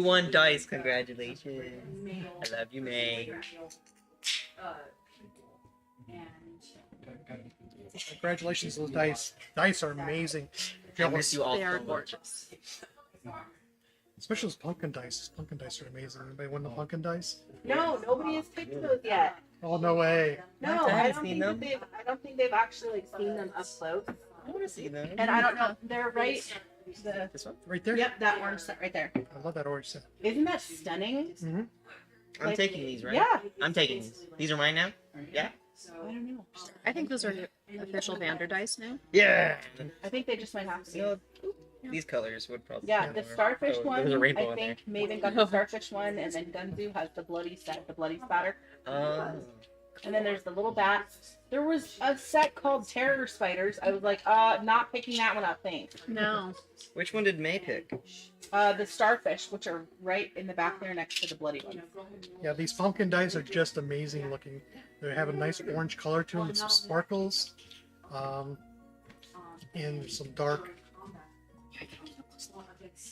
won dice. Congratulations. I love you, May. Congratulations, those dice. Dice are amazing. I miss you all They are so much. gorgeous. Especially those pumpkin dice. Those pumpkin dice are amazing. Anybody win the pumpkin dice? No, nobody has picked those yet. Oh, no way. No, I I haven't don't seen think them. I don't think they've actually like seen them up close. I want to see them. And I don't know. They're right. This one? Right there? Yep, that orange set right there. I love that orange set. Isn't that stunning? Mm-hmm. I'm Like- taking these, right? Yeah. I'm taking these. These are mine now? Yeah? I don't know. I think those are official Vander dice now. Yeah! I think they just might have to be. No, these colors would probably Yeah, be the more. starfish Oh, one. There's a rainbow I in there. think Maven got the starfish one, and then Gunzu has the bloody set, the bloody spatter. And then there's the little bats. There was a set called Terror Spiders. I was like, not picking that one up, thanks. No. Which one did May pick? The starfish, which are right in the back there next to the bloody one. Yeah, these pumpkin dice are just amazing looking. They have a nice orange color to them with some sparkles. And some dark.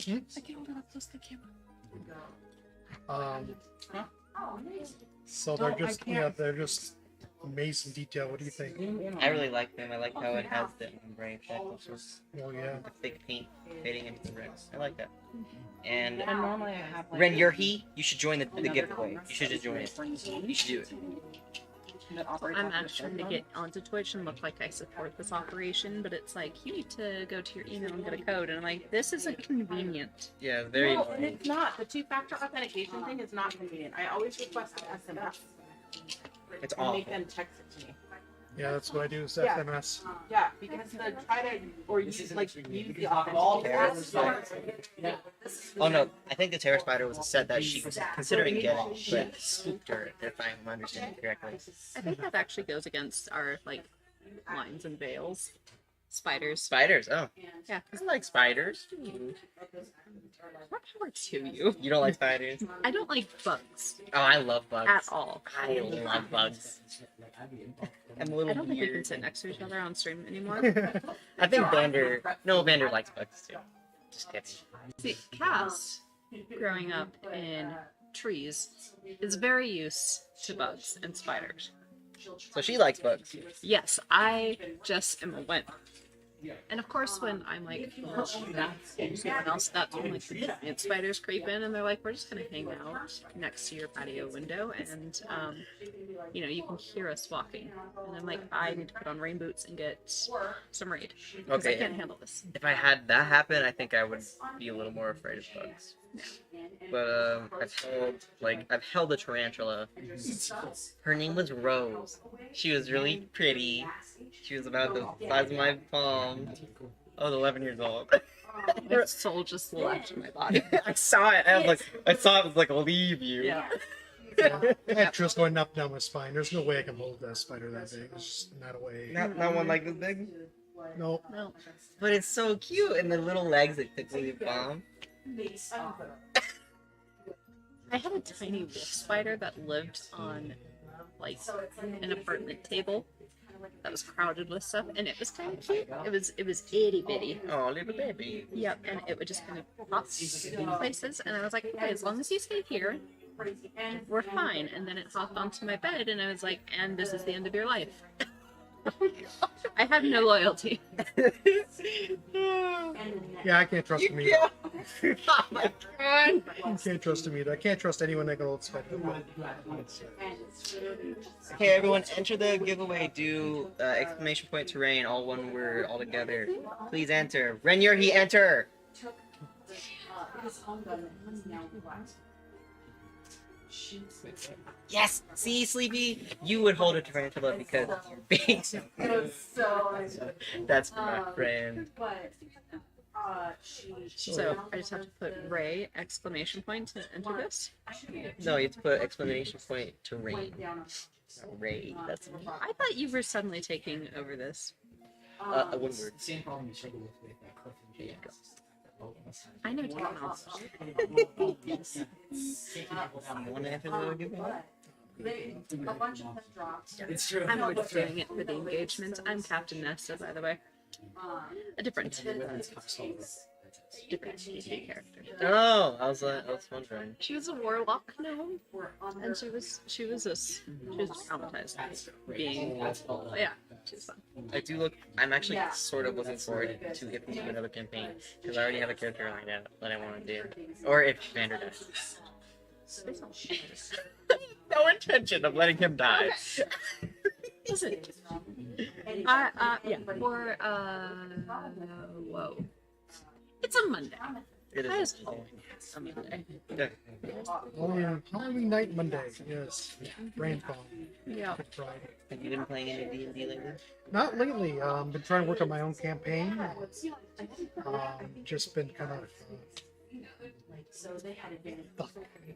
Hmm? I can hold it up close to the camera. So they're just they're just amazing detail. What do you think? I really like them. I like how it has the ombre effect. Oh yeah. The thick paint fading into the reds. I like that. And normally I have like Ren, you're he. You should join the giveaway. You should just join it. You should do it. I'm actually to get onto Twitch and look like I support this operation, but it's like you need to go to your email and get a code, and I'm like, this isn't convenient. Yeah, very. No, and it's not. The two-factor authentication thing is not convenient. I always request an SMS. It's and awful. make them text it to me. Yeah, that's what I do is Yeah. SMS. Yeah, because the try to or use use the authentication. Oh no, I think the Terror Spider was a set that she was considering getting, but spooked her, if I'm understanding correctly. I think that actually goes against our like lines and veils. Spiders. Spiders, oh. Yeah. I like spiders. More power to you. You don't like spiders? I don't like bugs. Oh, I love bugs. At all. I love bugs. I'm a I little don't think we weird. can sit next to each other on stream anymore. I think Vander likes bugs too. Just kidding. See, Cass, growing up in trees, is very used to bugs and spiders. So she likes bugs. Yes, I just am a wimp. And of course, when I'm like, well, that's someone else, that's when like the giant spiders creep in, and they're like, we're just gonna hang out next to your patio window, and you know, you can hear us walking. And I'm like, I need to put on rain boots and get some raid because I Okay. can't handle this. If I had that happen, I think I would be a little more afraid of bugs. But I've held a tarantula. Her name was Rose. She was really pretty. She was about the size of my palm. I was 11 years old. My soul just left my body. I saw it. I saw it was like, leave you. Yeah. I had chills going up and down my spine. There's no way I can hold that spider that big. There's just not a way. Not one like this big. No. No. But it's so cute, and the little legs that tickle your palm. I had a tiny wolf spider that lived on like an apartment table that was crowded with stuff, and it was kind of cute. It was itty bitty. Oh, little baby. Yep, and it would just kind of hop in places, and I was like, okay, as long as you stay here, we're fine. And then it hopped onto my bed, and I was like, and this is the end of your life. I have no loyalty. Yeah, I can't trust him either. Oh my god! I can't trust him either. I can't trust anyone that can hold spider. Okay, everyone, enter the giveaway. Do exclamation point terrain, all one word, all together. Please enter. Renyer, he enter. Yes. See, Sleepy, you would hold a tarantula because you're big. That's my friend. So I just have to put Ray exclamation point to enter this. No, you have to put exclamation point to rain. Ray. That's I thought you were suddenly taking over this. a one word. There you go. I know technology. Want to answer the giveaway? I'm already doing it for the engagement. I'm Captain Nesta, by the way. A different D&D character. Oh, I was wondering. She was a warlock gnome, and she was traumatized being. Yeah, she was fun. I'm actually sort of looking forward to if we do another campaign because I already have a character lined out that I want to do, or if Vander dies. No intention of letting him die. Listen, for whoa, it's a Monday. It That is. is Halloween. A Monday. Okay. Oh yeah, Halloween night Monday. Yes, rainfall. Yeah. Good Friday. Have you been playing any D&D lately? Not lately. Been trying to work on my own campaign. Just been kind of stuck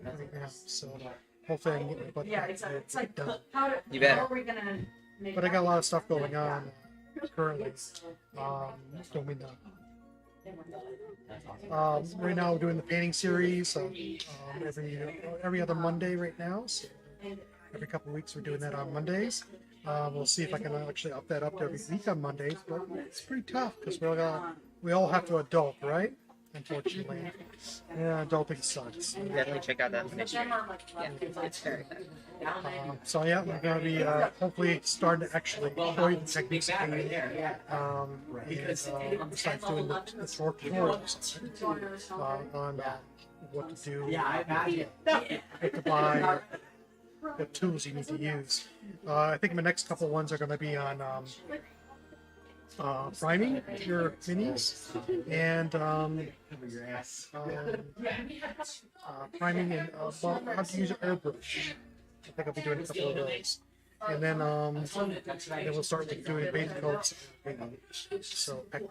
right now. So hopefully I can get my butt back to it done. You better. But I got a lot of stuff going on currently. Doing right now we're doing the painting series every other Monday right now. So every couple of weeks we're doing that on Mondays. We'll see if I can actually up that up to every week on Mondays, but it's pretty tough because we all have to adult, right? Unfortunately, yeah, adulting sucks. Definitely check out that mission. Yeah, it's very good. So yeah, we're going to be hopefully starting to actually show you the techniques of painting. Besides doing the tutorials on what to do, what to buy, what tools you need to use. I think my next couple ones are going to be on priming your minis and priming and how to use an airbrush. I think I'll be doing a couple of those. And then we'll start doing basic coats and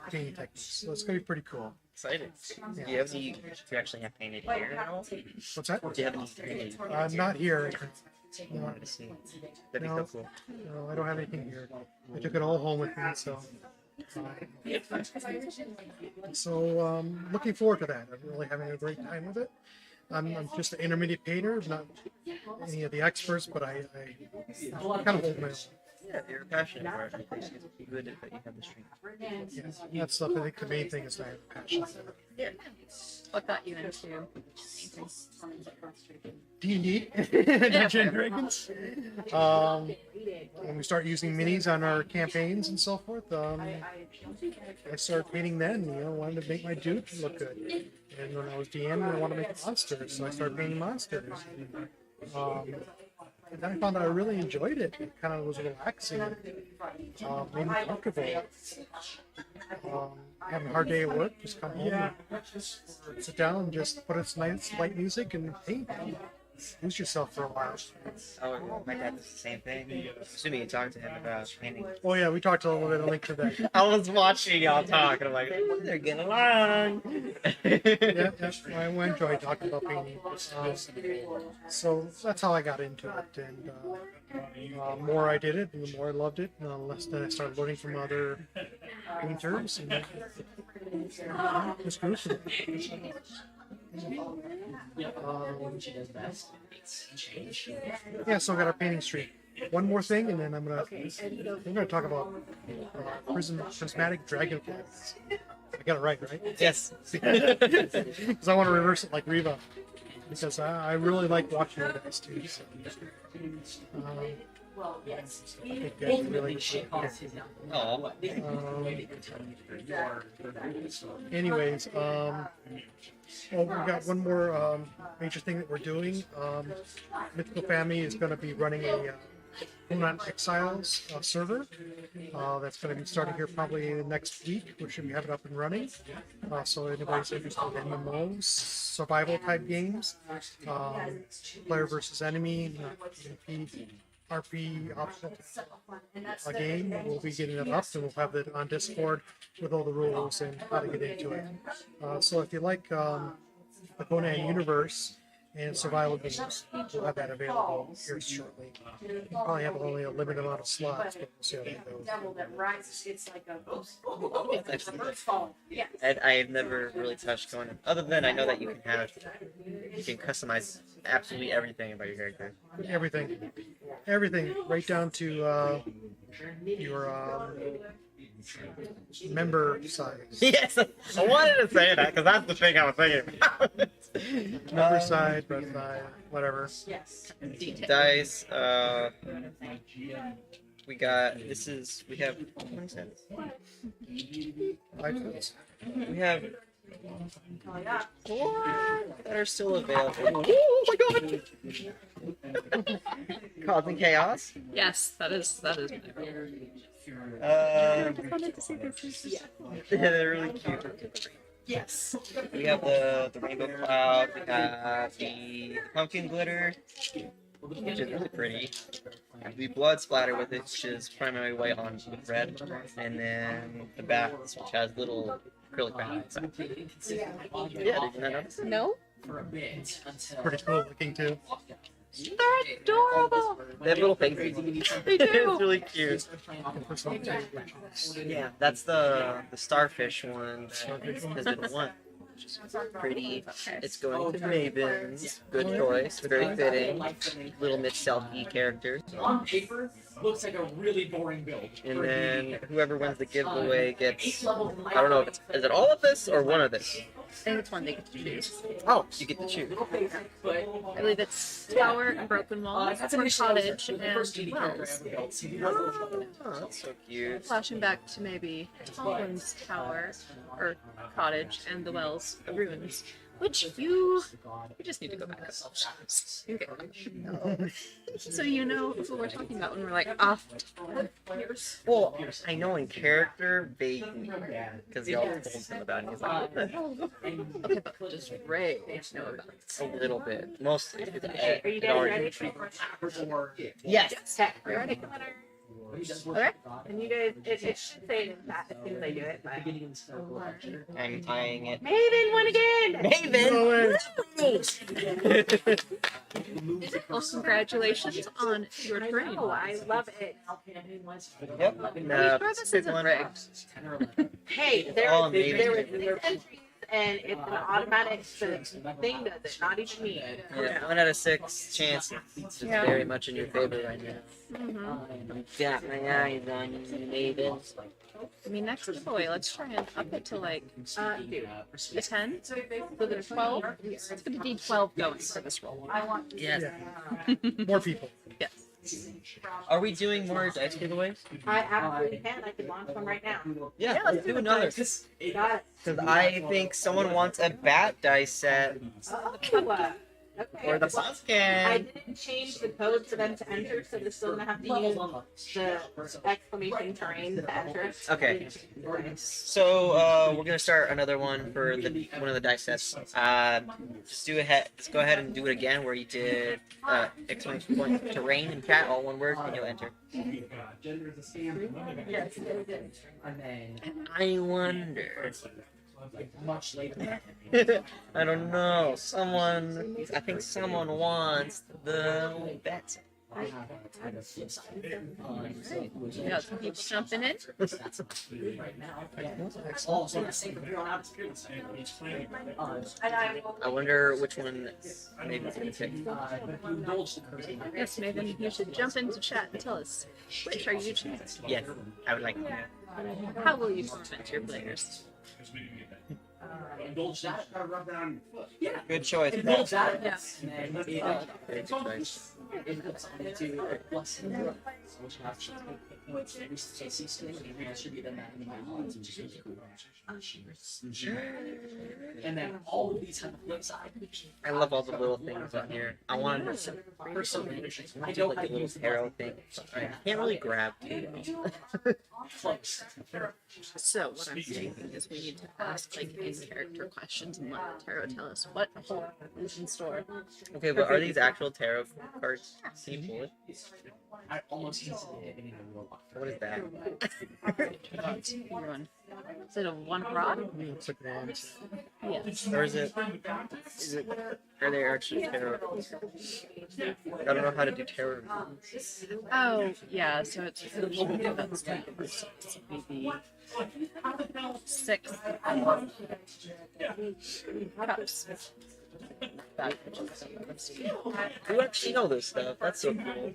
painting techniques. So it's going to be pretty cool. Exciting. Yeah. Do you have any? Do you actually have painted here at all? What's that? Do you have any painted? Not here. I wanted to see. That'd be No, so cool. no, I don't have anything here. I took it all home with me, so. Looking forward to that. I'm really having a great time with it. I'm just an intermediate painter, not any of the experts, but I kind of hold my own. Yeah, if you're passionate for it, it's good that you have the strength. Yeah, that's stuff. I think the main thing is to have passion. Yeah. What got you into painting? D&D, Dungeons and Dragons. When we start using minis on our campaigns and so forth, I started painting then. Wanted to make my dude look good. And when I was DMing, I wanted to make monsters, so I started painting monsters. And then I found that I really enjoyed it. It kind of was relaxing, made me comfortable. Having a hard day at work, just come home, and sit down, and just put in nice light music and paint. Lose yourself for a while. Oh, my dad does the same thing. I'm assuming you talked to him about painting. Oh yeah, we talked a little bit. I'll link to that. I was watching y'all talk, and I'm like, they're getting along. Yeah, I enjoy talking about painting. So that's how I got into it, and the more I did it, and the more I loved it, and the less then I started learning from other painters, and just grew from it. Yeah, so I got our painting streak. One more thing, and then we're gonna talk about prismatic dragonflies. I got it right? Yes. Because I want to reverse it like Reva. Because I really like watching you guys too. So. I think that's really anyways, we got one more major thing that we're doing. Mythical Family is going to be running a Hunan Exiles server. That's going to be starting here probably next week. We should have it up and running. So anybody's interested in MMOs, survival type games, player versus enemy, RP optional game. We'll be getting it up, and we'll have it on Discord with all the rules and how to get into it. So if you like the Conan universe and survival games, we'll have that available here shortly. We'll probably have only a limited amount of slots, but we'll see how that goes. And I've never really touched Conan, other than I know that you can customize absolutely everything about your character. Everything, right down to your member size. Yes, I wanted to say that because that's the thing I was thinking about. Member size, breath size, whatever. Dice. We have. What is that? 5 cents. We have 4 that are still available. Oh my god! Causing chaos. Yes, that is my favorite. They're really cute. Yes. We have the rainbow cloud. We have the pumpkin glitter, which is really pretty. The blood splatter with it, which is primarily white on with red, and then the bats, which has little acrylic bats. Yeah, did you not notice? No? Pretty cool looking too. They're adorable. They have little faces. They do. It's really cute. Yeah, that's the starfish one that has been won. Pretty. It's going to Mavens. Good choice. Very fitting. Little Miss Selkie character. On paper, looks like a really boring build. And then whoever wins the giveaway gets. I don't know if is it all of this or one of this? I think it's one they get to choose. Oh, you get to choose. I believe it's Tower and Broken Walls, or Cottage and Wells. Oh, that's so cute. Flashing back to maybe Tolkien's Tower or Cottage and the Wells of Ruins, which you just need to go back up. Okay. So you know who we're talking about when we're like off. Well, I know in character vaguely because y'all told him about it. He's like, what the hell? Okay, but just Ray know about it. A little bit, mostly. Are you guys ready for Yes. We're ready. Okay. And you guys, it should say in chat as soon as I do it. But... I'm eyeing it. Maven won again! Maven! Well, congratulations on your terrain. Oh, I love it. Yep. Are you sure this isn't rigged? Hey, there Oh, was 6 Maven. entries, and it's an automatic thing does it, not even me. Yeah, 1 out of 6 chance. It's just very much in your favor right now. I've got my eyes on you, Maven. I mean, next giveaway, let's try and up it to like Dude. a 10. So there's 12. It's going to be 12 going for this roll. Yes. More people. Yes. Are we doing more dice giveaways? I absolutely can. I can launch one right now. Yeah, let's do another. Got it. Because I think someone wants a bat dice set. Oh, okay. Or the I pumpkin. didn't change the code for them to enter, so they're still gonna have to use the exclamation terrain to enter. Okay. So we're gonna start another one for one of the dice sets. Just go ahead and do it again where you did exclamation point terrain and chat, all one word, and you'll enter. I wonder. I don't know. I think someone wants the bet. We got some people jumping in. I wonder which one maybe it's gonna pick. Yes, Maven, you should jump into chat and tell us which are you choosing. Yes, I would like to know. How will you torment your players? Good choice. Yeah. Very good choice. And then all of these have a flip side. I love all the little things on here. I want to do like a little tarot thing. I can't really grab too well. So what I'm thinking is we need to ask like in-character questions and let the tarot tell us what is in store. Okay, but are these actual tarot cards? Can you pull it? What is that? Is it a one rod? Looks like wands. Yes. Or is it? Are they actually tarot? I don't know how to do tarot. Oh, yeah, so it's that's maybe 6 cups. You actually know this stuff. That's so cool. You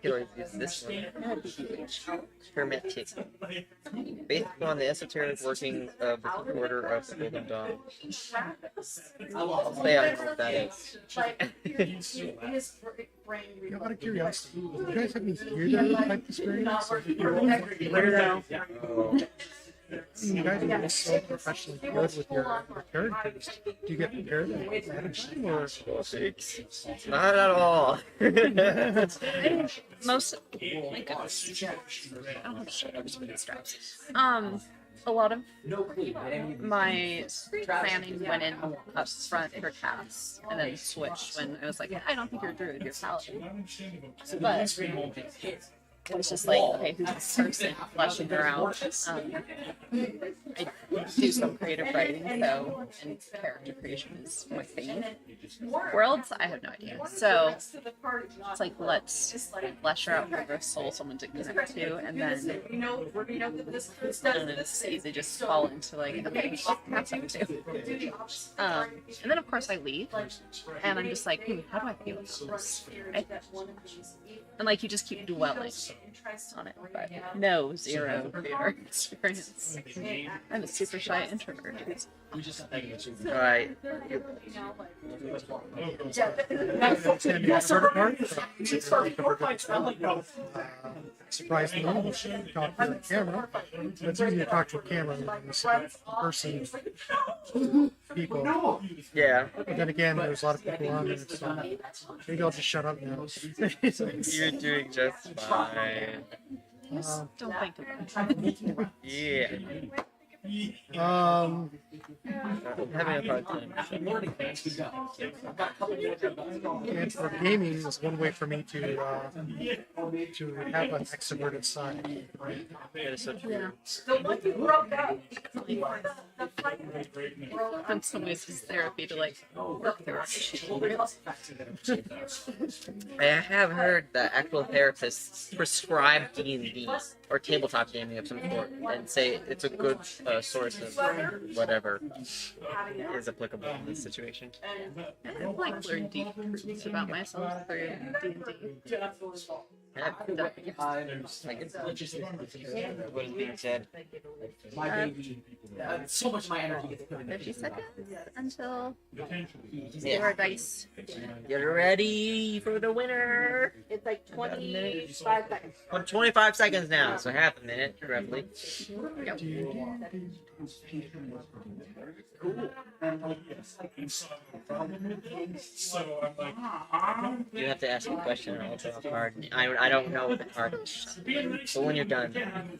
can always use this one. Hermetic. Based on the esoteric working of the Order of the Golden Dawn. I'll say I know what that is. Out of curiosity, do you guys have any theater type experience? You guys are so professionally good with your characters. Do you get prepared ahead of time, or? Not at all. Most, oh my goodness. I don't have shoulders for these straps. A lot of my planning went in up front for cast, and then switched when I was like, I don't think you're a druid, you're a paladin. But it was just like, okay, who's this person fleshing her out? I do some creative writing, so, and character creation is my thing. Worlds, I have no idea. So it's like, let's flesh her out, give her a soul, someone to connect to, and then I don't know, it's easy just fall into like, okay, have something too. And then of course I leave, and I'm just like, how do I feel about this? Right? And like you just keep dwelling on it, but no, zero theater experience. I'm a super shy introvert. Alright. Surprised me, talk to a camera. It's easy to talk to a camera than person people. Yeah. But then again, there's a lot of people on there, so maybe I'll just shut up now. You're doing just fine. Don't think about it. Yeah. I'm having a hard time. And for gaming is one way for me to have an extroverted side. That is so true. In some ways, it's therapy to like work through our issues. I have heard that actual therapists prescribe D&D or tabletop gaming of some sort and say it's a good source of whatever is applicable in this situation. I've like learned deep truths about myself through D&D. What is being said? So much of my energy gets put in 50 seconds until zero dice. Get ready for the winner. It's like 25 seconds. 25 seconds now, so half a minute, roughly. Yep. Cool. You have to ask a question or I'll draw a card. I don't know what the card is. So when you're done.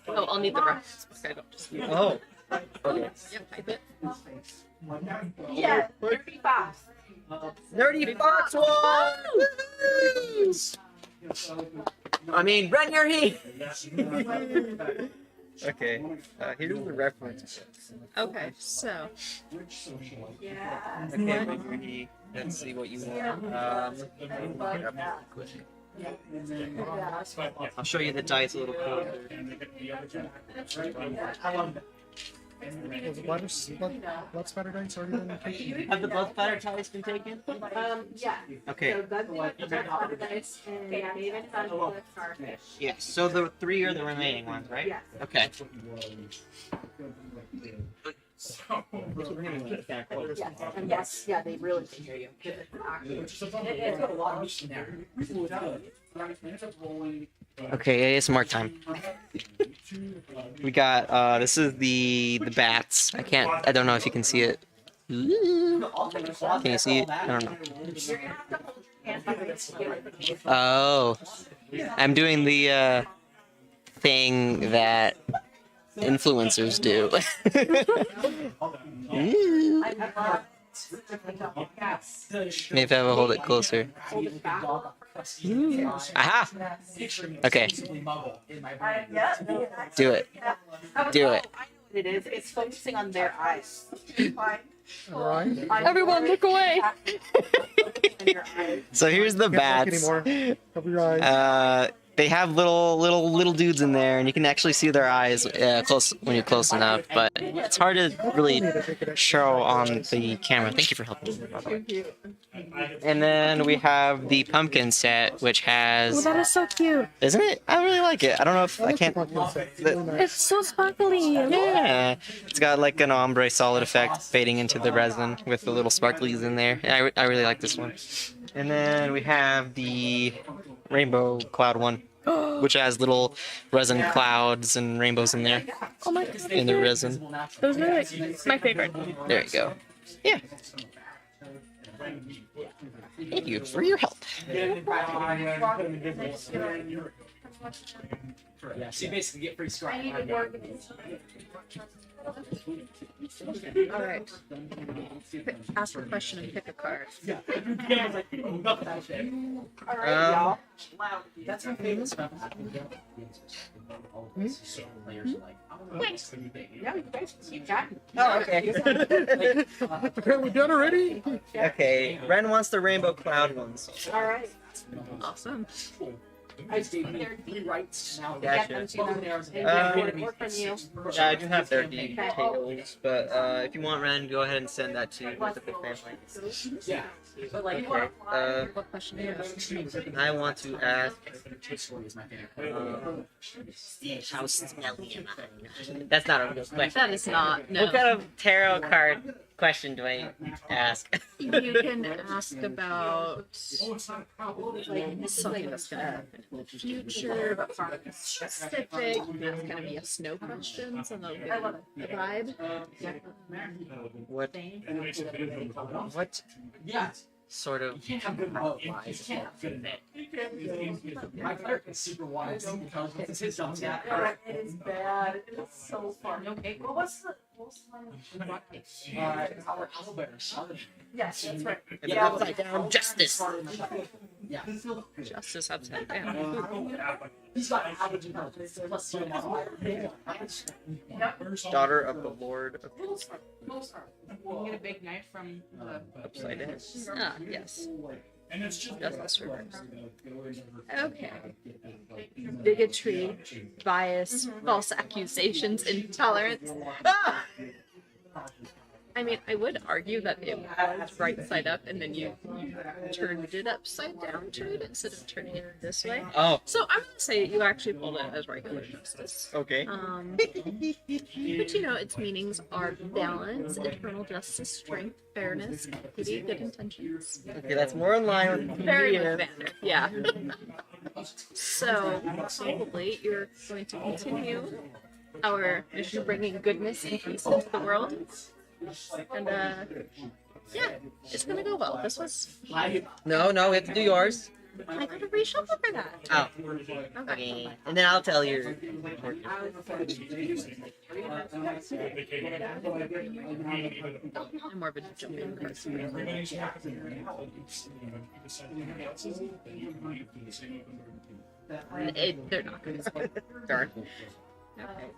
Oh, I'll need the reference book. I don't just. Oh. Okay. Yep, I bet. Yeah, 30 Fox. Nerdy Fox won! I mean, run your heat! Okay, here's the reference. Okay, so. Okay, run your heat. Let's see what you want. I'll show you the dice a little closer. Was blood spatter dice already been taken? Have the blood spatter dice been taken? Yeah. Okay. So Doug dice and David found the starfish. Yes, so the 3 are the remaining ones, right? Yes. Okay. Yes, yeah, they really can hear you. It's a lot. Okay, it's more time. We got this is the bats. I don't know if you can see it. Can you see it? I don't know. Oh. I'm doing the thing that influencers do. Maybe I will hold it closer. Aha! Okay. Do it. Do it. It is. It's focusing on their eyes. Alright. Everyone, look away. So here's the bats. Cover your eyes. They have little dudes in there, and you can actually see their eyes close when you're close enough. But it's hard to really show on the camera. Thank you for helping me, by the way. And then we have the pumpkin set, which has. Oh, that is so cute. Isn't it? I really like it. I don't know if I can't. It's so sparkly. Yeah, it's got like an ombre solid effect fading into the resin with the little sparklies in there. And I really like this one. And then we have the rainbow cloud one, which has little resin clouds and rainbows in there. Oh my In the resin. Those are like my favorite. There you go. Yeah. Thank you for your help. Yeah, so you basically get free scrap. All right. Ask a question and pick a card. That's my favorite stuff. Oh, okay. Okay, we're done already? Okay, Ren wants the rainbow cloud ones. Alright. Awesome. Gotcha. Yeah, I do have their details, but if you want Ren, go ahead and send that to the family. Yeah. Okay. What question do you have? I want to ask. How smelly am I? That's not a real question. That is not. No. What kind of tarot card question do I ask? You can ask about like something that's gonna happen in the future, but specific. That's gonna be a snow question, so that'll give you a vibe. What sort of wise? My clerk is super wise because it's his job. It is bad. It is so fun. Okay, well, what's the Yes, that's right. It's upside down justice. Yeah. Justice upside down. He's got average intelligence plus 2. Daughter of the Lord of You get a big knife from the upside down. Ah, yes. Justice reversed. Okay. Bigotry, bias, false accusations, intolerance. Ah! I mean, I would argue that it was right side up, and then you turned it upside down to read it instead of turning it this way. Oh. So I'm gonna say you actually pulled it as regular justice. Okay. But you know, its meanings are balance, eternal justice, strength, fairness, equity, good intentions. Okay, that's more in line with Very much Vander, yeah. So probably you're going to continue our mission of bringing goodness and peace into the world. And yeah, it's gonna go well. This was. No, we have to do yours. I gotta reshuffle for that. Oh. Okay. Okay. And then I'll tell you. I'm more of a jumping person. They're not gonna score. Darn. Okay.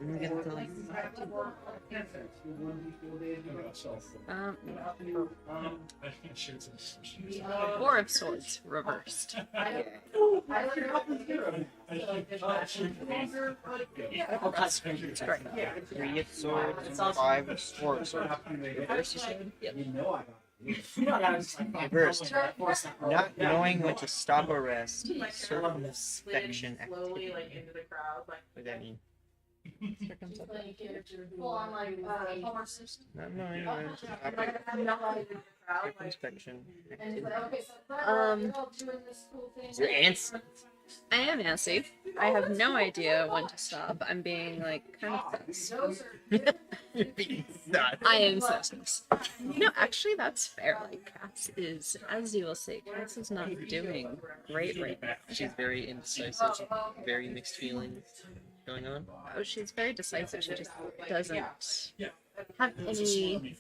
Four of Swords reversed. Three of swords, five of swords. Reversed. Not knowing when to stop or rest. Circumspection activity. What does that mean? Not knowing when to stop or circumspection activity. Is your ants? I am Nancy. I have no idea when to stop. I'm being like kind of fast. You're being nuts. I am fast. No, actually, that's fair. Like Cass is, as you will say, Cass is not doing great right now. She's very indecisive, very mixed feelings, going on? Oh, she's very decisive. She just doesn't have any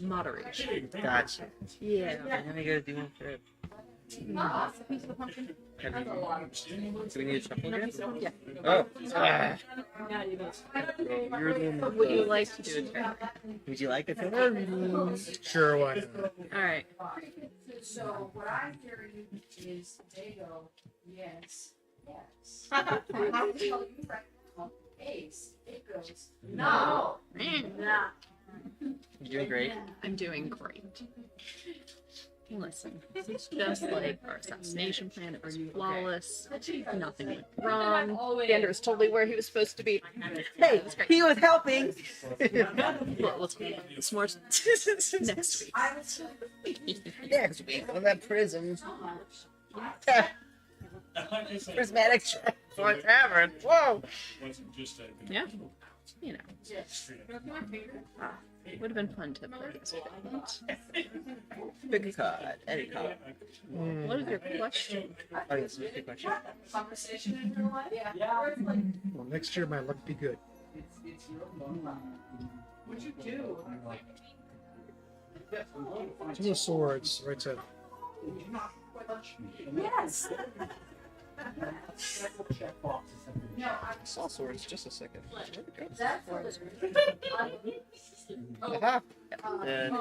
moderation. Gotcha. Yeah. Now we gotta do one for it. Do we need to shuffle again? Yeah. Oh. Ah. Would you like to do a turn? Would you like a turn? Sure, why not? All right. So what I'm hearing is they go, yes, yes. Ace, it goes, no. You're doing great. I'm doing great. Listen, this is just like our assassination plan. It was flawless. Nothing went wrong. Gander was totally where he was supposed to be. Hey, he was helping. Well, let's more next week. Next week on that prism. Prismatic for tavern. Whoa. Yeah. You know. It would have been fun to play this weekend. Pick a card. Any card. What is your question? Oh, yes, a good question. Well, next year might luck be good. What'd you do? Two of Swords, right side. Yes. Saw swords, just a second. Aha. And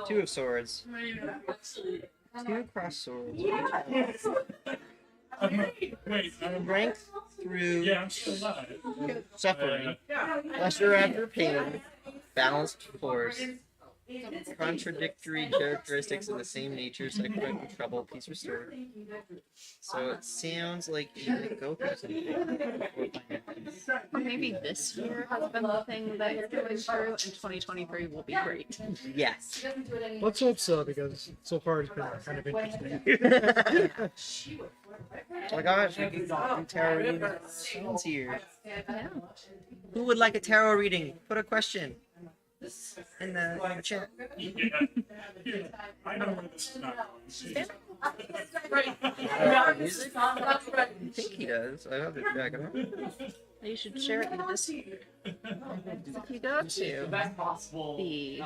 two of swords. Two cross swords. Strength through suffering. Pleasure after pain. Balanced force. Contradictory characteristics of the same nature, psychological trouble, peace restored. So it sounds like you might go through something. Or maybe this year has been the thing that you're going through, and 2023 will be great. Yes. Let's hope so, because so far it's been kind of interesting. Oh my gosh, we can do tarot readings here. Yeah. Who would like a tarot reading? Put a question in the chat. I know where this is not I think he does. I have to check it out. You should share it in this. If you go to the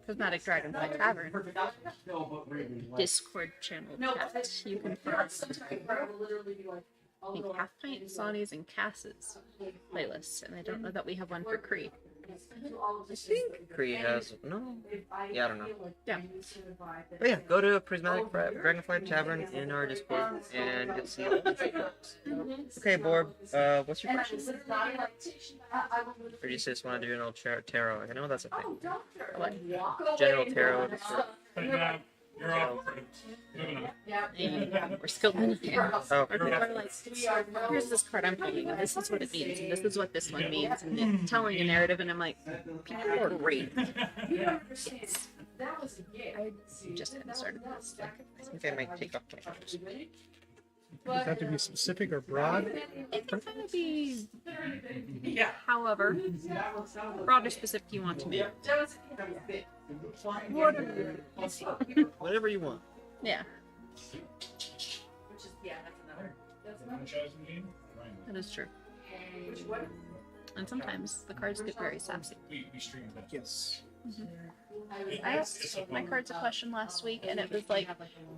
Prismatic Dragonfly Tavern Discord channel chat, you can find I think Half Pint, Sonnies, and Cass's playlists, and I don't know that we have one for Cree. I think Cree has no. Yeah, I don't know. Yeah. But yeah, go to Prismatic Dragonfly Tavern in our Discord, and you'll see all the things. Okay, Borb. What's your question? Or do you just want to do an old tarot? I know that's a thing. What? General tarot. You're off. We're still in here. Oh. Or people are like, here's this card I'm holding, and this is what it means, and this is what this one means, and then telling a narrative, and I'm like, people are great. Yes. I just kind of started this. I think I might take off my cards. Does it have to be specific or broad? It can kind of be, however, broad or specific you want to be. Whatever you want. Yeah. That is true. And sometimes the cards get very sassy. Yes. I asked my cards a question last week, and it was like,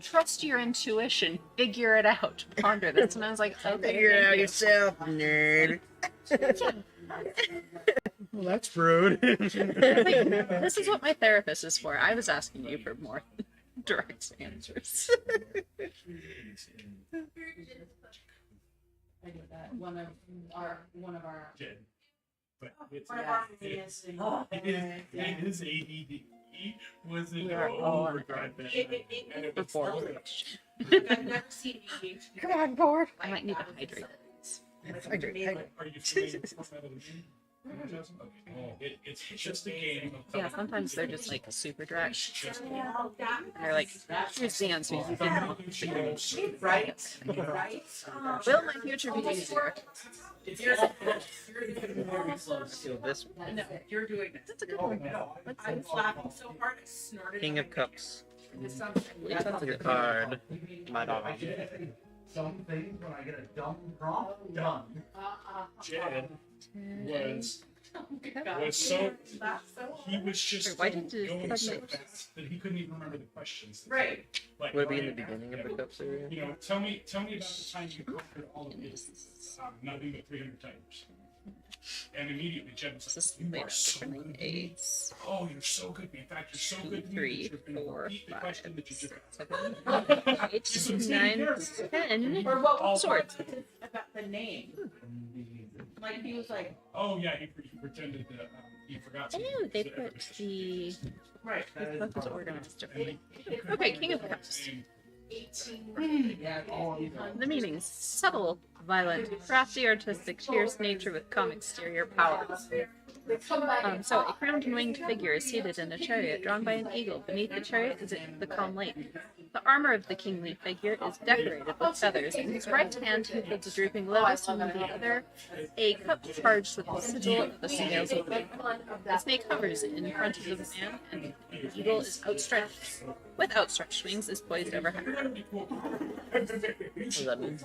trust your intuition, figure it out, ponder this. And I was like, okay. Figure it out yourself, nerd. Well, that's rude. Like, this is what my therapist is for. I was asking you for more direct answers. One of our But it's his ADD was in overdrive. Come on, board. I might need to hydrate. Are you feeling it's just a game. Yeah, sometimes they're just like super direct. And they're like, here's the answer. You can right. Will my future be easier? I feel this one. No, you're doing it. That's a good one. I'm laughing so hard I snorted. King of Cups. Your card. My dog. Some things when I get a dumb prompt done. Jed was so he was just Why did you going so submit? fast that he couldn't even remember the questions. Right. Like, Would it be in the beginning of the cups area? You know, tell me about the time you conquered all of this, nothing but 300 times. And immediately Jed was like, "You are so good." Eight. Oh, you're so good. In fact, you're so good. Three, You're gonna 4, repeat the 5, question that you just 6, 7, 8, 9, 10. Or what was Swords. about the name? Like he was like, Oh yeah, he pretended that he forgot something. Oh, they so put everybody- the. right. This book is organized differently. Okay, King of Cups. The meanings: subtle, violent, crafty, artistic, fierce nature with calm exterior powers. So a crowned and winged figure is seated in a chariot drawn by an eagle. Beneath the chariot is the calm lake. The armor of the kingly figure is decorated with feathers. In his right hand he holds a drooping lotus, and in the other a cup charged with the sigil of the scales of life. The snake hovers in front of the man, and the eagle is outstretched. With outstretched wings, is poised overhead. What does that mean?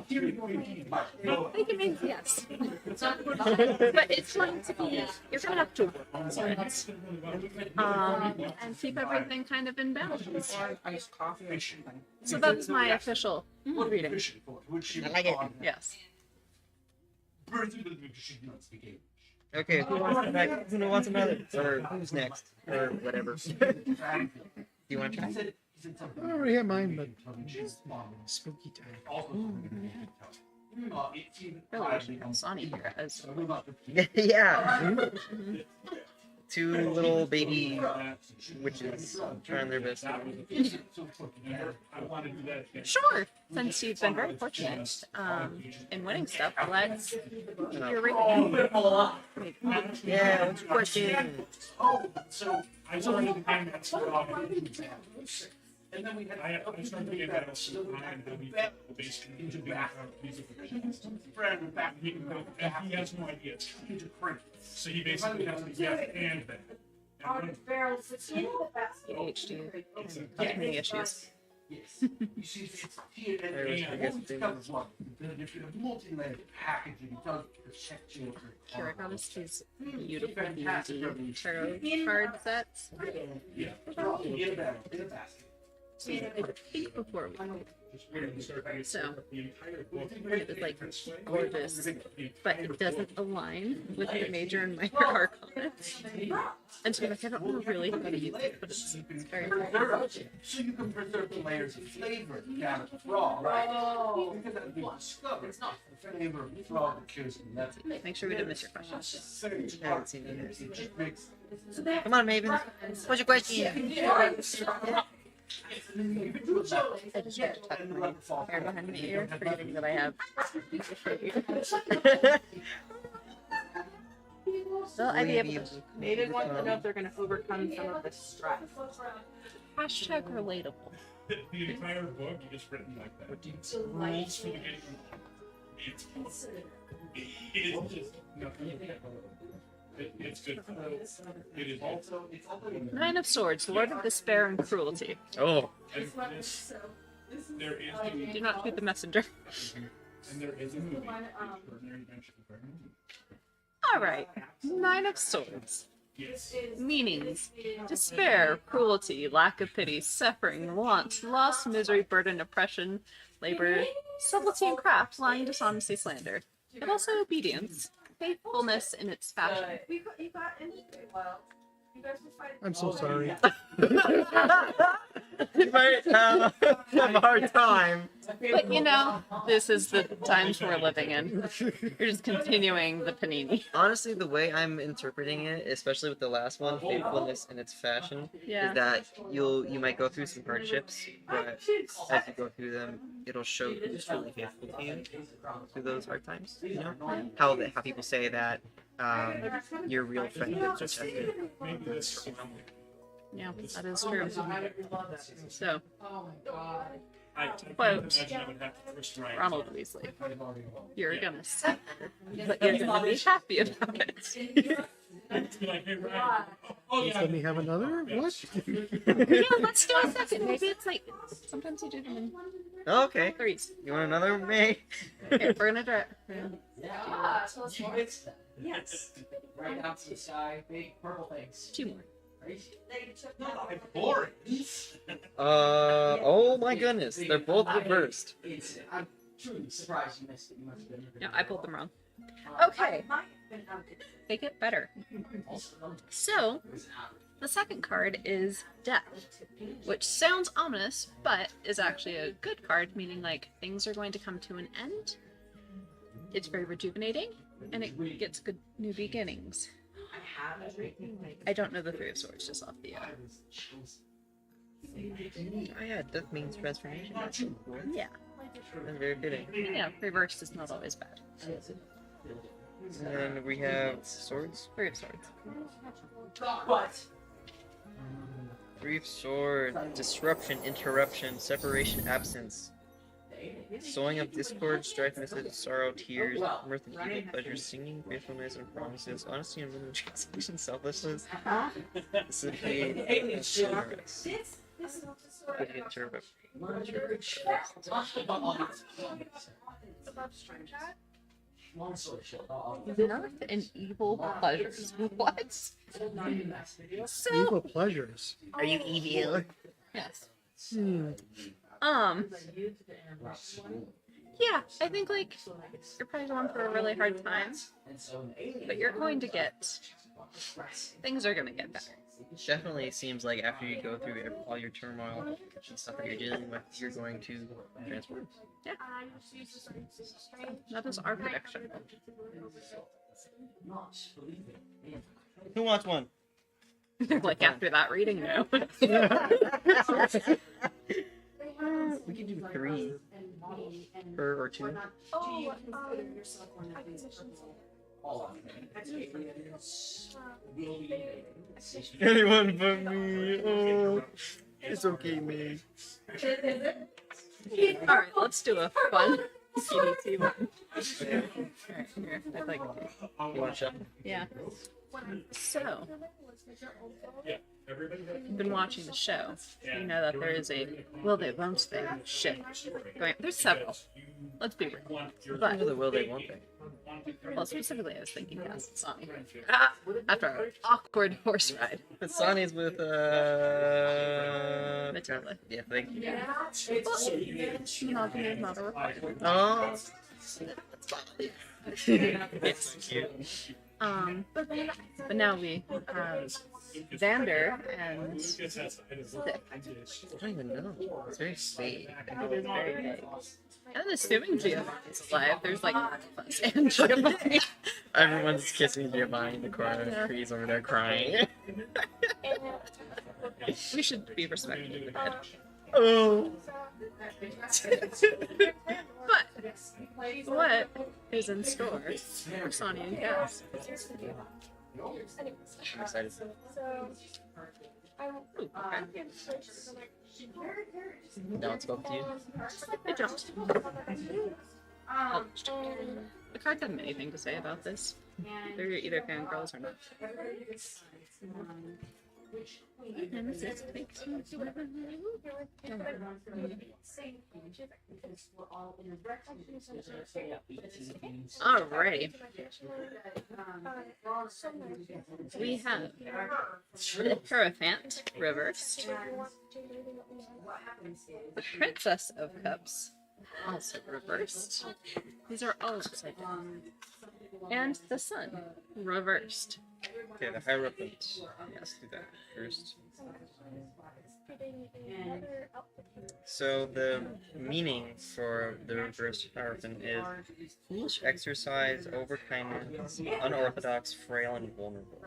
I think it means yes. But it's going to be, you're going to have to work on it. And keep everything kind of in balance. So that's my official reading. I like it. Yes. Okay, who wants another? Or who's next? Or whatever. Do you want to try? I already have mine, but spooky time. Really, Sonny here as Yeah. Two little baby witches trying their best. Sure. Since you've been very fortunate in winning stuff, let's your reading. Yeah, what's your question? Oh, so I started the game that's and then we had I started the game that's and we basically into the music and he has no idea. It's kind of crazy. So he basically has to get and that. ADHD and many issues. Yes. You see, it's here and comes one. If you have multi-layered packaging, it does protect you. Here, I got us these beautiful D&D tarot card sets. Yeah. In a basket. I think before we so it was like gorgeous, but it doesn't align with the major and minor arcana. And so like, I don't know really how to use it, but it's very important. So you can preserve the layers of flavor down at the frog, right? Because that we discover it's not the flavor of the frog that cures the lemon. Make sure we didn't miss your questions. I haven't seen it It just makes Come on, Maven. What's your question? I just have to tuck my hair behind my ear, forgetting that I have Well, I'd be able to. Maven wants to know if they're going to overcome some of the stress. Hashtag relatable. The entire book is written like that. Rules for the game. It's just nothing. It's good. It is also. Nine of Swords, Lord of Despair and Cruelty. Oh. There is. Do not shoot the messenger. And there is a movie. Extraordinary Adventure of Barry. All right. Nine of Swords. Yes. Meanings: despair, cruelty, lack of pity, suffering, want, loss, misery, burden, oppression, labor, subtlety and craft, lying, dishonesty, slander, but also obedience, faithfulness in its fashion. You got into it well. You guys were fighting. I'm so sorry. You might have a hard time. But you know, this is the times we're living in. You're just continuing the panini. Honestly, the way I'm interpreting it, especially with the last one, faithfulness in its fashion, Yeah. is that you might go through some hardships, but as you go through them, it'll show who's truly faithful to you through those hard times. You know how people say that your real friendships are tested. Yeah, that is true. So, Quote, Ronald Weasley, you're gonna suffer, but you're gonna be happy about it. Please let me have another. What? Yeah, let's do a second. Maybe it's like sometimes you do them in Okay. threes. You want another May? Okay, we're gonna try. Yes. Right out to the sky, big purple things. Two more. Boring. Oh my goodness, they're both reversed. I'm truly surprised you missed it. You must have been. No, I pulled them wrong. Okay. They get better. So, the second card is Death, which sounds ominous, but is actually a good card, meaning like things are going to come to an end. It's very rejuvenating, and it gets good new beginnings. I don't know the Three of Swords just off the. Oh yeah, Death means transformation. That's so cool. Yeah. That's very fitting. Yeah, reversed is not always bad. And then we have swords. Three of Swords. What? Three of Swords. Disruption, interruption, separation, absence. Sowing of discord, strife, message, sorrow, tears, mirth and evil, pleasure, singing, faithfulness and promises, honesty and wisdom, transformation, selflessness, discipline, and service. Mirth and evil pleasures. What? So, Evil pleasures. Are you evil? yes. Hmm. Yeah, I think like you're probably going through a really hard time, but you're going to get things are gonna get better. Definitely seems like after you go through all your turmoil and stuff that you're dealing with, you're going to transform. Yeah. That is our prediction. Who wants one? Like after that reading, no. We can do 3 per or 2. Anyone but me. Oh, it's okay, me. Alright, let's do a fun PDT one. Alright, here. I'd like to. You want to shuffle? Yeah. So, you've been watching the show. You know that there is a will they won't they shift going. There's several. Let's be real. But the will they won't they? well, specifically, I was thinking Sonny. After an awkward horse ride. But Sonny's with Matilda. Yeah, thank you. Monogamy is not a requirement. Oh. It's cute. But now we have Xander and Stick. I don't even know. It's very vague. It is very big. And assuming Giovanni's alive, there's like none of us and Giovanni. Everyone's kissing Giovanni in the corner. Yeah. Cree's over there crying. We should be respectful of the dead. Oh. But what is in store for Sonny and Cass? I'm excited. Ooh, okay. Now it's up to you. It jumped. The card doesn't have anything to say about this. They're either fangirls or not. And this is alrighty. We have the Hierophant reversed. The Princess of Cups also reversed. These are all upside down. And the Sun reversed. Okay, the Hierophant. Let's do that first. So the meaning for the reversed Hierophant is foolish exercise, overkindness, unorthodox, frail, and vulnerable.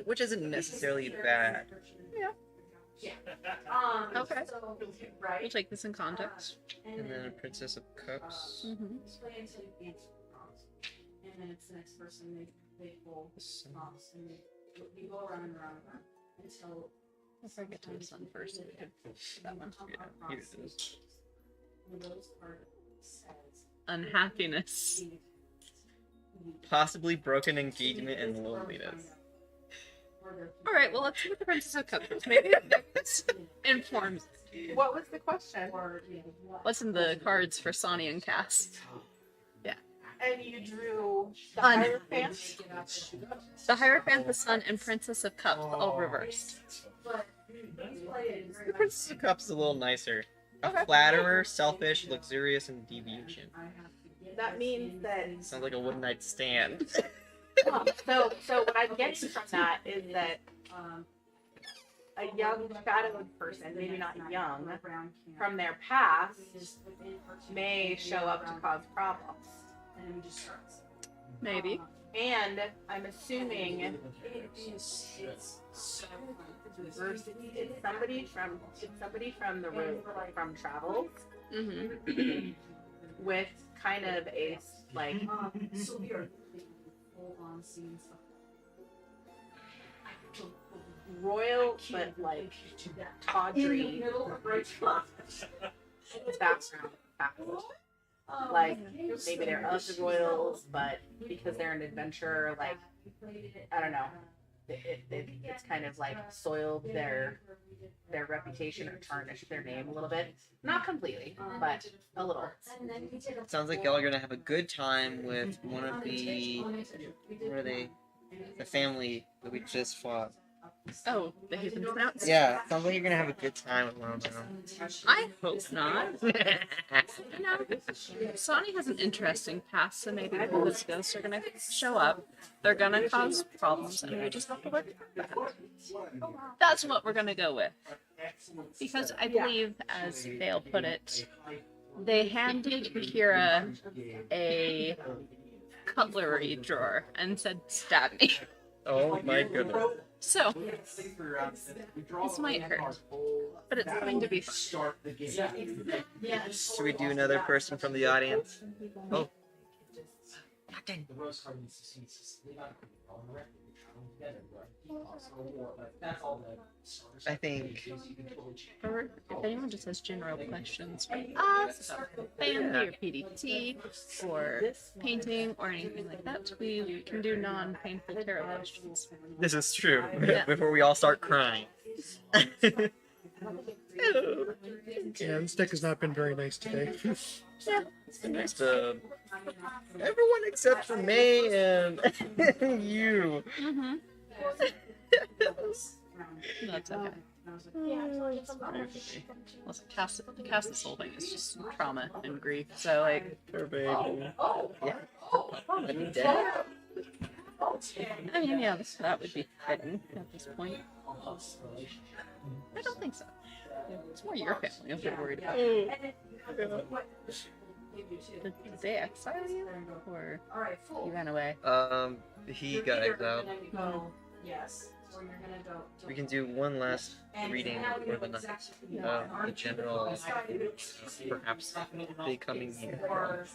Which isn't necessarily bad. Yeah. Okay. We'll take this in context. And then a Princess of Cups. Mm-hmm. And then it's the next person, they pull prompts and we go around and around and around until. If I get to the Sun first, we could that one. Here it is. Unhappiness. Possibly broken engagement and loneliness. All right, well, let's see what the Princess of Cups. Maybe this informs. What was the question? What's in the cards for Sonny and Cass? Yeah. And you drew the Un- Hierophant? The Hierophant, the Sun, and Princess of Cups, all reversed. The Princess of Cups is a little nicer. A flatterer, selfish, luxurious, and deviation. That means that. Sounds like a one night stand. So what I'm getting from that is that a young shadowed person, maybe not young, from their past may show up to cause problems. Maybe. And I'm assuming it's somebody from the room, from travels, with kind of a like royal but like tawdry background. Like maybe they're of the royals, but because they're an adventurer, like I don't know, it's kind of like soiled their reputation or tarnished their name a little bit. Not completely, but a little. Sounds like y'all are gonna have a good time with one of the what are they? The family that we just fought. Oh, the Heathen Snouts? Yeah, sounds like you're gonna have a good time with one of them. I hope not. You know, Sonny has an interesting past, so maybe those ghosts are gonna show up. They're gonna cause problems, and we just have to work with that. That's what we're gonna go with. Because I believe, as Vale put it, they handed Kira a cutlery drawer and said, "Stab me." Oh my goodness. So, this might hurt, but it's going to be fun. Should we do another person from the audience? Oh. I think. Or if anyone just has general questions for us about family or PDT or painting or anything like that, we can do non-painful tarot questions. This is true. Yeah. Before we all start crying. Yeah, this deck has not been very nice today. Yeah. It's been nice to everyone except for May and you. Mm-hmm. That's okay. Listen, cast this whole thing is just trauma and grief. So like, Poor baby. Yeah. Dead. I mean, yeah, that would be fitting at this point. I don't think so. It's more your family I'm worried about. Did they exile you, or you ran away? He got exiled. Oh. We can do one last reading for the night. The general, perhaps becoming here for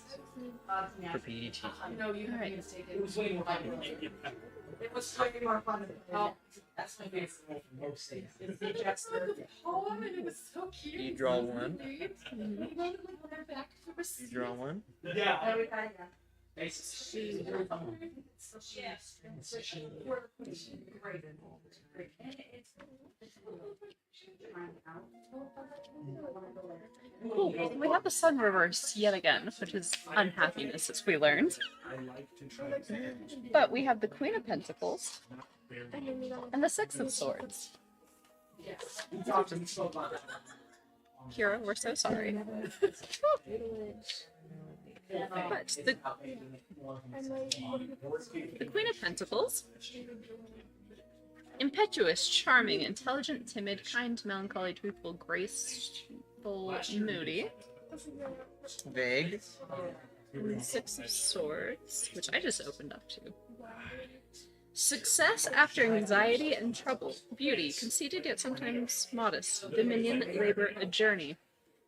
PDT. No, you All right. It was way more fun than that's my favorite role from most days. It's the Jester poem and it was so cute. You draw one. You draw one. Yeah. Cool. We have the sun reversed yet again, which is unhappiness, as we learned. But we have the Queen of Pentacles and the Six of Swords. Kira, we're so sorry. But the Queen of Pentacles, impetuous, charming, intelligent, timid, kind, melancholy, truthful, graceful, moody. Vague. And the Six of Swords, which I just opened up to. Success after anxiety and trouble. Beauty, conceited yet sometimes modest. Dominion, labor, a journey.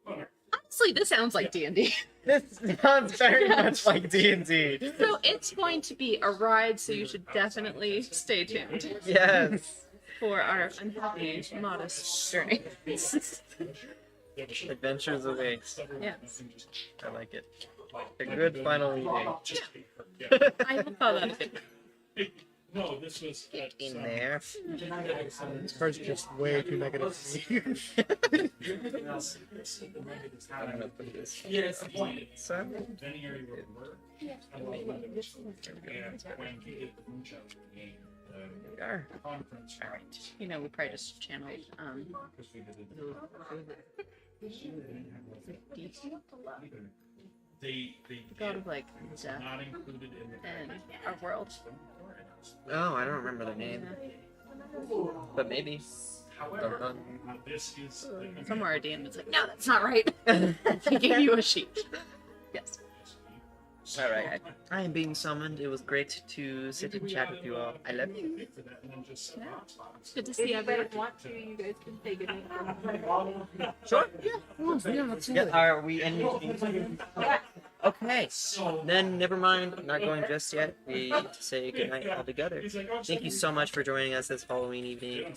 Honestly, this sounds like D&D. This sounds very much like D&D. So it's going to be a ride, so you should definitely stay tuned. Yes. For our unhappy, modest journey. Adventures await. Yes. I like it. A good final meeting. I thought that. No, this was Get in there. This card's just way too negative for me. I'm gonna put this. Yeah, it's the point. So, Any area where we were. And when he did the moonshot game, we are. conference. All right. You know, we probably just channeled They God of like death not included in the and our world. Oh, I don't remember the name, but maybe. However, this is Somewhere our DM was like, no, that's not right. He gave you a sheet. Yes. All right. I am being summoned. It was great to sit and chat with you all. I love you. Good to If see you everyone. guys want to, you guys can say goodnight. Sure. Yeah, Yeah, are we ending? Okay, then never mind. I'm not going just yet. We get to say goodnight all together. Thank you so much for joining us this Halloween evening.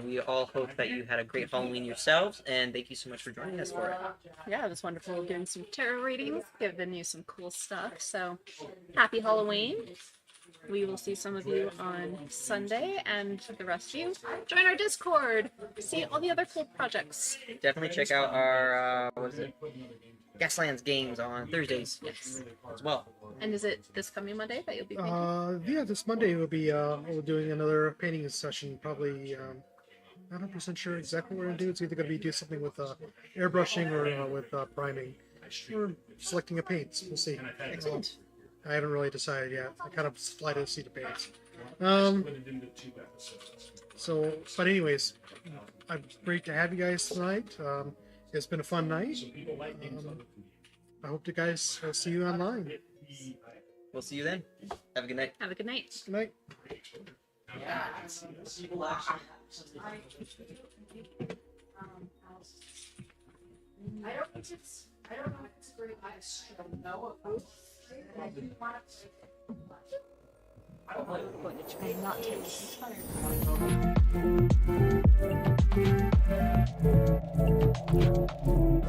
We all hope that you had a great Halloween yourselves, and thank you so much for joining us for it. Yeah, it was wonderful doing some tarot readings, giving you some cool stuff. So, happy Halloween. We will see some of you on Sunday, and the rest of you, join our Discord. See all the other cool projects. Definitely check out our, what is it? Gaslands games on Thursdays. Yes. As well. And is it this coming Monday that you'll be painting? Yeah, this Monday we'll be we're doing another painting session. Probably not 100% sure exactly what we're gonna do. It's either gonna be do something with airbrushing or with priming. We're selecting a paints. We'll see. Excellent. I haven't really decided yet. I kind of fly to see the paints. So, but anyways, great to have you guys tonight. It's been a fun night. I hope you guys see you online. We'll see you then. Have a good night. Have a good night. Good night. I don't know if it's great. I don't know if I didn't want I'm going to try not to inspire.